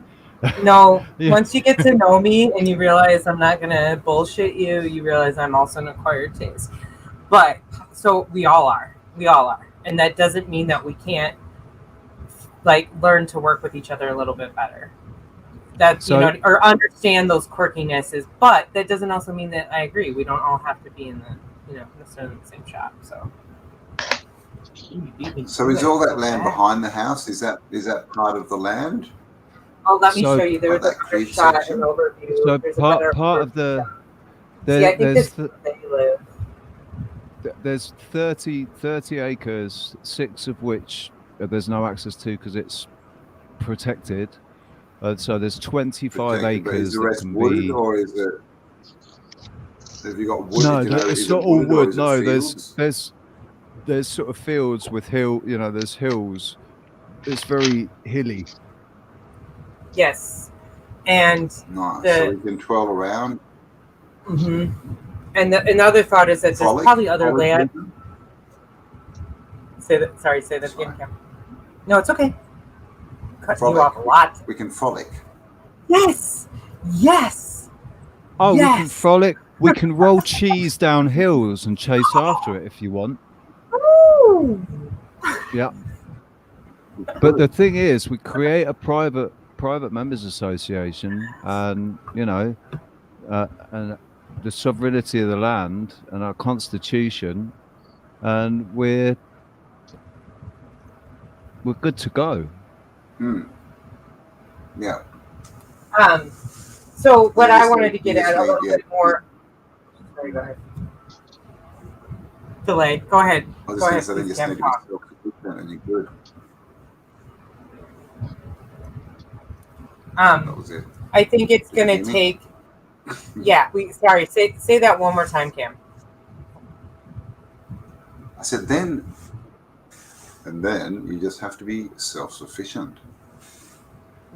No, once you get to know me and you realize I'm not going to bullshit you, you realize I'm also an acquired taste. But so we all are. And that doesn't mean that we can't learn to work with each other a little bit better. That's, or understand those quirkinesses. But that doesn't also mean that I agree. We don't all have to be in necessarily in the same shop. So is all that land behind the house? Is that part of the land? Oh, let me show you. There was a quick shot and overview. So part of the I think this is where they live. There's 30 acres, 6 of which there's no access to because it's protected. So there's 25 Protected, but is acres the that rest can wood, be. or is it? Have you got wood? No, Do you know, it's is not it all wood or wood. is it No, fields? there's sort of fields with hill. You know, there's hills. It's very hilly. Yes, and Nice. So we can twirl around. Mm-hmm. And another thought is that there's probably other land. Say that again, Cam. No, it's okay. Cutting you off a lot. We can frolic. Yes. Yes. Oh, yes. We can frolic. We can roll cheese down hills and chase after it if you want. Ooh. Yeah. But the thing is, we create a private members association, and and the sovereignty of the land and our constitution, and we're good to go. Yeah. So what I wanted to get at a little bit more. Sorry, go ahead. Delay. Go ahead. I was just going to say, you just need to be self-sufficient and you're good. That was it. I think it's going to take. Yeah. Sorry. Say that one more time, Cam. I said then you just have to be self-sufficient.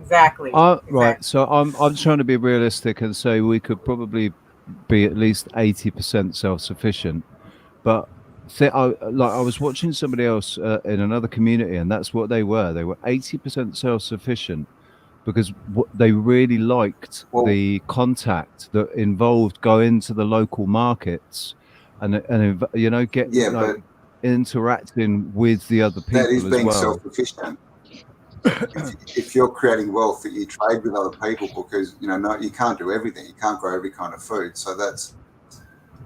Exactly. Right. So I'm trying to be realistic and say we could probably be at least 80% self-sufficient, but I was watching somebody else in another community, and that's what they were. They were 80% self-sufficient because they really liked the contact that involved going to the local markets and interacting with the other people. That is being as well. Self-sufficient. If you're creating wealth, that you trade with other people, because you can't do everything. You can't grow every kind of food. So that's,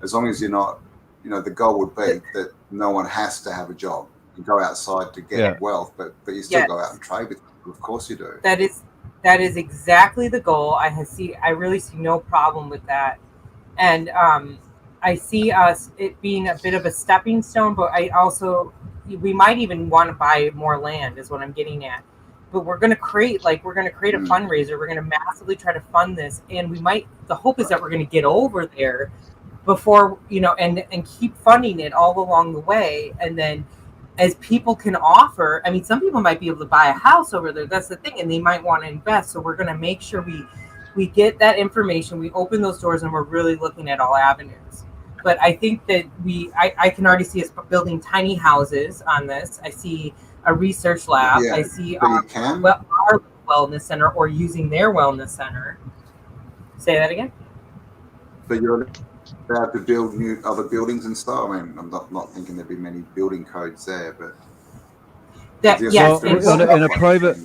as long as you're not, the goal would be that no one has to have a job. You go outside to get wealth, but you still go out and trade with people. Of course you do. That is exactly the goal. I really see no problem with that, and I see it being a bit of a stepping stone. But we might even want to buy more land, is what I'm getting at. But we're going to create a fundraiser. We're going to massively try to fund this, and the hope is that we're going to get over there before, and keep funding it all along the way. And then as people can offer, I mean, some people might be able to buy a house over there. That's the thing. And they might want to invest. So we're going to make sure we get that information. We open those doors, and we're really looking at all avenues. But I think that I can already see us building tiny houses on this. I see a research lab. I see our wellness center, or using their wellness center. Say that again. But you're allowed to build new other buildings and stuff. I mean, I'm not thinking there'd be many building codes there, but in a private.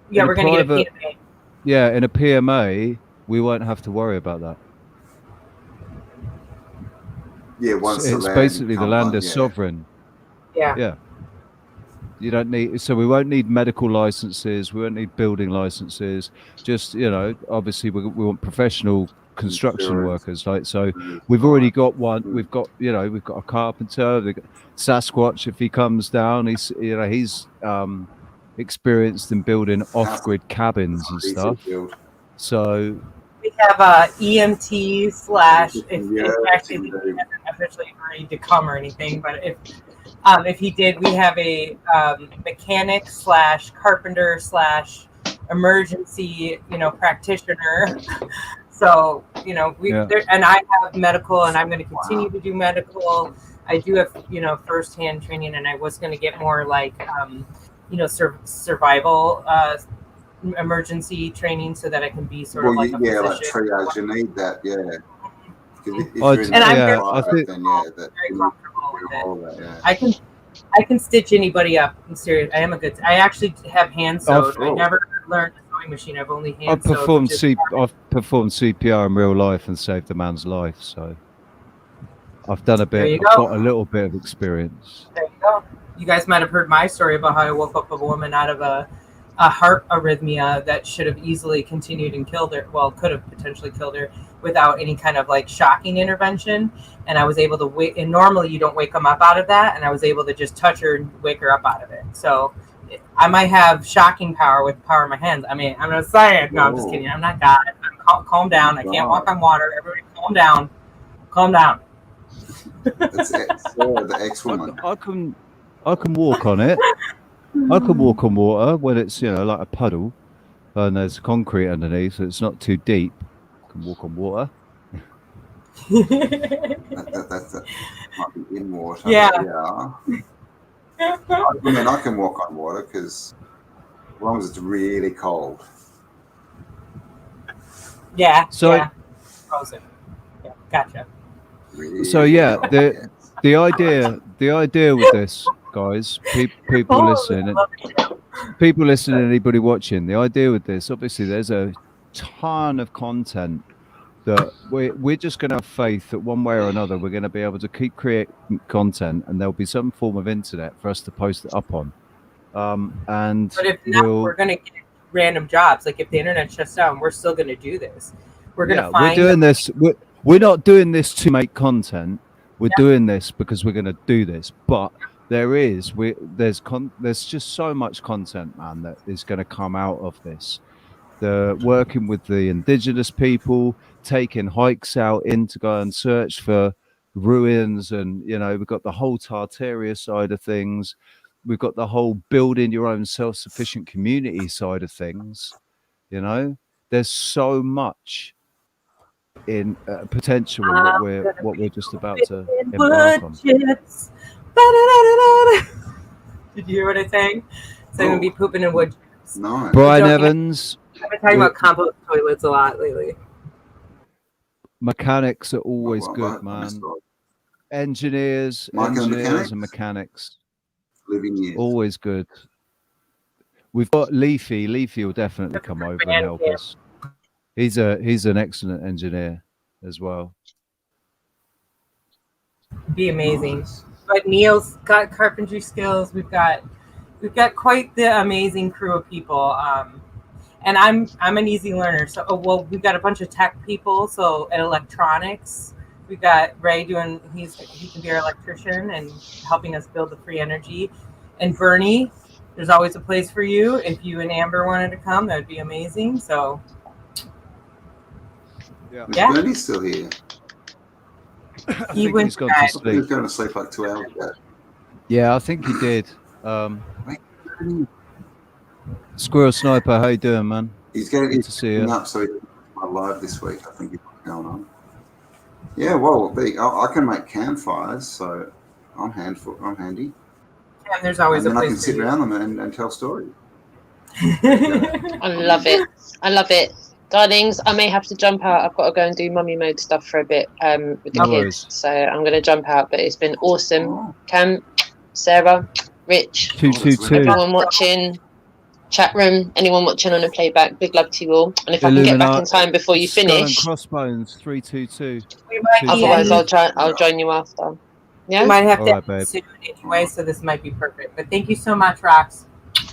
Yeah, we're going to get a PMA. Yeah, in a PMA, we won't have to worry about that. Yeah, once it's basically the land is sovereign. Yeah. Yeah. You don't need, so we won't need medical licenses. We won't need building licenses. Just, obviously we want professional construction workers. Like, so we've already got one. We've got a carpenter. We've got Sasquatch. If he comes down, he's experienced in building off-grid cabins and stuff. So we have a EMT / if actually he hasn't officially agreed to come or anything, but if he did, we have a mechanic / carpenter / emergency practitioner. So and I have medical, and I'm going to continue to do medical. I do have firsthand training, and I was going to get more like survival emergency training, so that I can be sort of like a physician. Like triage, you need that, I'm very comfortable with it. I can stitch anybody up. I'm serious. I actually have hand sewed. I never learned a sewing machine. I've only hand sewed. I've performed CPR in real life and saved a man's life, so I've done a bit. I've got a little bit of experience. There you go. You guys might have heard my story about how I woke up a woman out of a heart arrhythmia that should have easily continued and killed her. Well, could have potentially killed her without any kind of like shocking intervention. And I was able to wake. And normally you don't wake them up out of that. And I was able to just touch her and wake her up out of it. So I might have shocking power with the power of my hands. I mean, I'm just saying. No, I'm just kidding. I'm not God. Calm down. I can't walk on water. Everybody calm down. Calm down. That's the ex-woman. I can walk on it. I can walk on water when it's, you know, like a puddle and there's concrete underneath, so it's not too deep. I can walk on water. that might be in water. Yeah. I mean, I can walk on water because as long as it's really cold. Yeah. So, yeah. Frozen. Yeah. Gotcha. Really so yeah, cold. the idea with this, guys, people listening, anybody watching, the idea with this, obviously, there's a ton of content that we're just going to have faith that one way or another we're going to be able to keep creating content, and there'll be some form of internet for us to post it up on. And but if not, we're going to get random jobs. Like if the internet shuts down, we're still going to do this. We're going to find. We're doing this. We're not doing this to make content. We're doing this because we're going to do this. But there's just so much content, man, that is going to come out of this. The working with the indigenous people, taking hikes out in to go and search for ruins, and you know, we've got the whole Tartaria side of things. We've got the whole building your own self-sufficient community side of things. You know, there's so much in potential in what we're just about to embark on. Did you hear what I sang? So I'm gonna be pooping in wood chips. No. Brian Evans. I've been talking about compost toilets a lot lately. Mechanics are always good, man. Engineers and mechanics. Living years. Always good. We've got Leafy. Leafy will definitely come over and help us. He's an excellent engineer as well. Be amazing. But Neil's got carpentry skills. We've got quite the amazing crew of people. And I'm an easy learner. So we've got a bunch of tech people. So at electronics, we've got Ray he can be our electrician and helping us build the free energy. And Bernie, there's always a place for you. If you and Amber wanted to come, that would be amazing. So yeah. Bernie's still here. He's gone to sleep. He was going to sleep like 2 hours ago. Yeah, I think he did. Squirrel Sniper, how you doing, man? He's getting to see you. Up, so he's live this week. I think he's going on. Yeah, well, I can make campfires, so I'm handy. And there's always and a then place I can sit around them and tell stories. I love it. I love it. Darlings, I may have to jump out. I've got to go and do mummy mode stuff for a bit with the kids. So I'm going to jump out, but it's been awesome. Cam, Sarah, Rich, 222. everyone watching, chat room, anyone watching on a playback, big love to you all. And if I can get back in time before you finish. Skull and Crossbones, 322. Otherwise, I'll join you after. Yeah? You might have All to soon anyway, so this might be perfect. But thank you so much, Rox.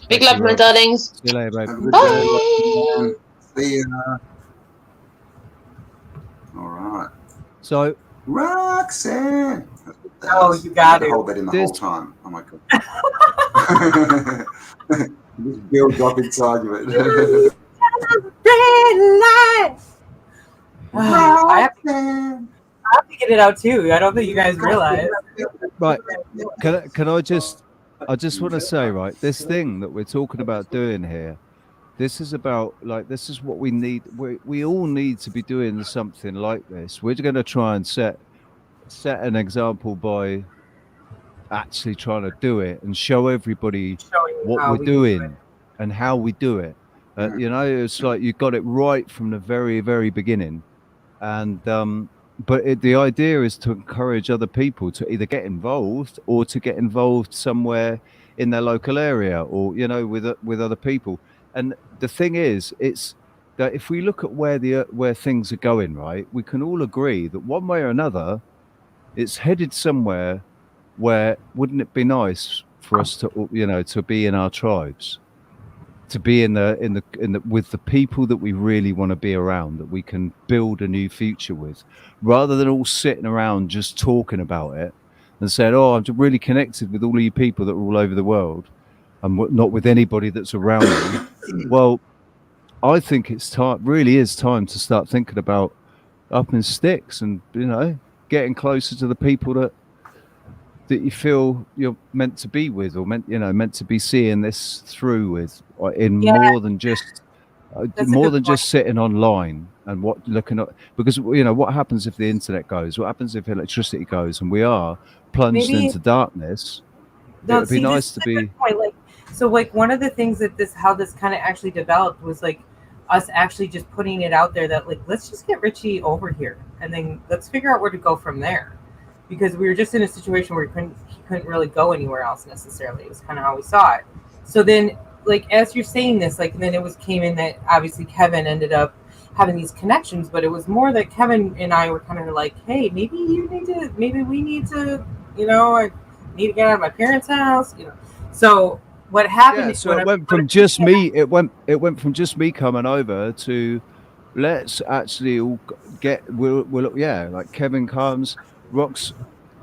Big love, my darlings. See you later, babe. Bye. See ya. All right. So, Roxanne. Oh, you got it. Whole bed in the whole time. Oh my god. Just build up inside of it. I have to get it out too. I don't think you guys realize. Right. Can I just want to say, right, this thing that we're talking about doing here, this is about, like, this is what we need. We all need to be doing something like this. We're going to try and set an example by actually trying to do it and show everybody what we're doing and how we do it. You know, it's like you got it right from the very, very beginning. And but the idea is to encourage other people to either get involved or to get involved somewhere in their local area, or, you know, with other people. And the thing is, it's that if we look at where things are going, right, we can all agree that one way or another, it's headed somewhere where, wouldn't it be nice for us to, you know, to be in our tribes, to be in the with the people that we really want to be around, that we can build a new future with, rather than all sitting around just talking about it and saying, oh, I'm really connected with all of you people that are all over the world. and not with anybody that's around them. Well, I think it's time, really is time to start thinking about upping sticks and, you know, getting closer to the people that you feel you're meant to be with, or meant to be seeing this through with, in Yeah, more than just that's a good point. sitting online and looking at, because what happens if the internet goes, what happens if electricity goes and we are plunged Maybe into darkness. It no. would be See, this nice is to a good be. point. Like, so like one of the things that how this kind of actually developed was like us actually just putting it out there that like let's just get Richie over here and then let's figure out where to go from there, because we were just in a situation where he couldn't really go anywhere else necessarily. It was kind of how we saw it. So then, like as you're saying this, like, and then came in that obviously Kevin ended up having these connections, but it was more that Kevin and I were kind of like, hey, maybe we need to, I need to get out of my parents' house, So what happened? Yeah, so it went from just me. It went from just me coming over to, let's actually all we'll like Kevin comes, Rox,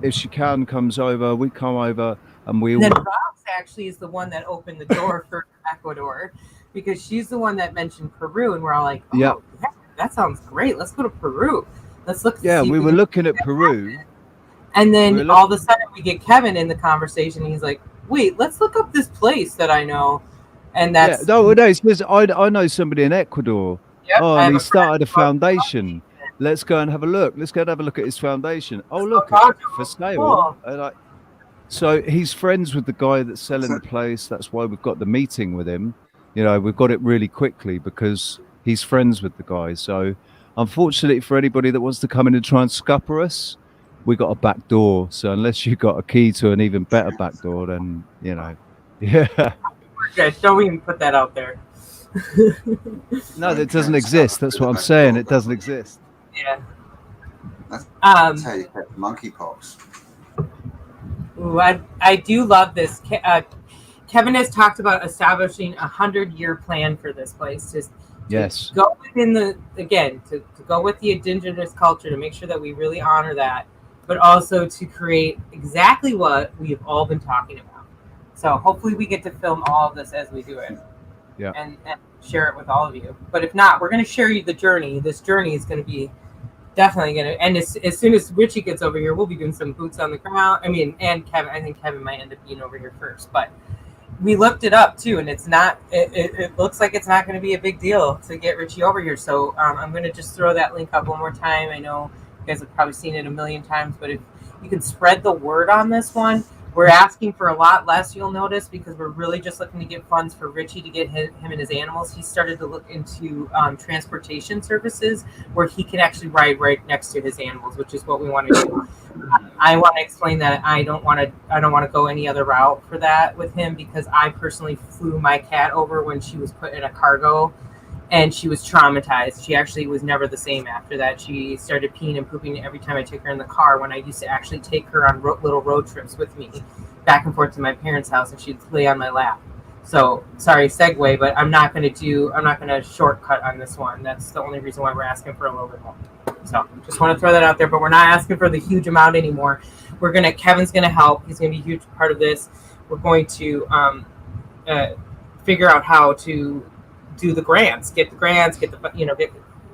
if she comes over, we come over, and we And all. then Rox actually is the one that opened the door for Ecuador, because she's the one that mentioned Peru, and we're all like, oh, Yeah. yeah, that sounds great. Let's go to Peru. Let's look. Yeah, see if we were can looking at Peru. And then all of a sudden we get Kevin in the conversation. And he's like, wait, let's look up this place that I know. And that's no, it's because I know somebody in Ecuador. Yep, Oh, I and have he a friend started a foundation. Let's go and have a look. Let's go and have a look at his foundation. Oh, look, it's for sale. Cool. So he's friends with the guy that's selling the place. That's why we've got the meeting with him. We've got it really quickly because he's friends with the guy. So unfortunately for anybody that wants to come in and try and scupper us, we got a back door. So unless you got a key to an even better back door, then, yeah. We're good. Don't even put that out there. No, that doesn't exist. That's what I'm saying. It doesn't exist. Yeah. That's how you get monkeypox. Ooh, I do love this. Kevin has talked about establishing a 100-year plan for this place. To go within to go with the indigenous culture, to make sure that we really honor that, but also to create exactly what we have all been talking about. So hopefully we get to film all of this as we do it. Yeah. And share it with all of you. But if not, we're going to share you the journey. This journey is going to be definitely going to, and as soon as Richie gets over here, we'll be doing some boots on the ground. I mean, and Kevin, I think Kevin might end up being over here first, but we looked it up too, and it's not, it looks like it's not going to be a big deal to get Richie over here. So I'm going to just throw that link up one more time. I know you guys have probably seen it a million times, but if you can spread the word on this one. We're asking for a lot less, you'll notice, because we're really just looking to get funds for Richie to get him and his animals. He started to look into transportation services where he can actually ride right next to his animals, which is what we want to do. I want to explain that I don't want to go any other route for that with him, because I personally flew my cat over when she was put in a cargo. And she was traumatized. She actually was never the same after that. She started peeing and pooping every time I took her in the car, when I used to actually take her on little road trips with me back and forth to my parents' house, and she'd lay on my lap. So, sorry, segue, but I'm not going to shortcut on this one. That's the only reason why we're asking for a little bit more. So, just want to throw that out there, but we're not asking for the huge amount anymore. Kevin's going to help. He's going to be a huge part of this. We're going to figure out how to do the grants, get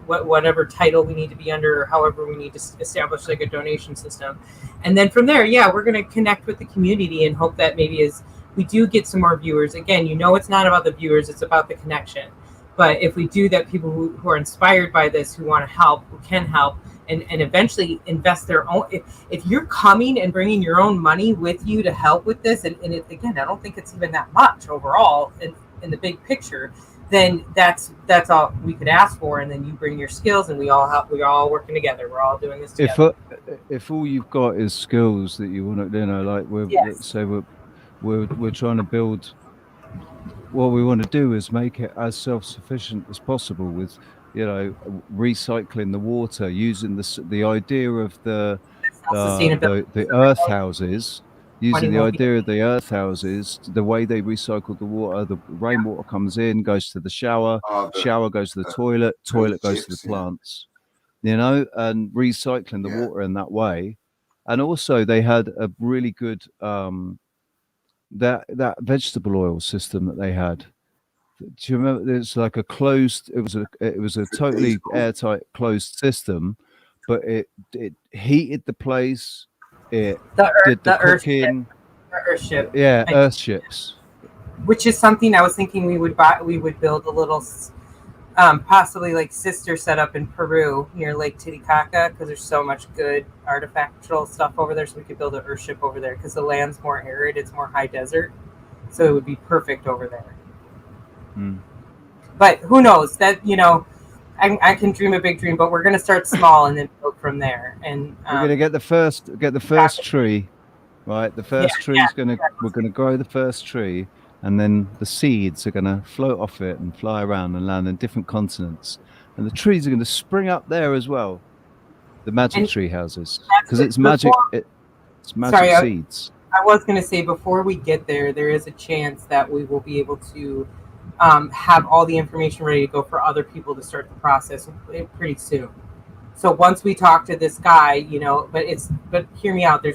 whatever title we need to be under, or however we need to establish like a donation system. And then from there, we're going to connect with the community and hope that maybe as we do get some more viewers, again, it's not about the viewers, it's about the connection. But if we do that, people who are inspired by this, who want to help, who can help, and eventually invest their own, if you're coming and bringing your own money with you to help with this, and again, I don't think it's even that much overall in the big picture, then that's all we could ask for. And then you bring your skills, and we all help. We're all working together. We're all doing this together. If all you've got is skills that you want to, like let's say we're trying to build. What we want to do is make it as self-sufficient as possible with, recycling the water, using the idea of the earth houses. Using the idea of the earth houses, the way they recycle the water, the rainwater comes in, goes to the shower, shower goes to the toilet goes to the plants, and recycling the water in that way. And also they had a really good that vegetable oil system that they had. Do you remember? It's like a closed. It was a totally airtight closed system, but it heated the place. It did the cooking. Earth ship. Yeah, Earth ships. Which is something I was thinking we would buy. We would build a little, possibly like sister setup in Peru near Lake Titicaca, because there's so much good artifactual stuff over there. So we could build an Earth ship over there because the land's more arid. It's more high desert, so it would be perfect over there. But who knows? That I can dream a big dream, but we're going to start small and then build from there. And we're going to get the first tree, right? The first tree is we're going to grow the first tree, and then the seeds are going to float off it and fly around and land in different continents, and the trees are going to spring up there as well. The magic tree houses, because it's magic. It's magic seeds. I was going to say, before we get there, there is a chance that we will be able to have all the information ready to go for other people to start the process pretty soon. So once we talk to this guy, but hear me out.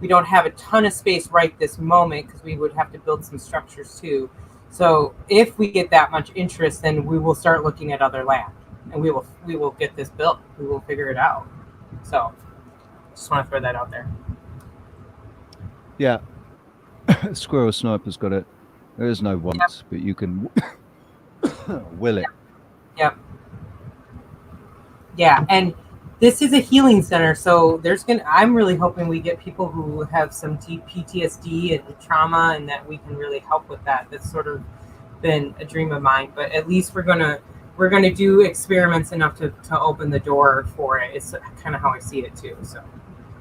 We don't have a ton of space right this moment because we would have to build some structures too. So if we get that much interest, then we will start looking at other land, and we will get this built. We will figure it out. So just want to throw that out there. Yeah. Squirrel Sniper's got it. There is no want, but you can will it. Yep. Yeah, and this is a healing center, so I'm really hoping we get people who have some deep PTSD and trauma, and that we can really help with that. That's sort of been a dream of mine, but at least we're gonna do experiments enough to open the door for it. It's kind of how I see it too. So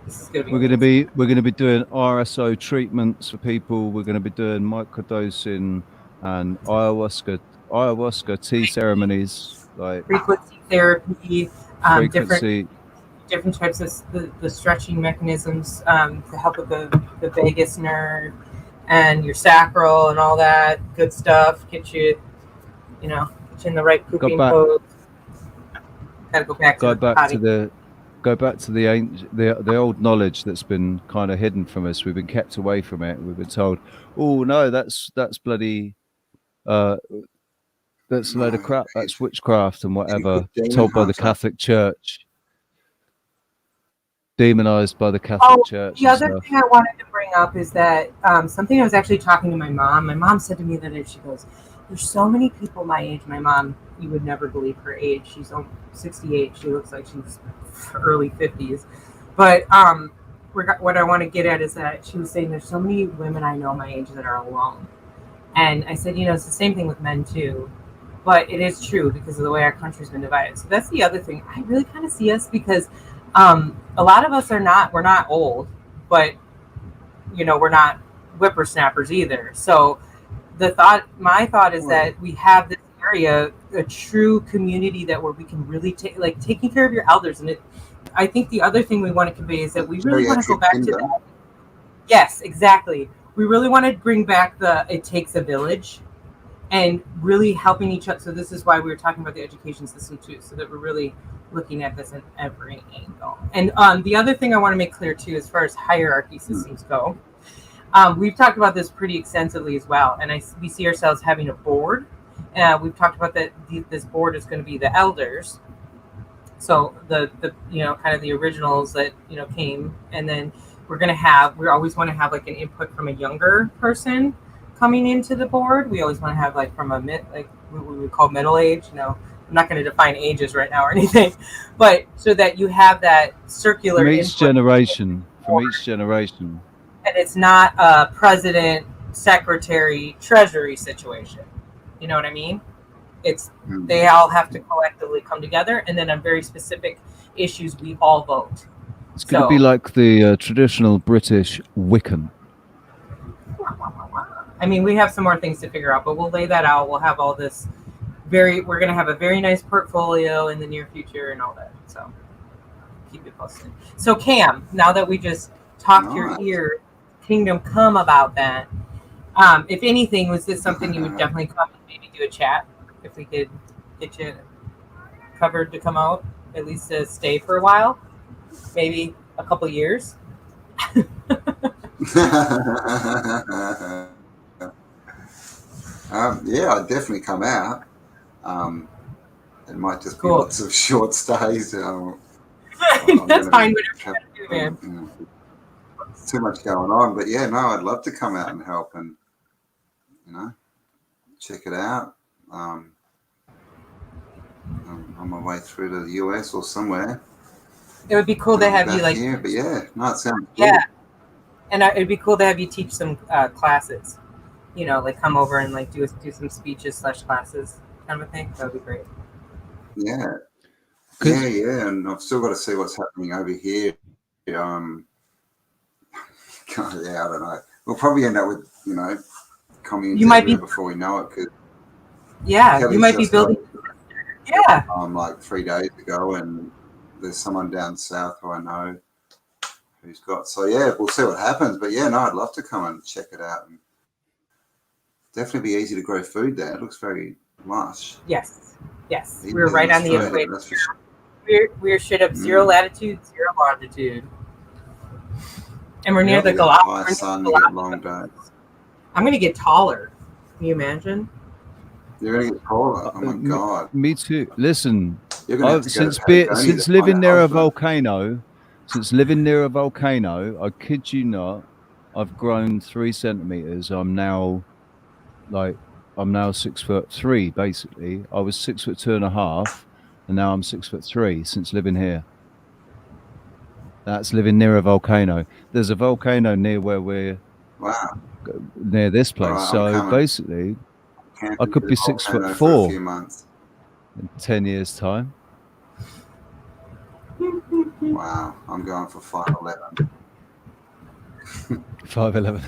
this is gonna be. We're gonna be doing RSO treatments for people. We're gonna be doing microdosing and ayahuasca tea ceremonies, like frequency therapy. Frequency. Different types of the stretching mechanisms to help with the vagus nerve and your sacral and all that good stuff. Get you in the right pooping pose. Gotta go back to the old knowledge that's been kind of hidden from us. We've been kept away from it. We've been told, oh no, that's bloody that's a load of crap. That's witchcraft and whatever. Told by the Catholic Church, demonized by the Catholic Church. The other thing I wanted to bring up is that something I was actually talking to my mom. My mom said to me that she goes, "There's so many people my age." My mom, you would never believe her age. She's 68. She looks like she's early 50s. But what I want to get at is that she was saying there's so many women I know my age that are alone. And I said, it's the same thing with men too. But it is true because of the way our country's been divided. So that's the other thing. I really kind of see us because a lot of us we're not old, but, we're not whippersnappers either. So my thought is that we have this area, a true community where we can really taking care of your elders. And I think the other thing we want to convey is that we really want to go back to that. Yes, exactly. We really want to bring back it takes a village and really helping each other. So this is why we were talking about the education system too, so that we're really looking at this in every angle. And the other thing I want to make clear too, as far as hierarchy systems go, we've talked about this pretty extensively as well. And we see ourselves having a board. We've talked about that this board is going to be the elders. So the kind of the originals that, came, and then we always want to have like an input from a younger person coming into the board. We always want to have from what we would call middle age. I'm not going to define ages right now or anything, but so that you have that circular from each generation. And it's not a president, secretary, treasury situation. You know what I mean? They all have to collectively come together, and then on very specific issues, we all vote. It's going to be like the traditional British Wiccan. I mean, we have some more things to figure out, but we'll lay that out. We'll have all this we're going to have a very nice portfolio in the near future and all that. So keep it posted. So Cam, now that we just talked your ear, Kingdom Come about that, if anything, was this something you would definitely come and maybe do a chat if we could get you covered to come out, at least to stay for a while, maybe a couple years? Yeah, I'd definitely come out. It might just be lots of short stays. That's fine. Whatever you do, man. Too much going on, but yeah, no, I'd love to come out and help and check it out. I'm on my way through to the US or somewhere. It would be cool to have you like here, but yeah, no, it sounds good. Yeah, and it'd be cool to have you teach some classes. Like come over and like do some speeches / classes kind of a thing. That would be great. Yeah, and I've still got to see what's happening over here. Yeah, I don't know. We'll probably end up with communes before we know it. Cause you might be building. Like 3 days ago, and there's someone down south who I know who's got. So yeah, we'll see what happens. But yeah, no, I'd love to come and check it out. And definitely be easy to grow food there. It looks very lush. Yes. We're right on the equator. We're straight up 0 latitude, 0 longitude. And we're near the Galapagos. Long days. I'm going to get taller. Can you imagine? You're going to get taller? Oh, my God. Me too. Listen, since living near a volcano, I kid you not, I've grown 3 centimeters. I'm now 6'3", basically. I was 6'2.5", and now I'm 6'3" since living here. That's living near a volcano. There's a volcano near where we're near this place. Right, so basically, I could be 6'4" in 10 years' time. Wow, I'm going for 5'11". 5'11".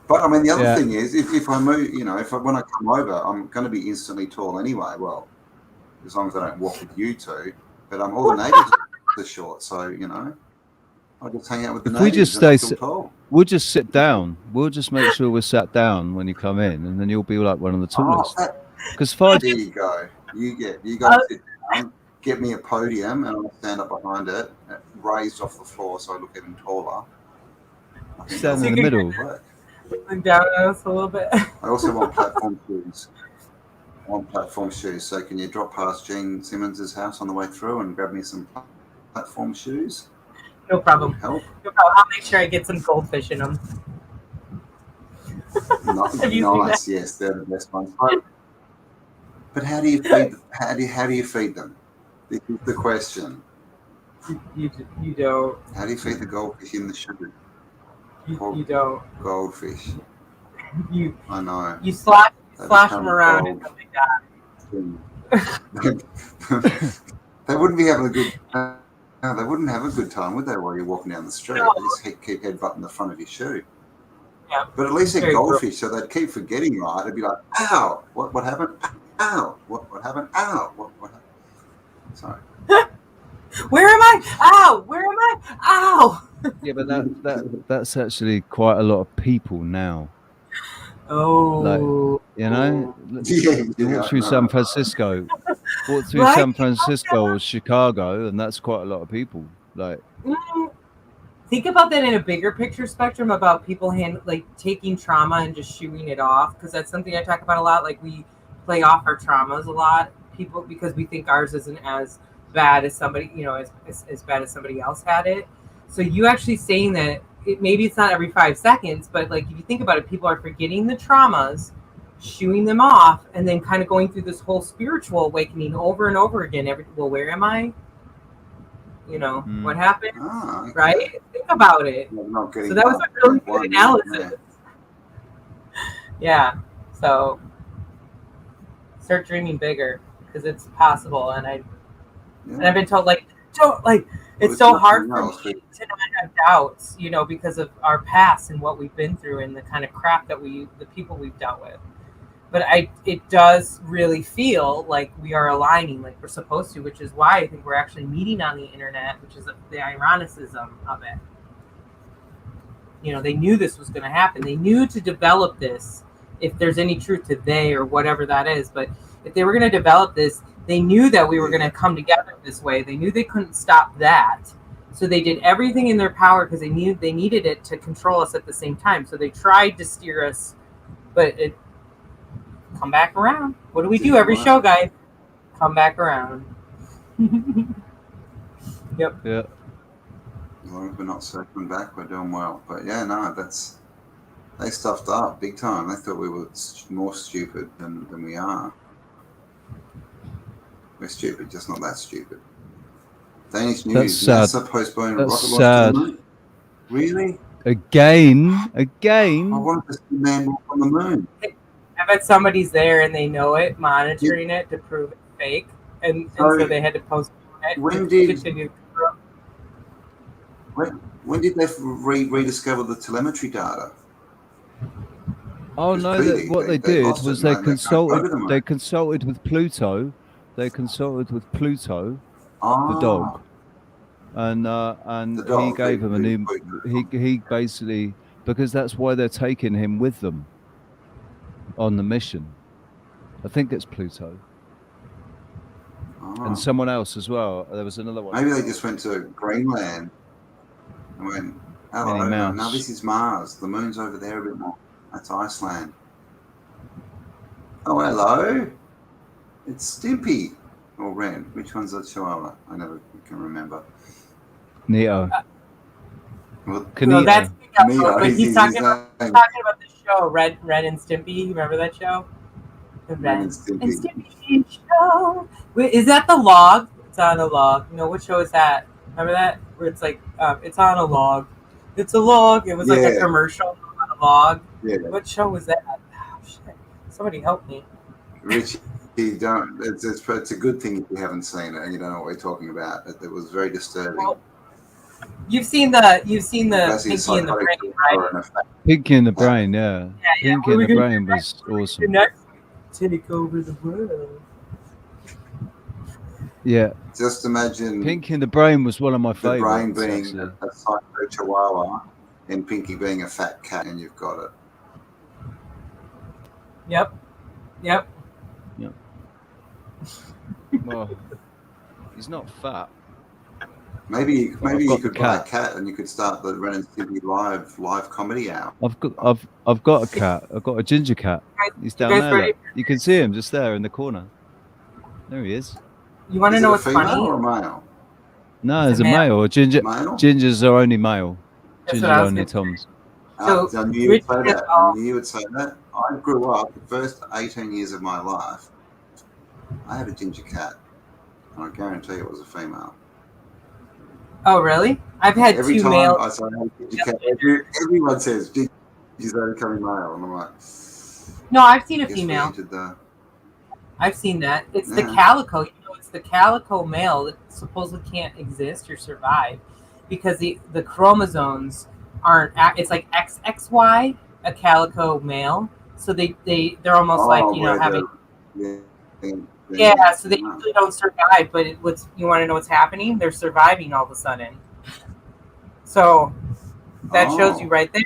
But I mean, the other thing is, if I move, when I come over, I'm going to be instantly tall anyway. Well, as long as I don't walk with you two. But all the neighbours are short, so I'll just hang out with the neighbours. We just we'll just sit down. We'll just make sure we're sat down when you come in, and then you'll be like one of the tallest. Because there you go. You guys sit down, get me a podium, and I'll stand up behind it, raised off the floor, so I look even taller. Stand in the middle. Look down at us a little bit. I also want platform shoes. So can you drop past Gene Simmons's house on the way through and grab me some platform shoes? No problem. Help. No problem. I'll make sure I get some goldfish in them. Nice. Yes, they're the best ones. But how do you feed? How do you feed them? This is the question. You don't. How do you feed the goldfish in the shoe? You don't. Goldfish. I know. You slash them around and like that. They wouldn't be having a good. They wouldn't have a good time, would they? While you're walking down the street, no. They just keep headbutting the front of your shoe. Yeah. But at least they're goldfish, so they'd keep forgetting. Right? They'd be like, "Ow! What happened? Ow! What happened? Ow! What happened?" Sorry. Where am I? Ow! Where am I? Ow! Yeah, but that's actually quite a lot of people now. Oh, you walk through San Francisco, San Francisco or Chicago, and that's quite a lot of people. Think about that in a bigger picture spectrum about people taking trauma and just shooing it off, because that's something I talk about a lot. Like, we play off our traumas a lot, people, because we think ours isn't as bad as somebody, as bad as somebody else had it. So you actually saying that maybe it's not every 5 seconds, but if you think about it, people are forgetting the traumas, shooing them off, and then kind of going through this whole spiritual awakening over and over again. Where am I? What happened? Okay. Right? Think about it. So that was a really good analysis. Yeah. So start dreaming bigger, because it's possible. And I've been told it's so hard for me to not have doubts, because of our past and what we've been through and the kind of crap that the people we've dealt with. But it does really feel like we are aligning like we're supposed to, which is why I think we're actually meeting on the internet, which is the ironicism of it. They knew this was going to happen. They knew to develop this, if there's any truth to they or whatever that is. But if they were going to develop this, they knew that we were going to come together this way. They knew they couldn't stop that. So they did everything in their power because they needed it to control us at the same time. So they tried to steer us, but it come back around. What do we do every show, guys? Come back around. Yep. Yeah. As long as we're not circling back, we're doing well. But yeah, no, they stuffed up big time. They thought we were more stupid than we are. We're stupid, just not that stupid. Danish news: NASA postponed rocket launch to the moon. Really? Again? I wanted to see man walk on the moon. I bet somebody's there and they know it, monitoring it to prove it's fake, and so they had to postpone it. When did they rediscover the telemetry data? Oh no! What they did was they consulted with Pluto. They consulted with Pluto, the dog, and he gave him a new. He basically, because that's why they're taking him with them on the mission. I think it's Pluto. And someone else as well. There was another one. Maybe they just went to Greenland and went, hello, now this is Mars. The moon's over there a bit more. That's Iceland. Oh, hello. It's Stimpy. Or Ren. Which one's the Chihuahua? I never can remember. Neo. No, that's Neo. But he's talking about the show, Ren and Stimpy. Remember that show? The Ren and Stimpy show. Wait, is that the log? It's on a log. No, what show is that? Remember that? Where it's like, it's on a log. It's a log. It was like a commercial on a log. Yeah. What show was that? Oh, shit. Somebody help me. Richie, don't. It's a good thing if you haven't seen it and you don't know what we're talking about. It was very disturbing. Well, you've seen the Pinky in the Brain, right? Pinky in the Brain, yeah. Pinky in the Brain was awesome. Take over the world. Yeah. Just imagine. Pinky in the Brain was one of my favorites. The Brain being a psycho chihuahua and Pinky being a fat cat, and you've got it. Yep. Well, he's not fat. Maybe you could buy a cat and you could start the Ren and Stimpy live comedy hour. I've got a cat. I've got a ginger cat. He's down there. Look. You can see him just there in the corner. There he is. You want to know what's funny? Or a male? No, there's a male. Gingers are only male. Gingers are only Toms. So I knew you would say that. I grew up, the first 18 years of my life, I had a ginger cat. And I guarantee it was a female. Oh, really? I've had every two time male. I say ginger cat, everyone says ginger's only coming male. And I'm like, no, I've seen a female. I've seen that. It's the calico. You know, it's the calico male that supposedly can't exist or survive because the chromosomes aren't. It's like XXY, a calico male. So they're almost like having. So they usually don't survive. But you want to know what's happening? They're surviving all of a sudden. So that shows you right there.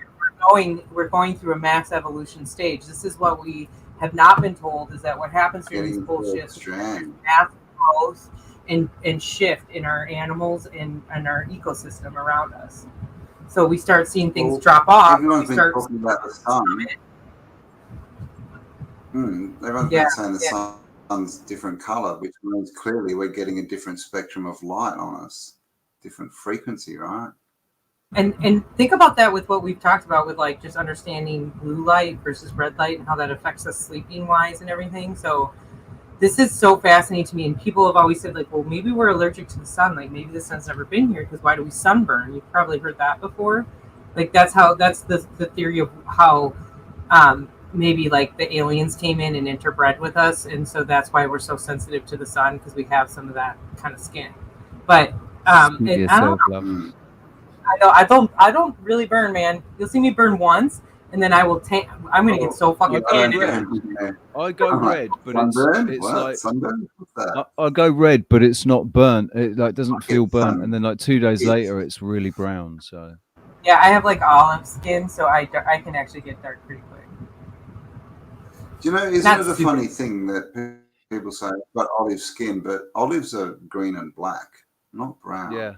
We're going through a mass evolution stage. This is what we have not been told, is that what happens during these pole shifts is mass growth and shift in our animals and our ecosystem around us. So we start seeing things drop off. Everyone's been talking about the sun. Everyone's been saying the sun's different color, which means clearly we're getting a different spectrum of light on us, different frequency, right? And think about that with what we've talked about with like just understanding blue light versus red light and how that affects us sleeping wise and everything. So this is so fascinating to me. And people have always said like, well, maybe we're allergic to the sun. Like maybe the sun's never been here because why do we sunburn? You've probably heard that before. Like that's the theory of how maybe like the aliens came in and interbred with us. And so that's why we're so sensitive to the sun because we have some of that kind of skin. But I don't know. I don't really burn, man. You'll see me burn once, and then I will take. I'm gonna get so fucking tan. I go red, but it's like sunburn. What's that? I go red, but it's not burnt. It like doesn't feel burnt, and then like 2 days later, it's really brown. So yeah, I have like olive skin, so I can actually get dark pretty quick. Do you know? Isn't it a funny thing that people say about olive skin, but olives are green and black, not brown. Yeah.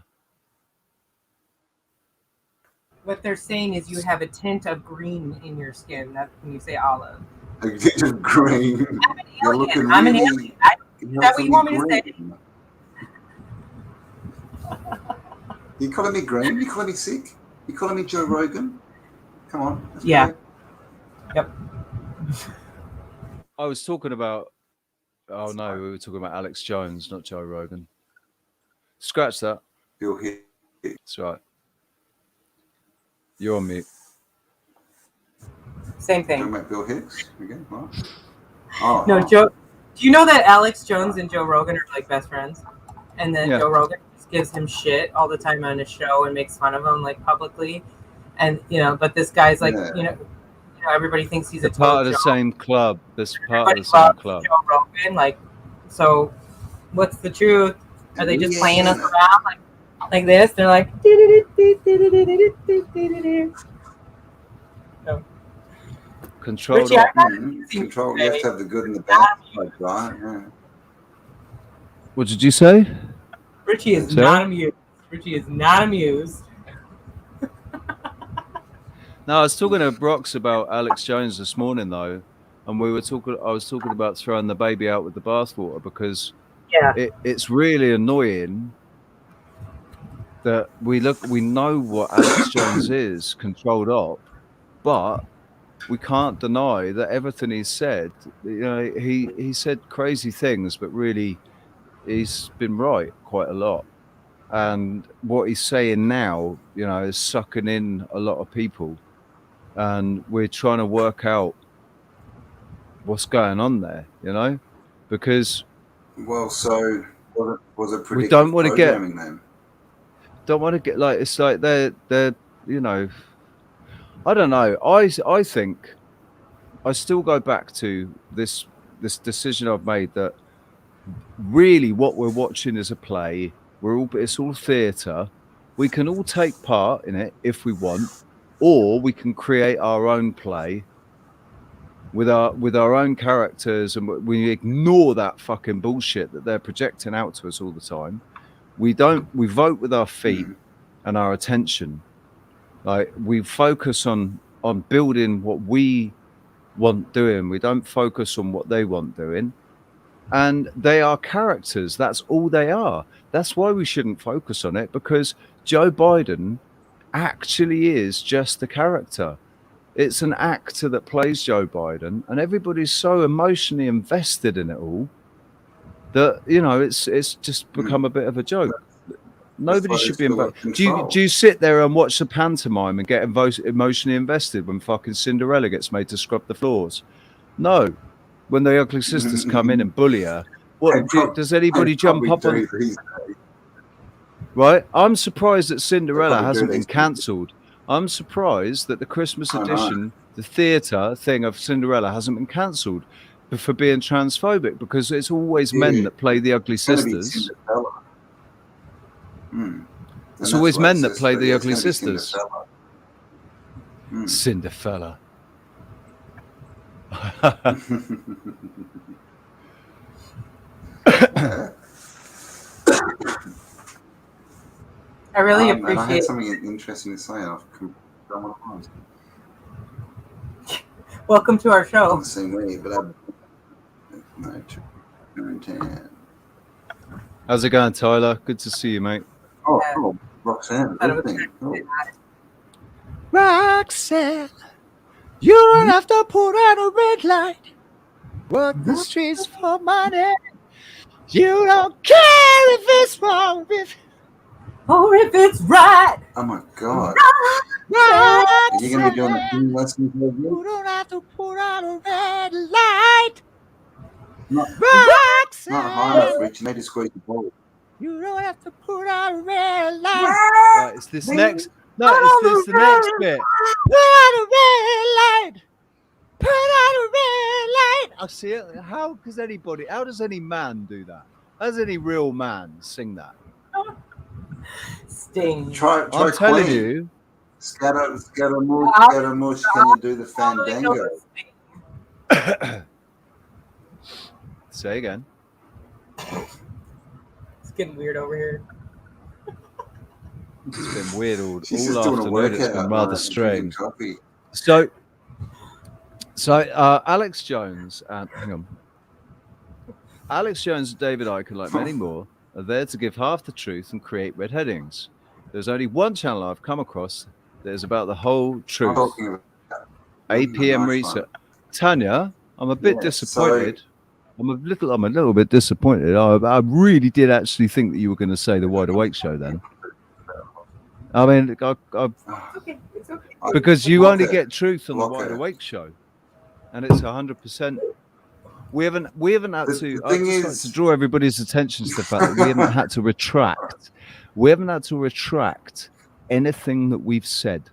What they're saying is you have a tint of green in your skin. That's when you say olive. A tint of green. You're looking I'm an really. alien. Is that what you want me to say? You calling me green? You calling me sick? You calling me Joe Rogan? Come on. Yeah. Great. Yep. I was talking about. Oh no, we were talking about Alex Jones, not Joe Rogan. Scratch that. Bill Hicks. That's right. You're on mute. Same thing. Talking about Bill Hicks again? What? Oh, No, oh. Joe. Do you know that Alex Jones and Joe Rogan are like best friends? And then Joe Rogan just gives him shit all the time on his show and makes fun of him like publicly. And but this guy's like, everybody thinks he's a part of the joke. same club. This part Everybody of the same loves club. Joe Rogan, like, so what's the truth? Are they just playing us around like this? They're like, no. Control. Control. You have to have the good and the bad, right? Yeah. What did you say? Richie is not amused. Richie is not amused. No, I was talking to Brox about Alex Jones this morning though, and I was talking about throwing the baby out with the bathwater because it's really annoying that we know what Alex Jones is, controlled op, but we can't deny that everything he said, he said crazy things, but really he's been right quite a lot. And what he's saying now, is sucking in a lot of people. And we're trying to work out what's going on there, because so was it we don't want to get then? Don't want to get like it's like they're I don't know. I think I still go back to this decision I've made that really what we're watching is a play. It's all theatre. We can all take part in it if we want, or we can create our own play with our own characters, and we ignore that fucking bullshit that they're projecting out to us all the time. We vote with our feet and our attention. Like we focus on building what we want doing. We don't focus on what they want doing. And they are characters. That's all they are. That's why we shouldn't focus on it, because Joe Biden actually is just a character. It's an actor that plays Joe Biden, and everybody's so emotionally invested in it all that it's just become a bit of a joke. Nobody should be invested. Do you sit there and watch the pantomime and get emotionally invested when fucking Cinderella gets made to scrub the floors? No. When the ugly sisters come in and bully her, does anybody jump up on? Right? I'm surprised that Cinderella hasn't been cancelled. I'm surprised that the Christmas edition, the theatre thing of Cinderella, hasn't been cancelled for being transphobic, because it's always men that play the ugly sisters. It's always men that play the ugly sisters. Cinderfella. I really appreciate. I had something interesting to say. Welcome to our show. The same way, but how's it going, Tyler? Good to see you, mate. Oh, Roxanne. Roxanne, you don't have to put on a red light. Work the streets for money. You don't care if it's wrong, or if it's right. Oh my God. Roxanne, are you going to be doing a singing lesson? You don't have to put on a red light. Not high enough, Rich. You need to squeeze the ball. You don't have to put on a red light. Right, it's this next. No, it's the next bit. Put on a red light. Put on a red light. I see it. How does any man do that? How does any real man sing that? Sting. Try I'm telling you. Scaramouche, can you do the fandango? Say again. It's getting weird over here. It's been weird all She's just doing a afternoon. It's been workout, rather right, and drinking strange. coffee. So Alex Jones, hang on. Alex Jones and David Icke, like many more, are there to give half the truth and create red headings. There's only one channel I've come across that is about the whole truth. APM nice research. one. Tanya, I'm a bit Yeah, disappointed. I'm a little bit disappointed. I really did actually think that you were going to say the Wide Awake Show then. I mean, It's okay. It's okay. because you only get truth on the Wide Awake Show, and it's 100%. We haven't had to. I just like to draw everybody's attention to the fact that we haven't had to retract. We haven't had to retract anything that we've said.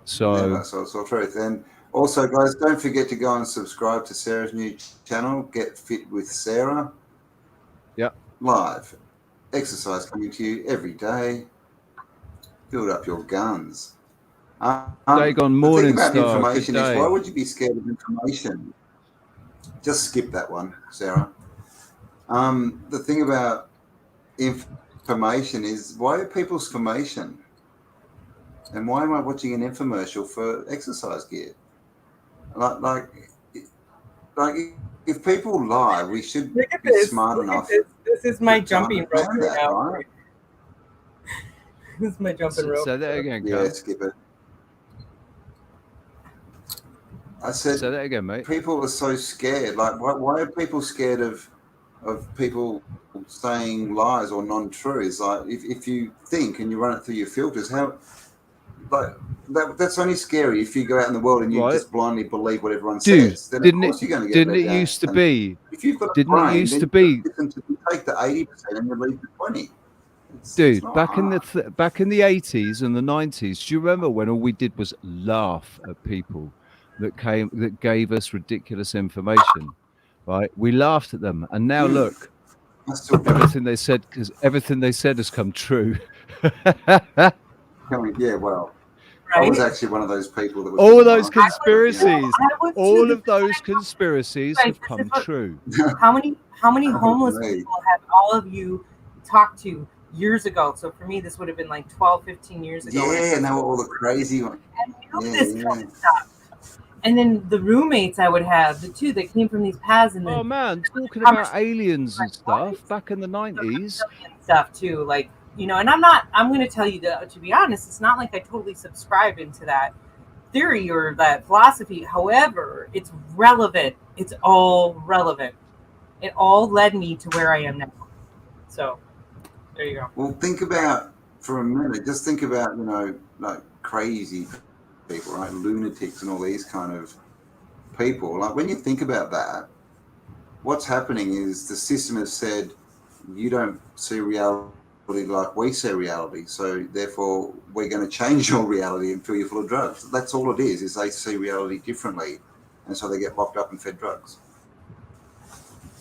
So that's also truth. And also, guys, don't forget to go and subscribe to Sarah's new channel, Get Fit with Sarah. Yeah. Live exercise coming to you every day. Build up your guns. Dagon The thing Morningstar, about good information is, day. why would you be scared of information? Just skip that one, Sarah. The thing about information is, why are people's information? And why am I watching an infomercial for exercise gear? Like if people lie, we should be smart enough. This is my to jumping rope understand right that, now. right? This is my jumping rope. Say that again, Yeah, Cam. skip it. I said, say that again, mate. People are so scared. Like, why are people scared of people saying lies or non-truths? Like, if you think and you run it through your filters, how, like, that's only scary if you go out in the world and you just blindly believe what everyone says. Then of course you're going to get didn't let it down. used to be? If you've got a Didn't brain, it used then to be? you take the 80% and you leave the 20. Dude, back in the 80s and the 90s, do you remember when all we did was laugh at people that gave us ridiculous information, right? We laughed at them, and now look, everything they said has come true. Yeah, well, I was actually one of those people that was all those conspiracies, all of those conspiracies have come true. How many homeless people have all of you talked to years ago? So for me, this would have been like 12, 15 years ago. Yeah, and they were all the crazy ones. And this kind of stuff. And then the roommates I would have, the two that came from these paths. And oh man, talking about aliens and stuff back in the 90s. Stuff too, like, you know, and I'm going to tell you that, to be honest, it's not like I totally subscribe into that theory or that philosophy. However, it's relevant. It's all relevant. It all led me to where I am now. So there you go. Well, think about, for a minute, just think about, you know, like crazy people, right? Lunatics and all these kind of people. Like, when you think about that, what's happening is the system has said, you don't see reality like we see reality, so therefore we're going to change your reality and fill you full of drugs. That's all it is they see reality differently, and so they get locked up and fed drugs.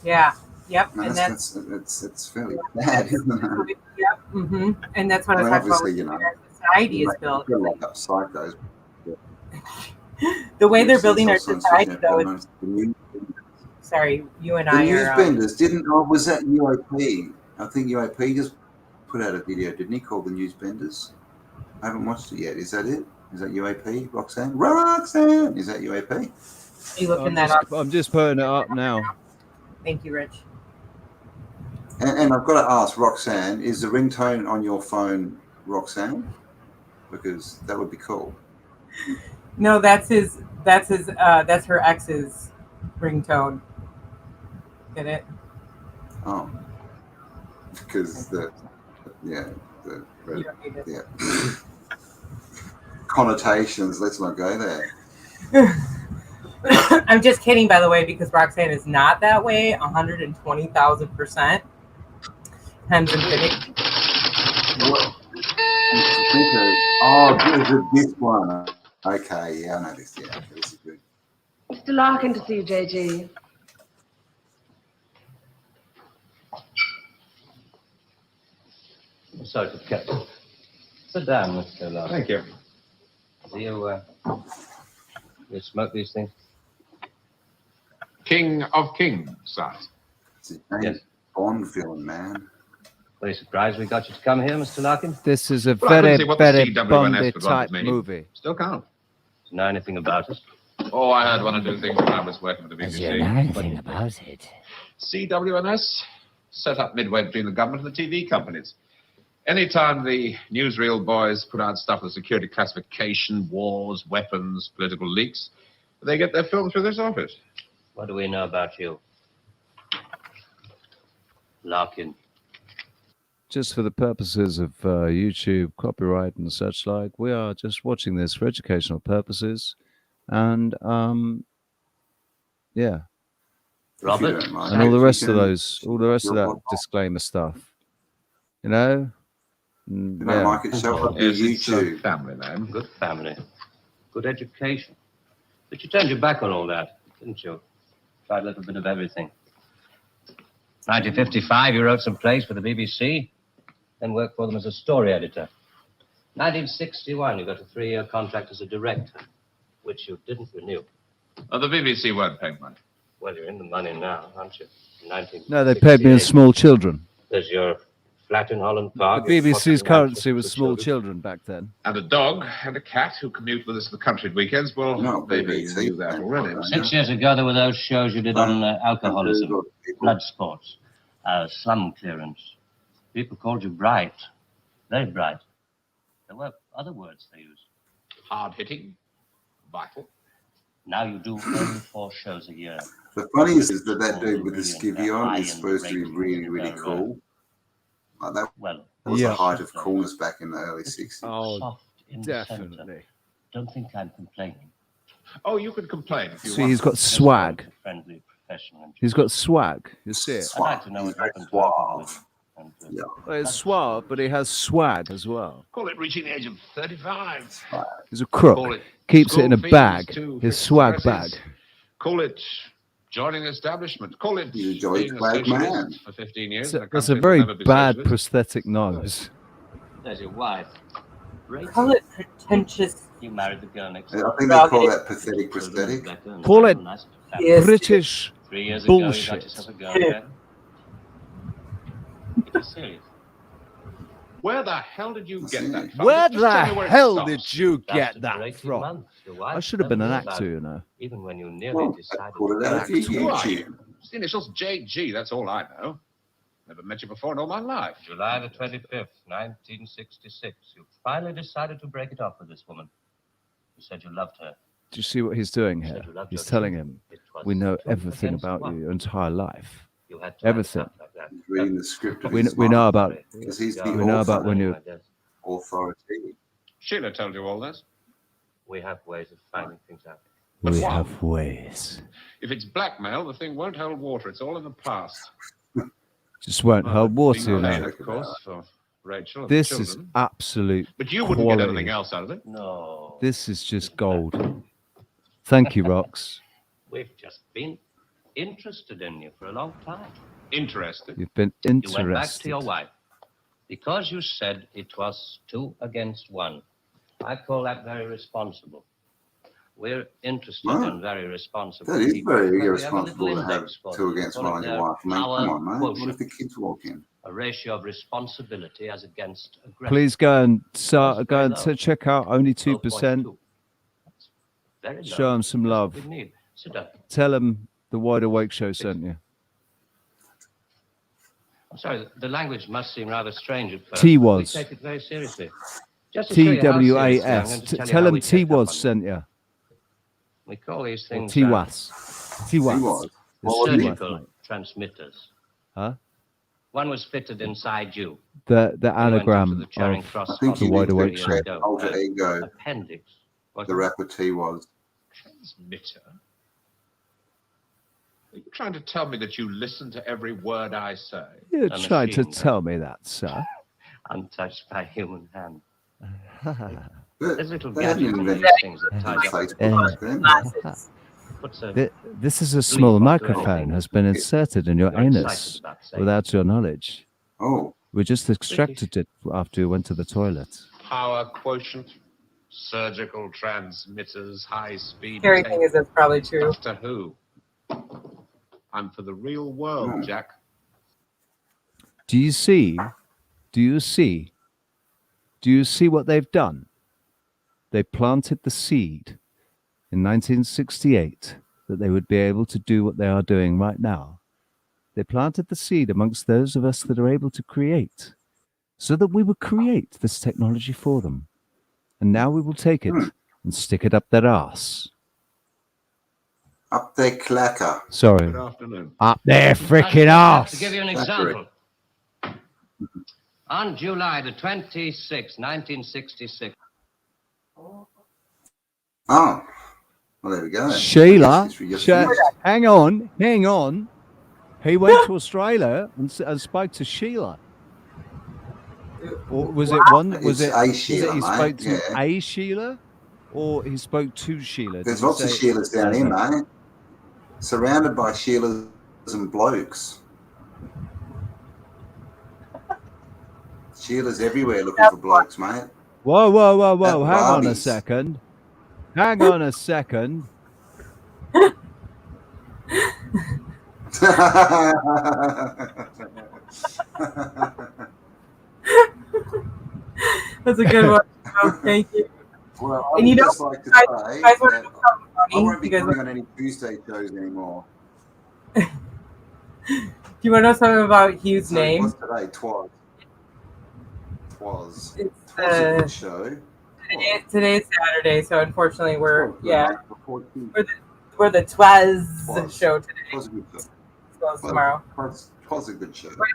Yeah. Yep. No, and it's fairly bad, isn't it? Yep. Mm-hmm. And that's what I talk about. You know, society is built. Lock up psychos. The way they're building our society, though. Sorry, you and I are. The Newsbenders didn't. Oh, was that UAP? I think UAP just put out a video, didn't he? Called the Newsbenders. I haven't watched it yet. Is that it? Is that UAP? Roxanne? Roxanne! Is that UAP? Are you looking that up? I'm just putting it up now. Thank you, Rich. And I've got to ask Roxanne, is the ringtone on your phone Roxanne? Because that would be cool. No, that's her ex's ringtone. Get it? Oh. Because connotations, let's not go there. I'm just kidding, by the way, because Roxanne is not that way 120,000%. Hems and finicky. Oh, is it this one? Okay, yeah, I know this. Yeah, this is good. Mr. Larkin to see you, JG. Sorry to catch you. Sit down, Mr. Larkin. Thank you. Do you smoke these things? King of Kings, son. It's a James Bond film, man. Very surprised we got you to come here, Mr. Larkin. This is a Well, I couldn't very, see what the very CWNS Bondi would want type with me. movie. Still can't. Know anything about it? Oh, I heard one or two things when I was working with the BBC. You know anything about it? CWNS, set up midway between the government and the TV companies. Anytime the newsreel boys put out stuff with security classification, wars, weapons, political leaks, they get their films through this office. What do we know about you? Larkin. Just for the purposes of YouTube copyright and such like, we are just watching this for educational purposes, and yeah, Robert, and all the rest of those, all the rest of that disclaimer stuff, you know. know, Mike, it's set up your YouTube. Family name, good family, good education. But you turned your back on all that, didn't you? Tried a little bit of everything. 1955, you wrote some plays for the BBC, then worked for them as a story editor. 1961, you got a 3-year contract as a director, which you didn't renew. Oh, the BBC weren't paying money. Well, you're in the money now, aren't you? No, they paid me in small children. There's your flat in Holland Park. The BBC's currency was small children back then. And a dog and a cat who commute with us to the country at weekends. Well, maybe you knew that already. 6 years ago, there were those shows you did on alcoholism, blood sports, slum clearance. People called you bright, very bright. There were other words they used. Hard-hitting, vital. Now you do only 4 shows a year. The funniest is that dude with the skivvy on is supposed to be really, really cool. Like that was the height of coolness back in the early 60s. Oh, definitely. Don't think I'm complaining. Oh, you can complain if you See, want. he's got swag. Friendly, professional. He's got swag. You see it. I'd like to know what happened to alcoholism. Well, it's suave, but he has swag as well. Call it reaching the age of 35. He's a crook. Call it Keeps it in a school bag. fees, 2 His swag bag. dresses. Call it joining the establishment. Call it He's a jolly being a swag socialist man. for 15 years. That's a very bad prosthetic nose. There's your wife. Call it pretentious. You married the girl next I door. think they call that pathetic prosthetic. Call it Yes. British 3 years ago, you got bullshit. yourself a girlfriend. It is serious. Where the hell did you get that from? Where Just the tell me where it hell stops. did you Lasted get for that 18 from? months. Your wife I should have been an never knew actor, about you know. it, even when you nearly Well, decided call it to out act. for Who are you? YouTube. It's the initials JG, that's all I know. Never met you before in all my life. July the 25th, 1966. You finally decided to break it off with this woman. You said you loved her. Do you see what he's doing here? He's telling him, we know everything about you, your entire life. You had to Everything. act like that. He's reading the script of We his know mind, about because he's the we know about when you authority. Sheila told you all this. We have ways of finding things out. But we why? have ways. If it's blackmail, the thing won't hold water. It's all in the past. Just won't hold water, you Being know. related, of course, for Rachel and This the is children. absolute But you wouldn't quality. get anything else out of it. No. This is just gold. Thank you, Rox. We've just been interested in you for a long time. Interested? You've been You went back to interested. your wife because you said it was 2 against 1. I call that very responsible. We're interested in very responsible That is people. very But we have a irresponsible little to have index for 2 them. against Call it 1 on your their wife. I mean, power come on, mate. What quotient. if the kids walk in? A ratio of responsibility as against aggression. Please go and check out only 2%. Very low. Show him some love. We need. Sit down. Tell him the Wide Awake Show sent you. I'm sorry, the language must seem rather strange at first. T but was. We take it very seriously. Just to show you how seriously, I'm TWAS. going to tell you Tell how him we T take up was on it. sent you. We call these things TWAS. TWAS. surgical transmitters. Huh? One was fitted inside you. The We went anagram into the Charing of Cross I think the you Wide need Awake to Show. create an alter ego. Appendix. The rapper T was. Transmitter? Are you trying to tell me that you listen to every word I say? You're A trying to machine, tell me that, sir. Untouched by human hand. But There's a little they gadget haven't in these invented things that ties up. Facebook back then. Puts a This is a small Leaf onto microphone anything. has been inserted in your You're excited anus about saying. without your knowledge. Oh, We just extracted it after you went to the toilet. Power quotient, surgical transmitters, high speed. Everything is that's probably true. To who? I'm for the real world, Jack. Do you see Do you see? Do you see what they've done? They planted the seed in 1968 that they would be able to do what they are doing right now. They planted the seed amongst those of us that are able to create, so that we would create this technology for them. And now we will take it and stick it up their ass. Up their clacker. Sorry. Good afternoon. Up their freaking ass. To give you an example, on July the 26th, 1966. Oh, well, there we go. Sheila, hang on. He went to Australia and spoke to Sheila. Or was it one? Was it a Sheila, he spoke to yeah. a Sheila, or he spoke to Sheila? There's lots of Sheilas down here, mate. Surrounded by Sheilas and blokes. Sheila's everywhere looking for blokes, mate. Whoa. Hang on a second. That's a good one. Oh, thank you. Well, And you just know, like to guys say want to that know something I funny? won't be You guys going on any Tuesday shows anymore. Do you want to know something about Hugh's So name? what's today? Twas a It's good show. today's Saturday, so unfortunately we're the Twas show today. Twas a good show. So tomorrow. Twas a good show. But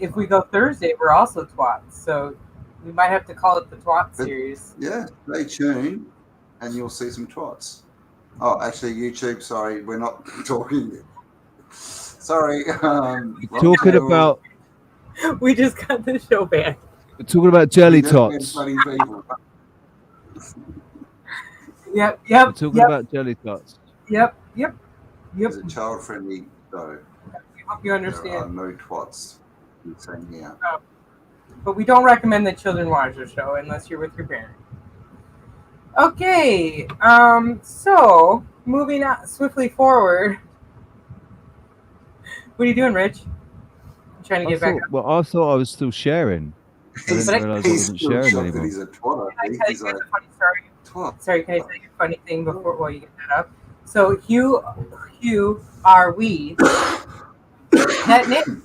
if we go Thursday, we're also Twats. So we might have to call it the Twat series. Yeah, stay tuned and you'll see some twats. Oh, actually, YouTube, sorry, we're not talking. Sorry. Talking about. We just got the show back. We're talking about jelly tots. Yep. We're talking about jelly tots. Yep. It's a child-friendly show. We hope you understand. There are no twats in saying here. Oh. But we don't recommend that children watch the show unless you're with your parent. Okay, so moving on swiftly forward. What are you doing, Rich? I'm trying to get back up. Well, I thought I was still sharing. I didn't realize I wasn't sharing anymore. He's a twat. Can I tell you a funny story? Sorry, can I tell you a funny thing before while you get that up? So Hugh, are we? That name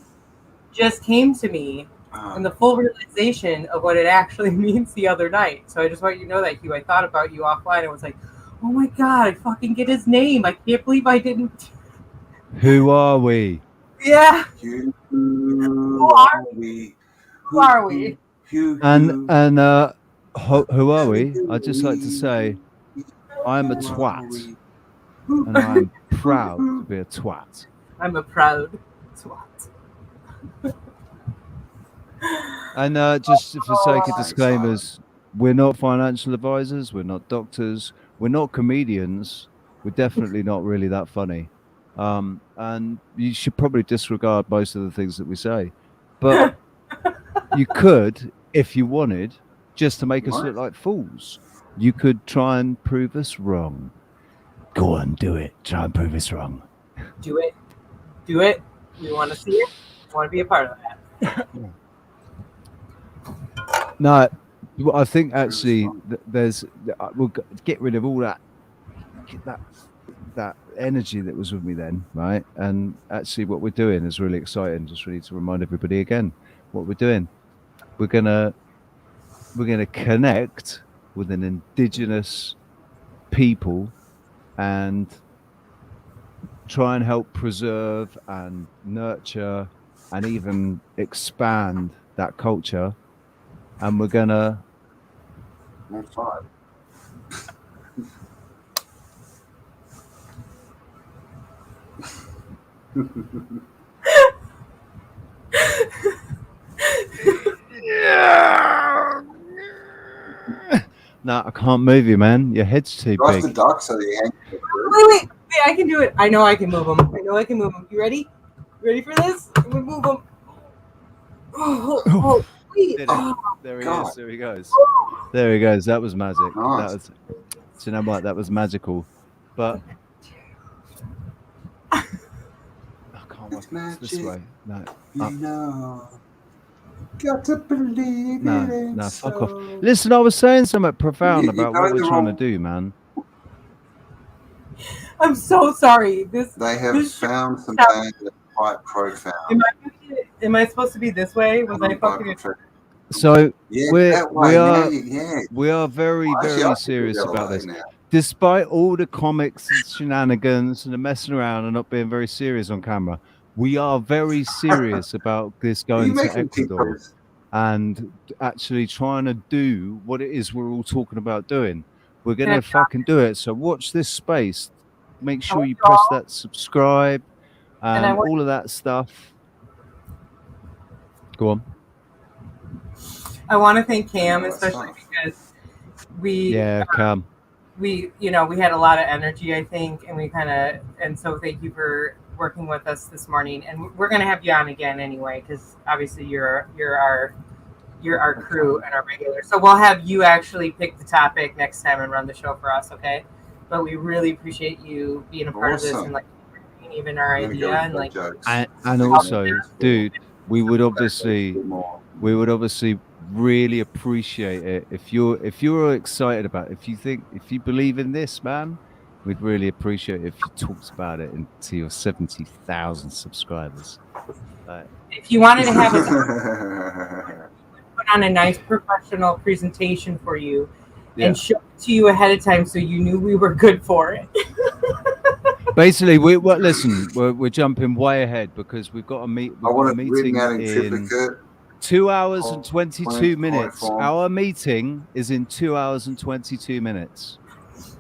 just came to me. And the full realization of what it actually means the other night. So I just want you to know that, Hugh. I thought about you offline. I was like, oh my God, I fucking get his name. I can't believe I didn't. Who are we? Yeah. Who are we? Who are we? And who are we? I'd just like to say, I'm a twat. And I'm proud to be a twat. I'm a proud twat. And just for sake of disclaimers, we're not financial advisors, we're not doctors, we're not comedians, we're definitely not really that funny. And you should probably disregard most of the things that we say. But you could, if you wanted, just to make us look like fools, you could try and prove us wrong. Go on, do it. Try and prove us wrong. Do it. We want to see it. We want to be a part of that. No, I think actually we'll get rid of all that energy that was with me then, right? And actually what we're doing is really exciting. Just really to remind everybody again what we're doing. We're gonna connect with an indigenous people and try and help preserve and nurture and even expand that culture. And we're gonna No, I can't move you, man. Your head's too big. The duck so the Wait, I can do it. I know I can move them. You ready? You ready for this? I'm gonna move them. Oh, wait. There he is. There he goes. There he goes. That was magic. Nice. That was. Do you know what? That was magical. But I can't walk this way. No. You know. Got to believe it ain't No, fuck so. off. Listen, I was saying something profound You about got what it we're the trying to wrong- do, man. I'm so sorry. They have this found some things that are quite profound. Am I supposed to be this way? Was I fucking? So Yeah, we that way. are Yeah. we are very Actually, I very think serious the other about way this. now. Despite all the comics and shenanigans and the messing around and not being very serious on camera, we are very serious about this Are you going to making Ecuador TikToks? and actually trying to do what it is we're all talking about doing. We're Can gonna I fucking do it. So watch this space. Make I sure want you you press all- that subscribe And I and want- all of that stuff. Go on. I want to thank Cam, that's especially because we Yeah, Cam. we had a lot of energy, I think, and so thank you for working with us this morning. And we're gonna have you on again anyway, because obviously you're our crew and our regular. So we'll have you actually pick the topic next time and run the show for us, okay? But we really appreciate you being a part of this and like even our idea and like And also, dude, we would obviously really appreciate it if you're excited about it. If you believe in this, man, we'd really appreciate it if you talked about it into your 70,000 subscribers. if you wanted to have us put on a nice professional presentation for you and show it to you ahead of time so you knew we were good for it. Basically, we're jumping way ahead because we've got a meeting in 2 hours and 22 minutes. Our meeting is in 2 hours and 22 minutes.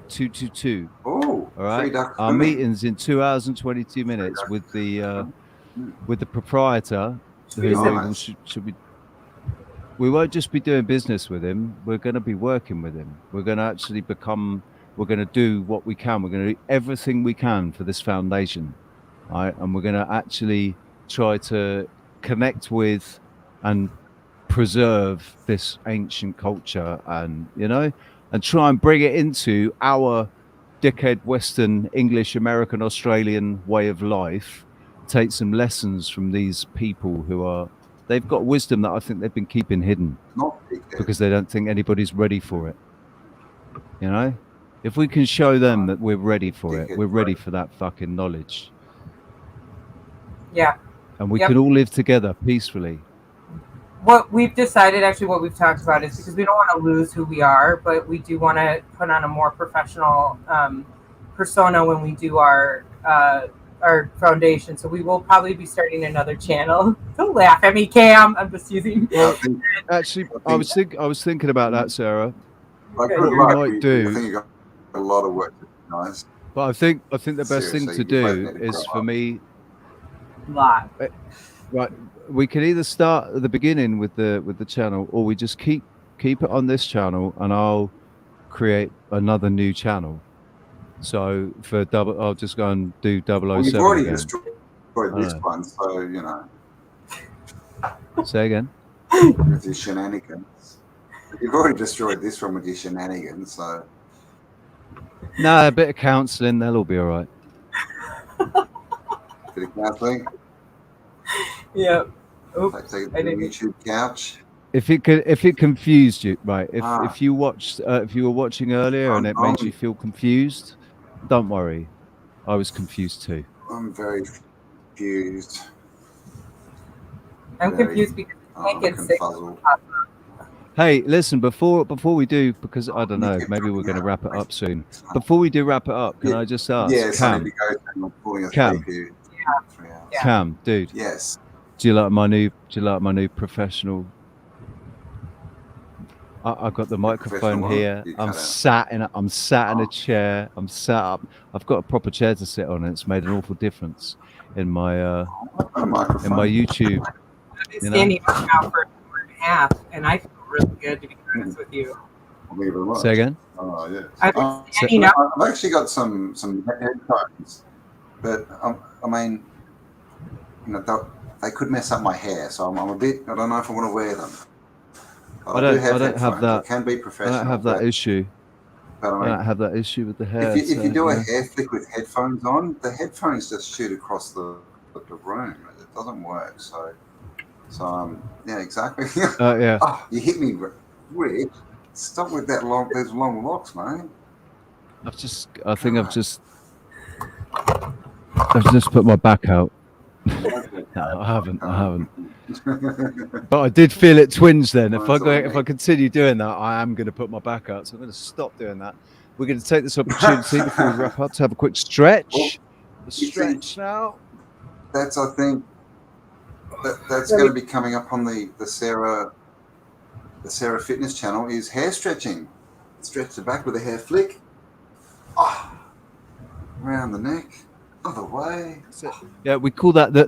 222. Oh, all right. Our meeting's in 2 hours and 22 minutes with the proprietor. We won't just be doing business with him. We're going to be working with him. We're going to actually we're going to do what we can. We're going to do everything we can for this foundation. All right. And we're going to actually try to connect with and preserve this ancient culture and try and bring it into our dickhead Western English American Australian way of life. Take some lessons from these people they've got wisdom that I think they've been keeping hidden because they don't think anybody's ready for it. If we can show them that we're ready for it, we're ready for that fucking knowledge. Yeah. And we can all live together peacefully. What we've decided, actually, what we've talked about is because we don't want to lose who we are, but we do want to put on a more professional persona when we do our foundation. So we will probably be starting another channel. Don't laugh at me, Cam. I'm just using. Well, actually, I was thinking about that, Sarah. Like, what we might do. I think you got a lot of work to do, guys. But I think the best thing to do is for me. Right. We can either start at the beginning with the channel, or we just keep it on this channel, and I'll create another new channel. So I'll just go and do 007 Well, you've already again. destroyed this one, so Say again. With your shenanigans, you've already destroyed this one with your shenanigans. So No, a bit of counselling, they'll all be all right. bit of counselling. Yeah. Oops, like take the YouTube couch. If it confused you, right? If you were watching earlier and it made you feel confused, don't worry. I was confused too. I'm very confused. I'm confused because I can't get sick. Hey, listen, before we do, because I don't know, maybe we're going to wrap it up soon. Before we do wrap it up, can I just ask? Yes, I need Cam, to go. Cam, dude. Yes. Do you like my new professional? I've got the microphone here. I'm sat in a chair. I'm sat up. I've got a proper chair to sit on, and it's made an awful difference in my YouTube. I've been standing up now for an hour and a half, and I feel really good, to be honest with you. Say again. Oh yeah. I've actually got some headphones, but I mean, they could mess up my hair, so I'm a bit. I don't know if I want to wear them. I don't have that. It can be professional. I don't have that issue. But I don't have that issue with the hair. If you do a hair flick with headphones on, the headphones just shoot across the room. It doesn't work. So So yeah, exactly. Yeah. Oh, you hit me, Rick. Stop with that those long locks, mate. I think I've just put my back out. No, I haven't. But I did feel it twinge then. If I continue doing that, I am going to put my back out. So I'm going to stop doing that. We're going to take this opportunity before we wrap up to have a quick stretch. Now. That's, I think, that's going to be coming up on the Sarah Fitness channel. Is hair stretching. Stretch the back with a hair flick. Around the neck. Other way. Yeah, we call that the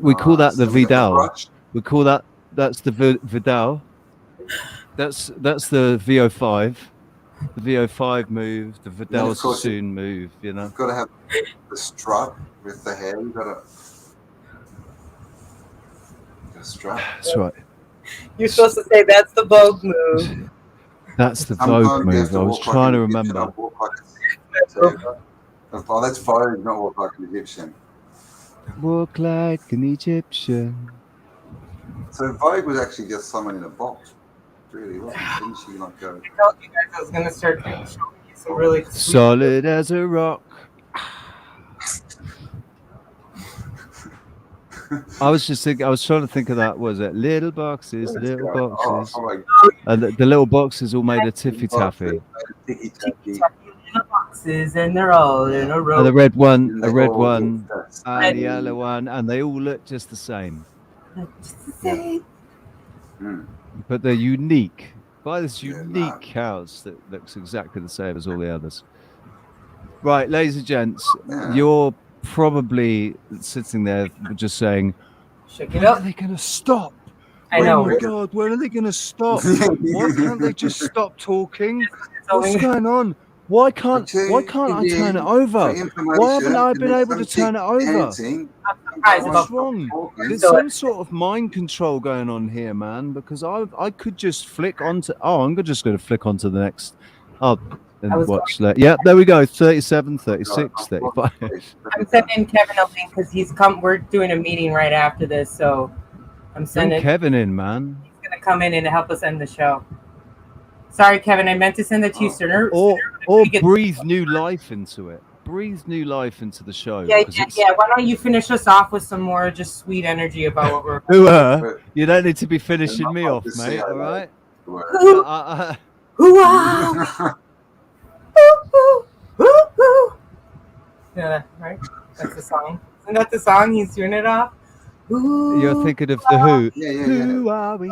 Vidal. We call that's the Vidal. That's the VO5. The VO5 move, the Vidal Sassoon move, you know. You've got to have the strut with the hair. You've got to strut. That's right. You're supposed to say that's the Vogue move. That's the Vogue move. I was trying to remember. Oh, that's Vogue, not walk like an Egyptian. Walk like an Egyptian. So Vogue was actually just someone in a box. Really, didn't she? Like go. I told you guys I was going to start showing you some really solid as a rock. I was trying to think of that. Was it little boxes, little boxes, and the little boxes all made of Tiffy Taffy. Little boxes, and they're all in a row. And the red one, and the yellow one, and they all look just the same. Just the same. But they're unique. Buy this unique house that looks exactly the same as all the others. Right, ladies and gents, you're probably sitting there just saying, when are they going to stop? I know. Oh my God, when are they going to stop? Why can't they just stop talking? What's going on? Why can't I turn it over? Why haven't I been able to turn it over? What's wrong? There's some sort of mind control going on here, man, because I could just flick onto... Oh, I'm just going to flick onto the next... Oh, and watch that. Yeah, there we go. 37, 36, 35. I'm sending Kevin a link because we're doing a meeting right after this, so I'm sending... Bring Kevin in, man. He's going to come in and help us end the show. Sorry, Kevin, I meant to send that to you sooner. Or breathe new life into it. Breathe new life into the show. Yeah. Why don't you finish us off with some more just sweet energy about what we're... You don't need to be finishing me off, mate, all right? Yeah, right? That's the song. Isn't that the song? He's doing it off? You're thinking of the Who. Yeah. Who are we?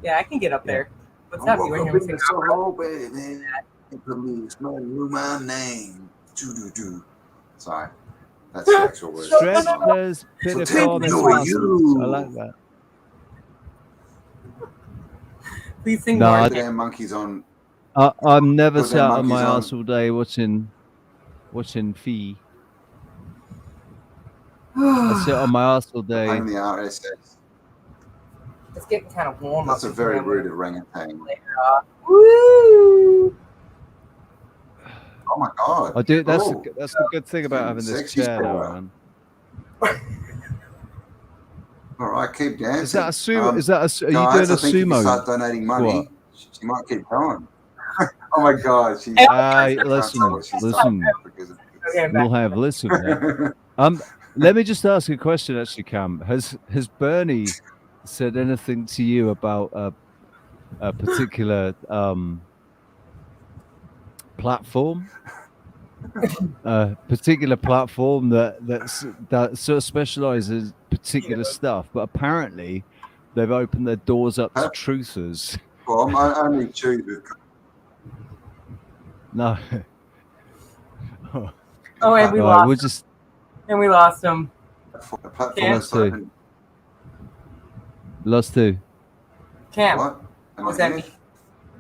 Yeah, I can get up there. What's up? You want to hear me sing my name. Sorry. That's the actual word. Stretchers, pitiformis. I like that. Please sing more. more. Damn monkeys on. I'm never sat on my ass all day watching Fee. I sit on my ass all day. Playing the RSS. It's getting kind of warm. That's a very rude orangutan. Woo! Oh my God! I do. That's the good thing about having this chair now, man. All right, keep dancing. Is that a sumo? Are you doing a sumo? If you start donating money, she might keep going. Oh my God! Listen. We'll have listen. Let me just ask a question, actually, Cam. Has Bernie said anything to you about a particular platform? A particular platform that sort of specializes in particular stuff, but apparently they've opened their doors up to truthers. Well, I only choose with. No. And we lost. And we lost him. Lost who? Cam. What? Was that me?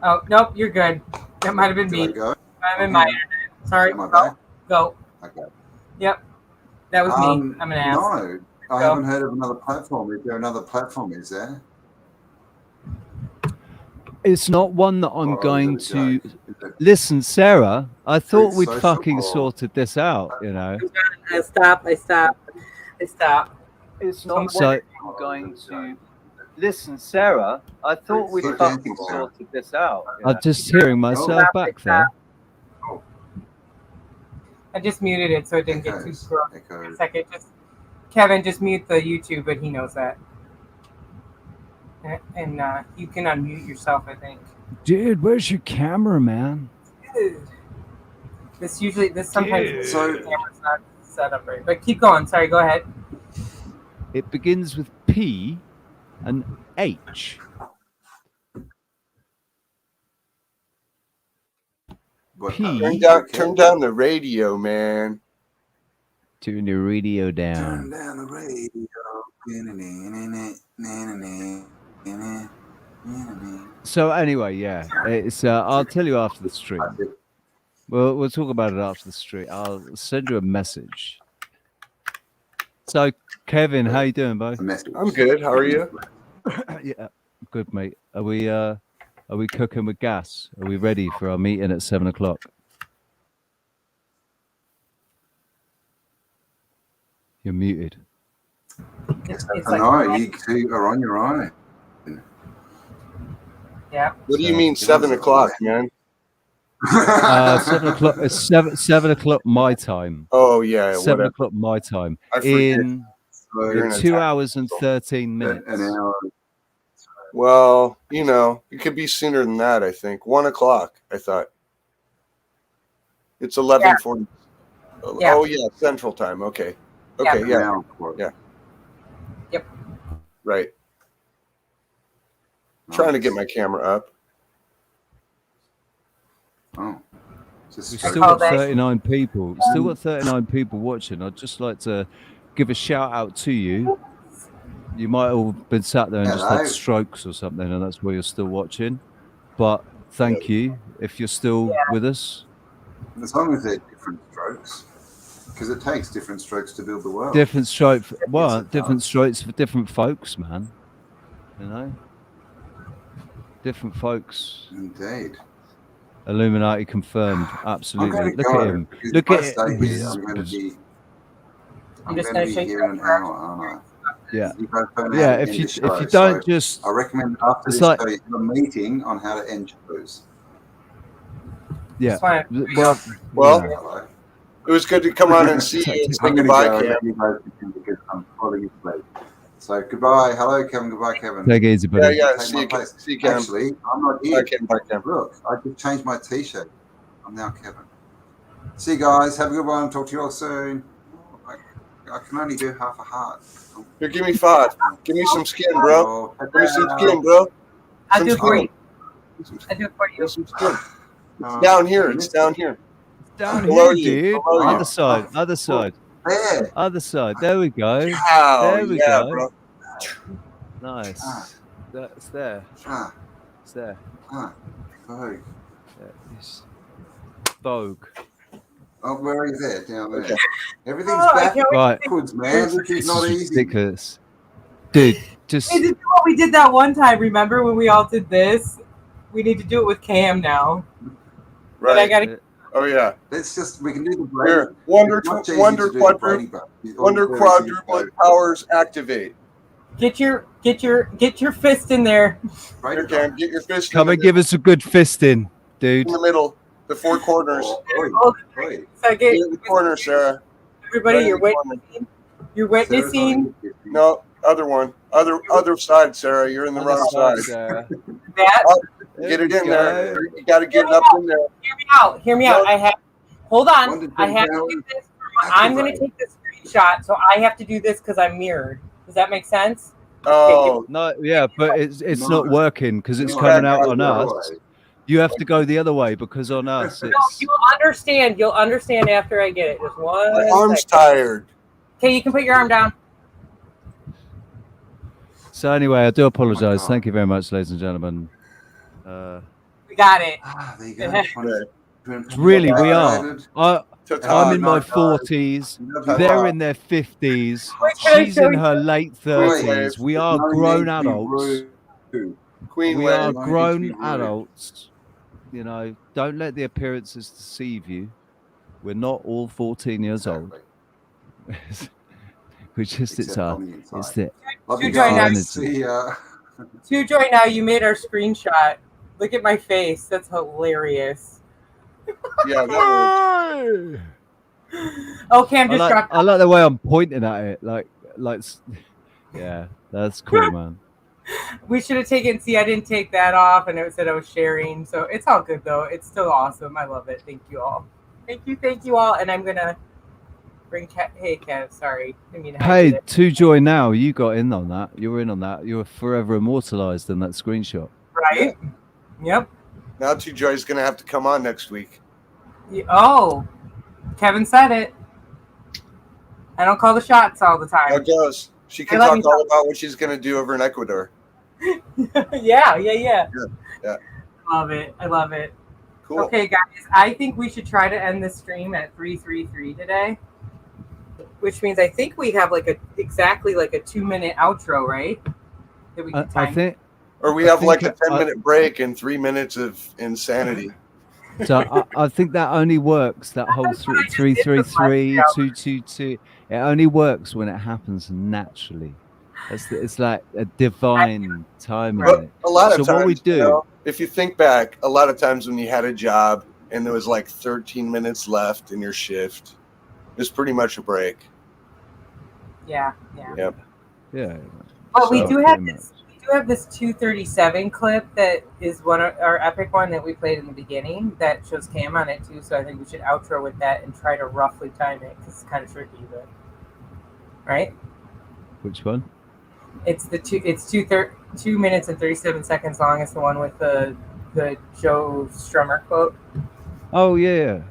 Oh, nope, you're good. That might have been me. Might have been my internet. Sorry. Go. Okay. Yep. That was me. I'm an ass. No, I haven't heard of another platform. Is there another platform? Is there? It's not one that I'm going to listen, Sarah. I thought we'd fucking sorted this out, you know. I stop. It's not so I'm going to listen, Sarah. I thought we sorted this out. I'm just hearing myself back there. I just muted it so it didn't get too strong. A second, Kevin, just mute the YouTube, but he knows that. And you can unmute yourself, I think. Dude, where's your camera, man? Dude. This sometimes the camera's not set up right. But keep going. Sorry, go ahead. It begins with P and H. Turn down the radio, man. Turn the radio down. Turn down the radio. So anyway, yeah, it's. I'll tell you after the stream. We'll talk about it after the stream. I'll send you a message. So, Kevin, how you doing, bud? I'm good. How are you? Yeah, good, mate. Are we cooking with gas? Are we ready for our meeting at 7 o'clock? You're muted. I know, you two are on your own. Yeah. What do you mean 7 o'clock, man? 7 o'clock. It's 7 o'clock my time. Oh yeah, 7 o'clock my time. In 2 hours and 13 minutes. An hour. Well, it could be sooner than that. I think 1 o'clock. I thought it's 11:40. Yeah. Oh yeah, Central Time. Okay. Okay. Yeah. Yeah. Yep. Right. Trying to get my camera up. Oh. We've still got 39 people. Still got 39 people watching. I'd just like to give a shout out to you. You might have all been sat there and just had strokes or something, and that's why you're still watching. But thank you if you're still with us. As long as they're different strokes, because it takes different strokes to build the world. Different strokes for different folks, man. Different folks. Indeed. Illuminati confirmed. Absolutely. Look at him. Look at it. I'm going to be here in an hour, aren't I? Yeah. If you don't just, I recommend after this show you have a meeting on how to end shows. Yeah. Well, it was good to come on and see you and say goodbye, Cam. Because I'm falling asleep. So goodbye. Hello, Kevin. Goodbye, Kevin. Take it easy, buddy. Yeah. See you, Cam. Actually, I'm not here. Bye, Cam. Look, I just changed my T-shirt. I'm now Kevin. See you guys. Have a good one. Talk to you all soon. I can only do half a heart. Here, give me 5. Give me some skin, bro. Give me some skin, bro. I'll do it for you. I'll do it for you. Some skin. It's down here. It's down here. Down here, dude. Other side. Other side. There. Other side. There we go. Wow, there we go. Bro. Nice. That's there. It's there. Vogue. Vogue. Oh, where are you there? Down there. Okay. Everything's backwards, man. This is not easy. Ridiculous. Dude, just... We did what we did that one time, remember, when we all did this? We need to do it with Cam now. Right. But I gotta... Oh, yeah. Let's just, we can do the Brady. Here, wonder quadruplet powers activate. Get your fist in there. Here, Cam, get your fist Come and give us a good fisting, dude. In the middle. The 4 corners. Second. In the corner, Sarah. Everybody, you're witnessing. No, other one. Other side, Sarah. You're in the wrong side. That. Get it in there. You got to get it up in there. Hear me out. Hold on. I have to do this. I'm going to take this screenshot, so I have to do this because I'm mirrored. Does that make sense? Oh. No, yeah, but it's not working because it's coming out on us. You have to go the other way because on us it's... No, you'll understand after I get it. Just one My arm's tired. Okay, you can put your arm down. So anyway, I do apologize. Thank you very much, ladies and gentlemen. We got it. There you go. Really, we are. I'm in my 40s. They're in their 50s. She's in her late 30s. We are grown adults. We are grown adults. Don't let the appearances deceive you. We're not all 14 years old. which is it's the Love you Two Joy now. guys. See ya. Two Joy now. You made our screenshot. Look at my face. That's hilarious. Yeah. That Okay, I'm just shocked. I like the way I'm pointing at it. Like, yeah, that's cool, man. We should have taken. See, I didn't take that off, and it said I was sharing. So it's all good though. It's still awesome. I love it. Thank you all. Thank you all. And I'm gonna bring Cat. Hey, Cat. Sorry, I mean. Hey, Two Joy now. You got in on that. You were in on that. You were forever immortalized in that screenshot. Right. Yep. Now Two Joy's gonna have to come on next week. Oh, Kevin said it. I don't call the shots all the time. How it goes? She can talk all about what she's gonna do over in Ecuador. Yeah. Yeah. Love it. I love it. Cool. Okay, guys. I think we should try to end the stream at 3:33 today, which means I think we have exactly a 2-minute outro, right? That we can time. I think. Or we have like a 10-minute break and 3 minutes of insanity. So I think that only works. That whole 333, 222. It only works when it happens naturally. It's like a divine timing. But a lot of times, what we do, if you think back, a lot of times when you had a job and there was like 13 minutes left in your shift, it's pretty much a break. Yeah. Yep. Yeah. But we do have this. We do have this 237 clip that is one of our epic one that we played in the beginning that shows Cam on it too. So I think we should outro with that and try to roughly time it because it's kind of tricky, but right. Which one? It's 2 minutes and 37 seconds long. It's the one with the Joe Strummer quote. Oh yeah.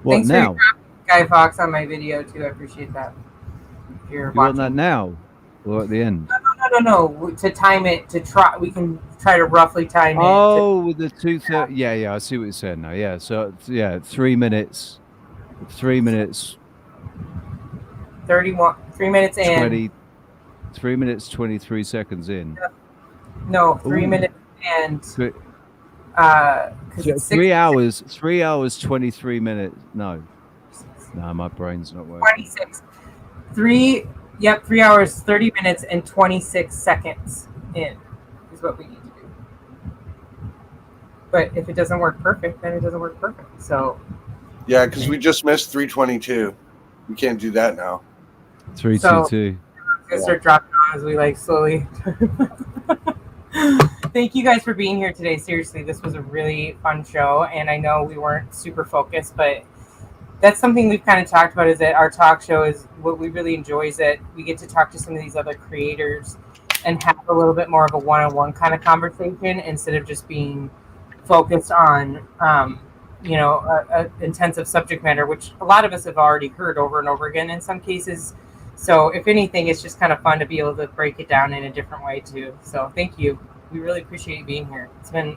What Thanks now? For Guy Fox on my video too. I appreciate that. You want that now or at the end? No. To time it, we can try to roughly time it. Oh, with the 2:30. Yeah. I see what you're saying now. Yeah. So 3 minutes. 3 minutes. 31. 3 minutes and 20. 3 minutes 23 seconds in. No, 3 minutes and 3 hours. 3 hours 23 minutes. No, my brain's not working. 26. 3 hours 30 minutes and 26 seconds in is what we need to do. But if it doesn't work perfect, then it doesn't work perfect. So yeah, because we just missed 322. We can't do that now. 322. Gonna start dropping on as we slowly. Thank you guys for being here today. Seriously, this was a really fun show, and I know we weren't super focused, but that's something we've kind of talked about. Is that our talk show is what we really enjoy. Is that we get to talk to some of these other creators and have a little bit more of a one-on-one kind of conversation instead of just being focused on, a intensive subject matter, which a lot of us have already heard over and over again in some cases. So if anything, it's just kind of fun to be able to break it down in a different way too. So thank you. We really appreciate you being here. It's been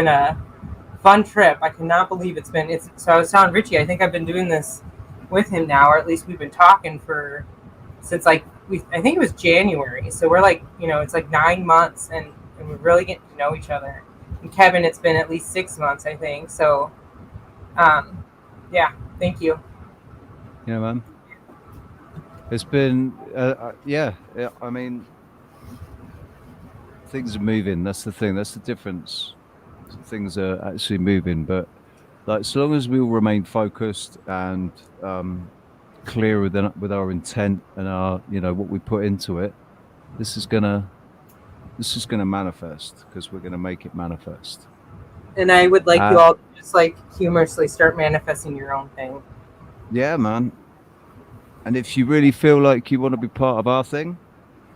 a fun trip. I cannot believe so I was telling Richie, I think I've been doing this with him now, or at least we've been talking since I think it was January. So we're it's 9 months and we're really getting to know each other. And Kevin, it's been at least 6 months, I think. So thank you. Yeah, man. It's been, I mean, things are moving. That's the thing. That's the difference. Things are actually moving. But so long as we all remain focused and clear with our intent and our, what we put into it, this is gonna manifest because we're gonna make it manifest. And I would like you all to just humorously start manifesting your own thing. Yeah, man. And if you really feel like you want to be part of our thing,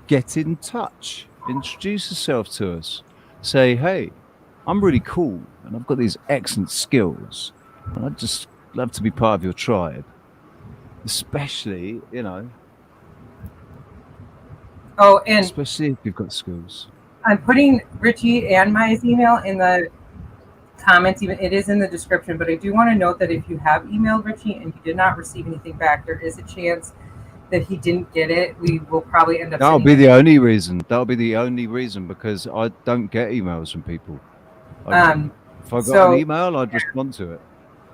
get in touch. Introduce yourself to us. Say, hey, I'm really cool and I've got these excellent skills. And I'd just love to be part of your tribe. Especially, Oh, and especially if you've got skills. I'm putting Richie and my email in the comments. Even it is in the description, but I do want to note that if you have emailed Richie and you did not receive anything back, there is a chance that he didn't get it. We will probably end up. That'll be the only reason. That'll be the only reason because I don't get emails from people. If I got an email, I'd respond to it.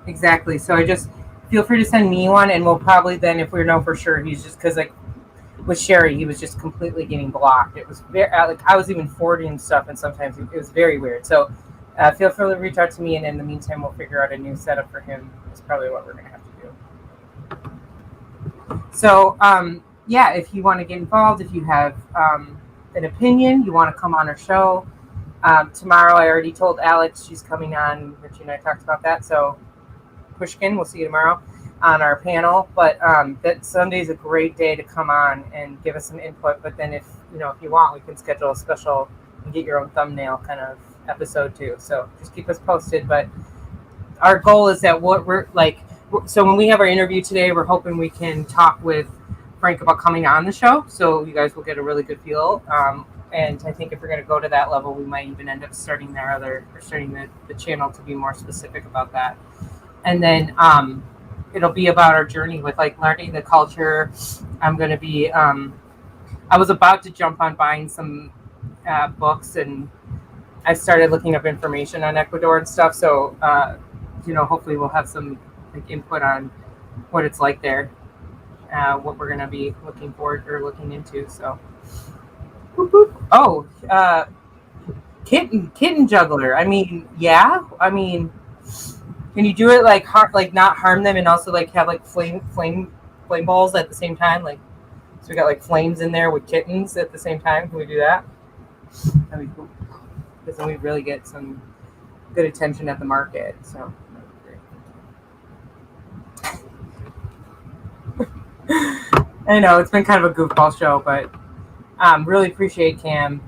Exactly. So I just feel free to send me one, and we'll probably then, if we know for sure, he's just because like with Sherry, he was just completely getting blocked. It was very like I was even forwarding stuff, and sometimes it was very weird. So feel free to reach out to me, and in the meantime, we'll figure out a new setup for him. That's probably what we're gonna have to do. So yeah, if you want to get involved, if you have an opinion, you want to come on our show. Tomorrow, I already told Alex she's coming on. Richie and I talked about that. So, Pushkin, we'll see you tomorrow on our panel. But that Sunday's a great day to come on and give us some input. But then, if you want, we can schedule a special and get your own thumbnail kind of episode too. So just keep us posted. But our goal is that what we're like. So when we have our interview today, we're hoping we can talk with Frank about coming on the show. So you guys will get a really good feel. And I think if we're going to go to that level, we might even end up starting the channel to be more specific about that. And then it'll be about our journey with like learning the culture. I'm going to be, I was about to jump on buying some books, and I started looking up information on Ecuador and stuff. So, hopefully we'll have some like input on what it's like there, what we're going to be looking forward or looking into. So. Oh, kitten juggler. I mean, yeah. I mean, can you do it like not harm them and also like have like flame balls at the same time? Like, so we got like flames in there with kittens at the same time. Can we do that? That'd be cool. Because then we really get some good attention at the market. So. I know it's been kind of a goofball show, but. Really appreciate Cam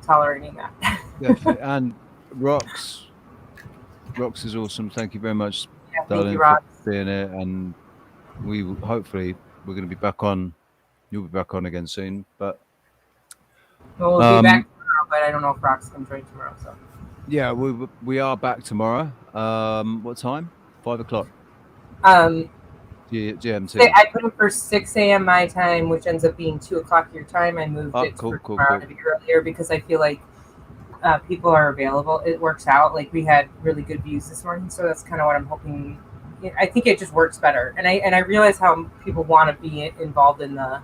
tolerating that. Definitely. And Rox is awesome. Thank you very much, darling, for being here. And hopefully we're going to be back on. You'll be back on again soon. But we'll be back tomorrow. But I don't know if Rox can join tomorrow. So yeah, we are back tomorrow. What time? 5 o'clock. GMT. I put it for 6 a.m. my time, which ends up being 2 o'clock your time. I moved it for tomorrow to be earlier because I feel like people are available. It works out. Like we had really good views this morning, so that's kind of what I'm hoping. I think it just works better, and I realize how people want to be involved in the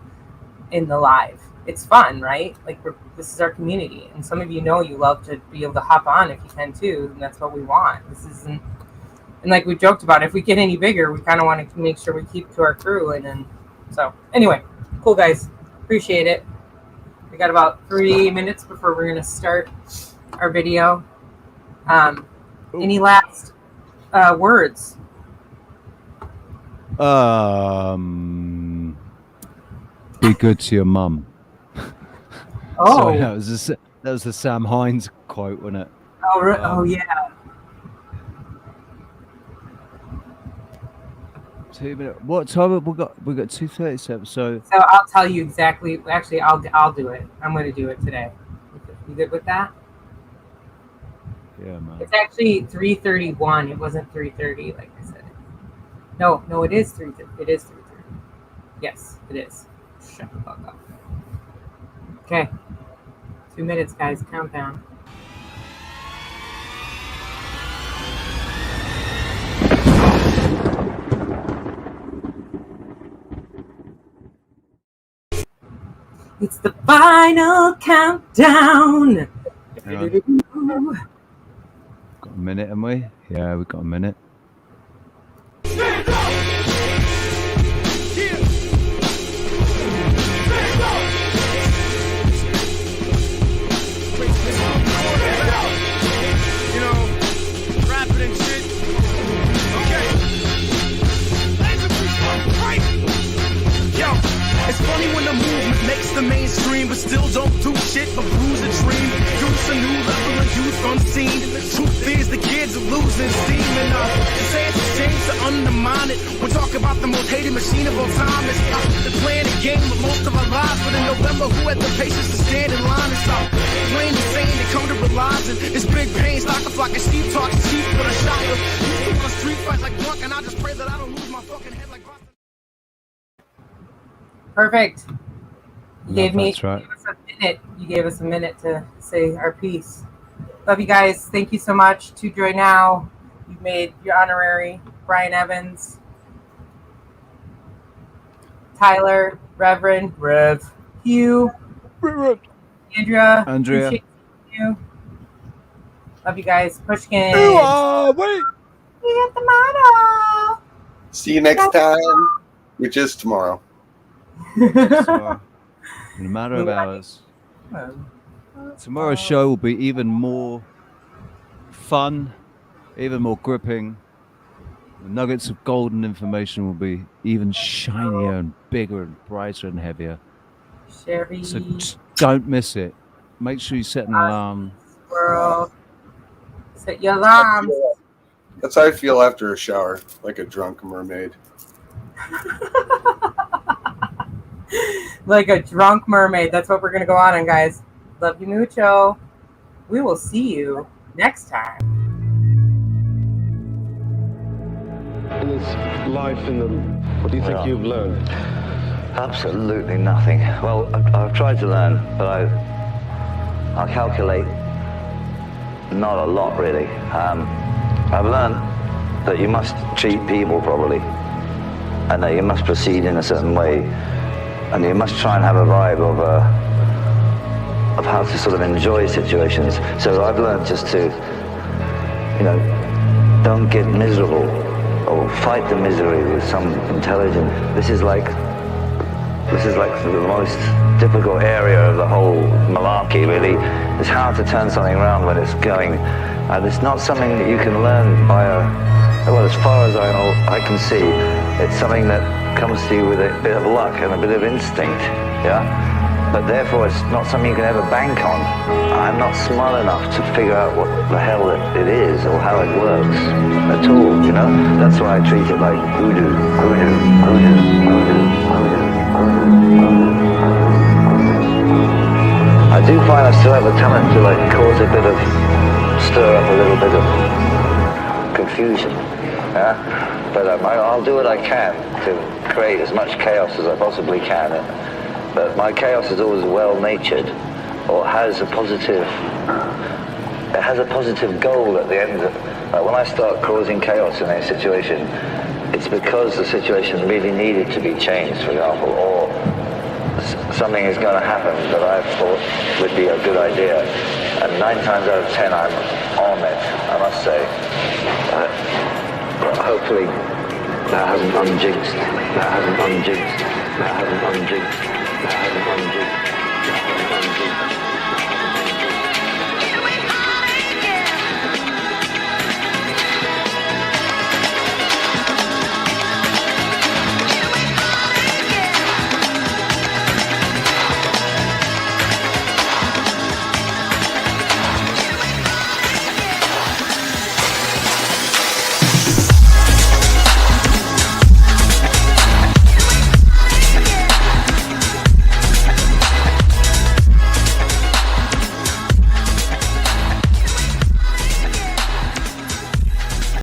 live. It's fun, right? Like this is our community, and some of you love to be able to hop on if you can too, and that's what we want. This isn't. And like we joked about, if we get any bigger, we kind of want to make sure we keep to our crew. And then, so anyway, cool guys, appreciate it. We got about 3 minutes before we're gonna start our video. Any last words? Be good to your mum. Oh, sorry, that was the Sam Hines quote, wasn't it? Oh yeah. 2 minutes. What time have we got? We got 2:37. So I'll tell you exactly. Actually, I'll do it. I'm going to do it today. You good with that? Yeah, man. It's actually 3:31. It wasn't 3:30, like I said. No, it is 3:30. It is 3:30. Yes, it is. Shut the fuck up. Okay. 2 minutes, guys. Countdown. It's the final countdown. Got a minute, haven't we? Yeah, we've got a minute. Rapping and shit. Okay. Yo, it's funny when the movement makes the mainstream, but still don't do shit but bruise a dream. Use a new level of youth unseen. Truth is the kids are losing steam, and to say it's a shame to undermine it. We're talking about the most hated machine of all time. It's the playing the game with most of our lives, but in November, who had the patience to stand in line and stop? Plain and saying they come to realize it. It's big pain, stock a flock of sheep, talk cheap for the shopper. Used to want a street fight like drunk, and I just pray that I don't lose my fucking head like Boston. Perfect. You gave me that's right. You gave us a minute to say our piece. Love you guys. Thank you so much. To Joy Now, you've made your honorary. Brian Evans, Tyler, Reverend, Rev, Hugh, Andrea. Appreciate you. Love you guys. Pushkin. Wait. We got the motto. See you next time, which is tomorrow. In a matter of hours. Tomorrow's show will be even more fun, even more gripping. The nuggets of golden information will be even shinier and bigger and brighter and heavier. Sherry. So just don't miss it. Make sure you set an alarm. World. Set your alarms. That's how I feel after a shower, like a drunk mermaid. Like a drunk mermaid. That's what we're going to go on, guys. Love you mucho. We will see you next time. In this life in the, what do you think you've learned? Absolutely nothing. Well, I've tried to learn, but I calculate not a lot, really. I've learned that you must treat people properly, and that you must proceed in a certain way, and you must try and have a vibe of how to sort of enjoy situations. So I've learned just to, you know, don't get miserable or fight the misery with some intelligence. This is like the most difficult area of the whole malarkey, really. It's hard to turn something around when it's going, and it's not something that you can learn by well, as far as I can see, it's something that comes to you with a bit of luck and a bit of instinct, yeah? But therefore, it's not something you can ever bank on. I'm not smart enough to figure out what the hell it is or how it works at all, you know? That's why I treat it like voodoo, voodoo, voodoo, voodoo, voodoo. I do find I still have a talent to like stir up a little bit of confusion, yeah? But I'll do what I can to create as much chaos as I possibly can. But my chaos is always well-natured, or has a positive goal at the end. When I start causing chaos in a situation, it's because the situation really needed to be changed, for example, or something is going to happen that I thought would be a good idea. And 9 times out of 10, I'm on it, I must say. Hopefully, that hasn't unjinxed. That hasn't unjinxed. That hasn't unjinxed. That hasn't unjinxed. That hasn't unjinxed.